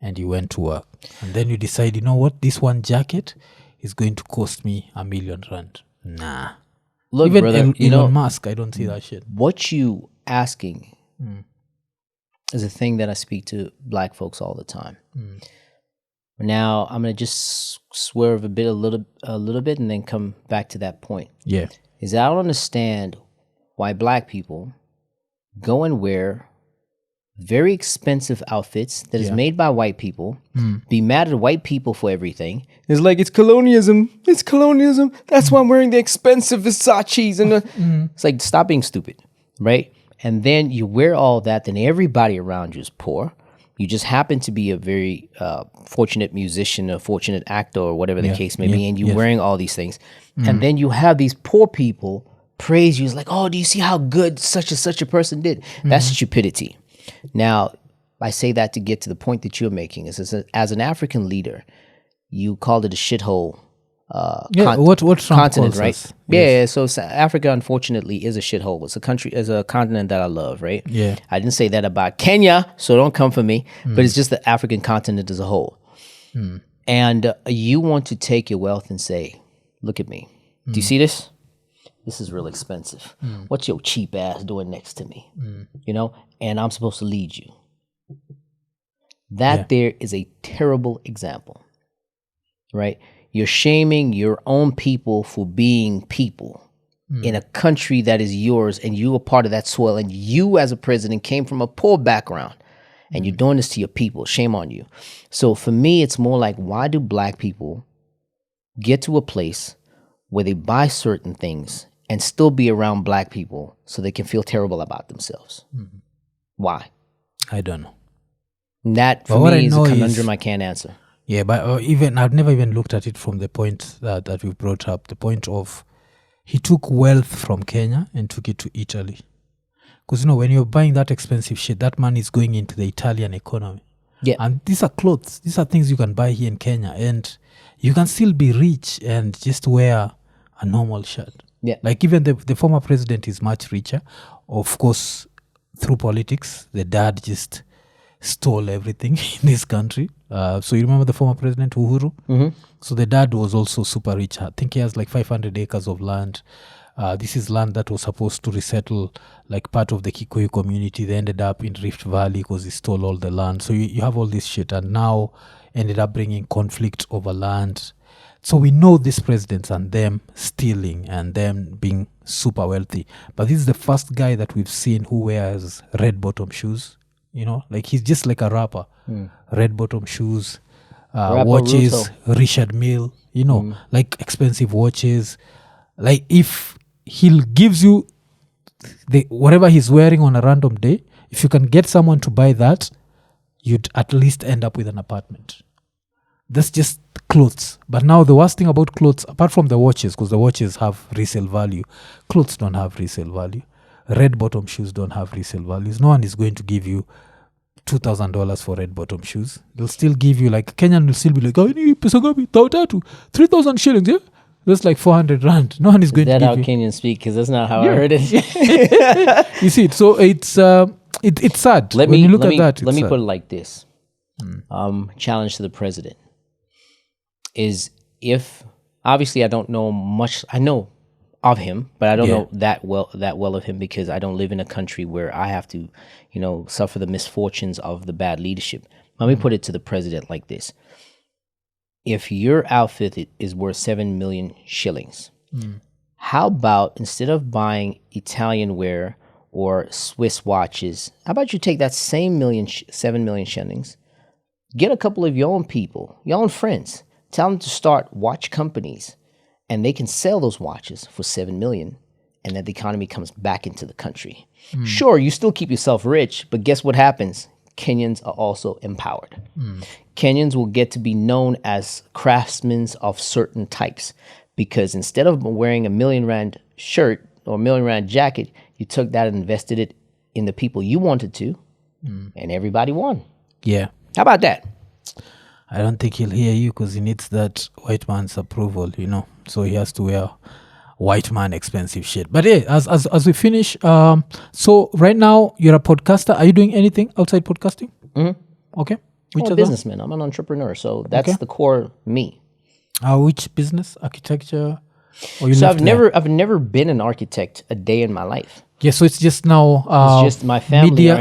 and you went to work, and then you decide, you know what, this one jacket is going to cost me R1 million. Nah. Look, even brother, Elon Musk, I don't see that shit. What you asking is a thing that I speak to black folks all the time. Now, I'm going to just swerve a little bit and then come back to that point. Yeah. Is I don't understand why black people go and wear very expensive outfits that is made by white people, be mad at white people for everything. It's like, it's colonialism. It's colonialism. That's why I'm wearing the expensive Versace's. And it's like, stop being stupid, right? And then you wear all that, then everybody around you is poor. You just happen to be a very fortunate musician, a fortunate actor, or whatever the case may be, and you're wearing all these things. And then you have these poor people praise you. It's like, oh, do you see how good such and such a person did? That's stupidity. Now, I say that to get to the point that you're making. Is as an African leader, you called it a shithole what continent, right? Us. Yeah, so Africa, unfortunately, is a shithole. It's a country, is a continent that I love, right? Yeah. I didn't say that about Kenya, so don't come for me. But it's just the African continent as a whole. And you want to take your wealth and say, look at me. Do you see this? This is real expensive. What's your cheap ass doing next to me? You know, and I'm supposed to lead you. That there is a terrible example, right? You're shaming your own people for being people in a country that is yours, and you are part of that soil, and you as a president came from a poor background, and you're doing this to your people. Shame on you. So for me, it's more like, why do black people get to a place where they buy certain things and still be around black people so they can feel terrible about themselves? Why? I don't know. That for me is a conundrum I can't answer. Yeah, but even I've never even looked at it from the point that we brought up, the point of he took wealth from Kenya and took it to Italy. Because, you know, when you're buying that expensive shit, that money is going into the Italian economy. Yeah. And these are clothes. These are things you can buy here in Kenya. And you can still be rich and just wear a normal shirt. Yeah. Like, even the former president is much richer. Of course, through politics, the dad just stole everything in this country. So you remember the former president, Uhuru? So the dad was also super rich. I think he has like 500 acres of land. This is land that was supposed to resettle like part of the Kikuyu community. They ended up in Rift Valley because he stole all the land. So you have all this shit, and now ended up bringing conflict over land. So we know these presidents and them stealing and them being super wealthy. But this is the first guy that we've seen who wears red bottom shoes. You know, like he's just like a rapper. Red bottom shoes, watches, Russo. Richard Mille, you know, like expensive watches. Like if he gives you whatever he's wearing on a random day, if you can get someone to buy that, you'd at least end up with an apartment. That's just clothes. But now the worst thing about clothes, apart from the watches, because the watches have resale value, clothes don't have resale value. Red bottom shoes don't have resale values. No one is going to give you $2,000 for red bottom shoes. They'll still give you, like, Kenyan will still be like, oh, pesa gapi, 3,000 shillings, yeah? That's like 400 rand. No one is going to give you. Is that how Kenyans speak? Because that's not how I heard it. You see it. So it's sad. Let me put it like this. Challenge to the president is, if, obviously I don't know much, I know of him, but I don't know that well of him because I don't live in a country where I have to, suffer the misfortunes of the bad leadership. Let me put it to the president like this. If your outfit is worth 7 million shillings, how about instead of buying Italian wear or Swiss watches, how about you take that same 7 million shillings, get a couple of your own people, your own friends, tell them to start watch companies, and they can sell those watches for 7 million, and then the economy comes back into the country. Sure, you still keep yourself rich, but guess what happens? Kenyans are also empowered. Kenyans will get to be known as craftsmen of certain types because instead of wearing a R1,000,000 shirt or R1,000,000 jacket, you took that and invested it in the people you wanted to, and everybody won. Yeah. How about that? I don't think he'll hear you because he needs that white man's approval, So he has to wear white man expensive shit. But yeah, as we finish, so right now you're a podcaster. Are you doing anything outside podcasting? Okay. I'm a businessman. I'm an entrepreneur. So that's the core me. Which business? Architecture? Or So I've never been an architect a day in my life. Yeah, so it's just now. It's just my family media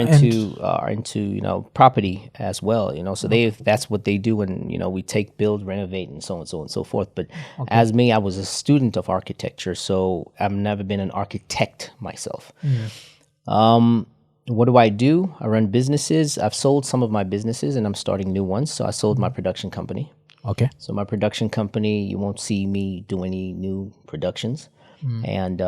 are into property as well. So that's what they do, and we take, build, renovate, and so on and so forth. But as me, I was a student of architecture, so I've never been an architect myself. What do? I run businesses. I've sold some of my businesses, and I'm starting new ones. So I sold my production company. Okay. So my production company, you won't see me do any new productions, and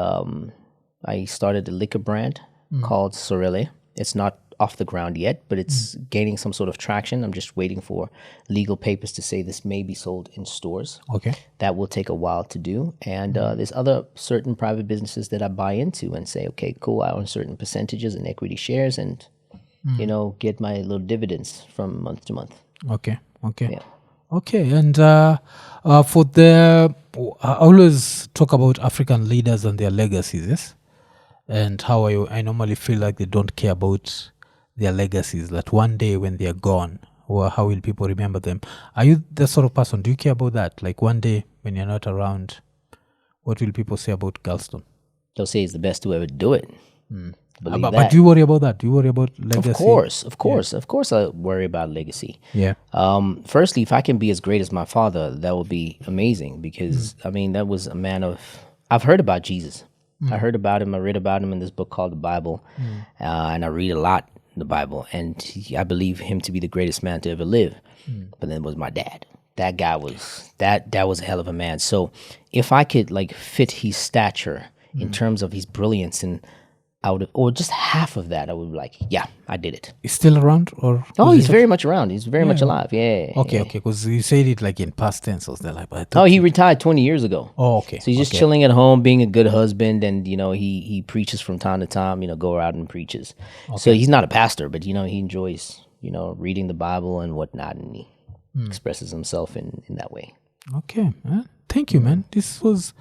I started a liquor brand called Sorelle. It's not off the ground yet, but it's gaining some sort of traction. I'm just waiting for legal papers to say this may be sold in stores. Okay. That will take a while to do. And there's other certain private businesses that I buy into and say, okay, cool, I own certain percentages and equity shares and, get my little dividends from month to month. Okay. Yeah. Okay, and for I always talk about African leaders and their legacies, yes? And how I normally feel like they don't care about their legacies, that one day when they're gone, or how will people remember them? Are you the sort of person, do you care about that? Like one day when you're not around, what will people say about Galston? They'll say he's the best to ever do it. But do you worry about that? Do you worry about legacy? Of course I worry about legacy. Yeah. Firstly, if I can be as great as my father, that would be amazing because, that was a man I've heard about Jesus. I heard about him. I read about him in this book called the Bible. And I read a lot in the Bible. And I believe him to be the greatest man to ever live. But then it was my dad. That guy was, that was a hell of a man. So if I could fit his stature in terms of his brilliance and or just half of that, I would be like, yeah, I did it. He's still around, or? Oh, he's very much around. He's very much alive. Yeah. Okay, because you said it in past tense. So he retired 20 years ago. Oh, okay. So he's just chilling at home, being a good husband, and he preaches from time to time. Go out and preaches. Okay. So he's not a pastor, but he enjoys reading the Bible and whatnot, and he expresses himself in that way. Okay, thank you, man. This was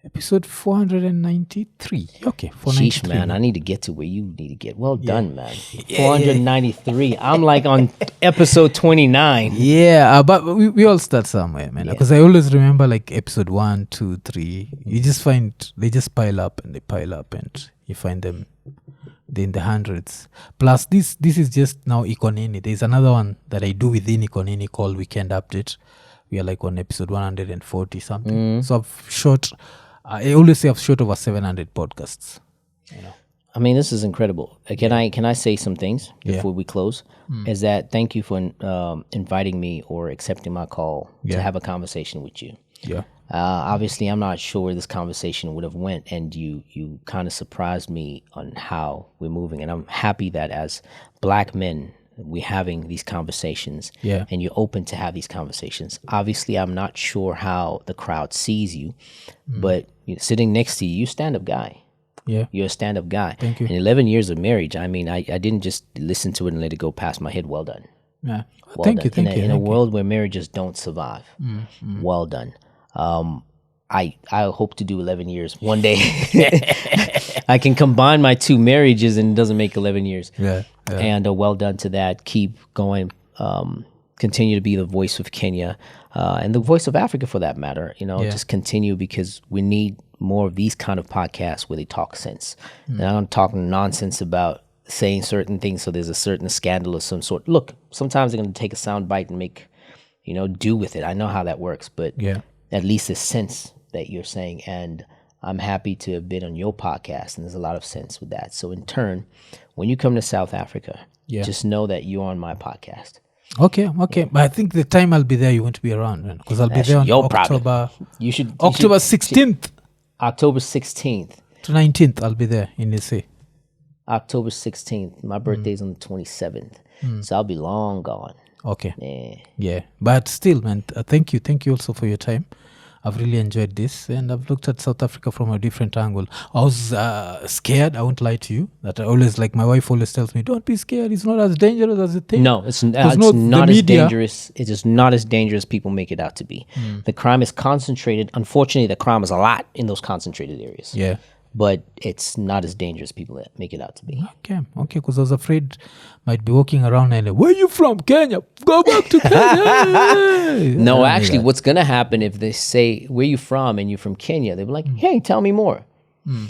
episode 493. Okay, 493. Sheesh, man, I need to get to where you need to get. Well done, man. 493. I'm on episode 29. Yeah, but we all start somewhere, man. Because I always remember episode 1, 2, 3. You just find they just pile up and you find them in the hundreds. Plus, this is just now Ikonini. There's another one that I do within Ikonini called Weekend Update. We are on episode 140 something. So I've shot. I always say I've shot over 700 podcasts. This is incredible. Can I say some things before we close? Is that thank you for inviting me or accepting my call to have a conversation with you. Yeah. Obviously, I'm not sure where this conversation would have went, and you kind of surprised me on how we're moving, and I'm happy that as Black men, we're having these conversations, and you're open to have these conversations. Obviously, I'm not sure how the crowd sees you, but sitting next to you, you're a stand-up guy. Yeah, you're a stand-up guy. Thank you. In 11 years of marriage, I didn't just listen to it and let it go past my head. Well done. Yeah, well thank done. you. In a world where marriages don't survive, well done. I hope to do 11 years one day. I can combine my 2 marriages and it doesn't make 11 years. Yeah. And well done to that. Keep going. Continue to be the voice of Kenya and the voice of Africa for that matter. Just continue because we need more of these kind of podcasts where they talk sense. And I'm talking nonsense about saying certain things so there's a certain scandal of some sort. Look, sometimes they're going to take a sound bite and make, do with it. I know how that works, but at least there's sense that you're saying. And I'm happy to have been on your podcast, and there's a lot of sense with that. So in turn, when you come to South Africa, just know that you're on my podcast. Okay. But I think the time I'll be there, you won't be around, because I'll be there on October 16th. October 16th. To 19th, I'll be there in SA. October 16th. My birthday's on the 27th. So I'll be long gone. Okay. Yeah. But still, man, thank you. Thank you also for your time. I've really enjoyed this, and I've looked at South Africa from a different angle. I was scared, I won't lie to you, that I always, my wife always tells me, don't be scared, it's not as dangerous as you think. No, it's not as dangerous. It is not as dangerous as people make it out to be. The crime is concentrated. Unfortunately, the crime is a lot in those concentrated areas. Yeah. But it's not as dangerous as people make it out to be. Okay, because I was afraid might be walking around and where are you from? Kenya? Go back to Kenya. No, actually, what's going to happen if they say, where you from? And you're from Kenya, they'll be like, hey, tell me more.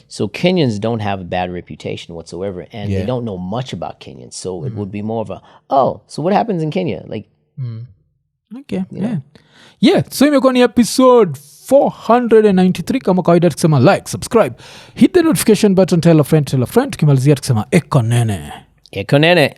So Kenyans don't have a bad reputation whatsoever, and they don't know much about Kenyans. So it would be more of a, so what happens in Kenya? Okay, yeah. So imekuwa ni episode 493. Kama kawaida tukisema like, subscribe, hit the notification button, tell a friend, tukimalizia tukisema eko nene.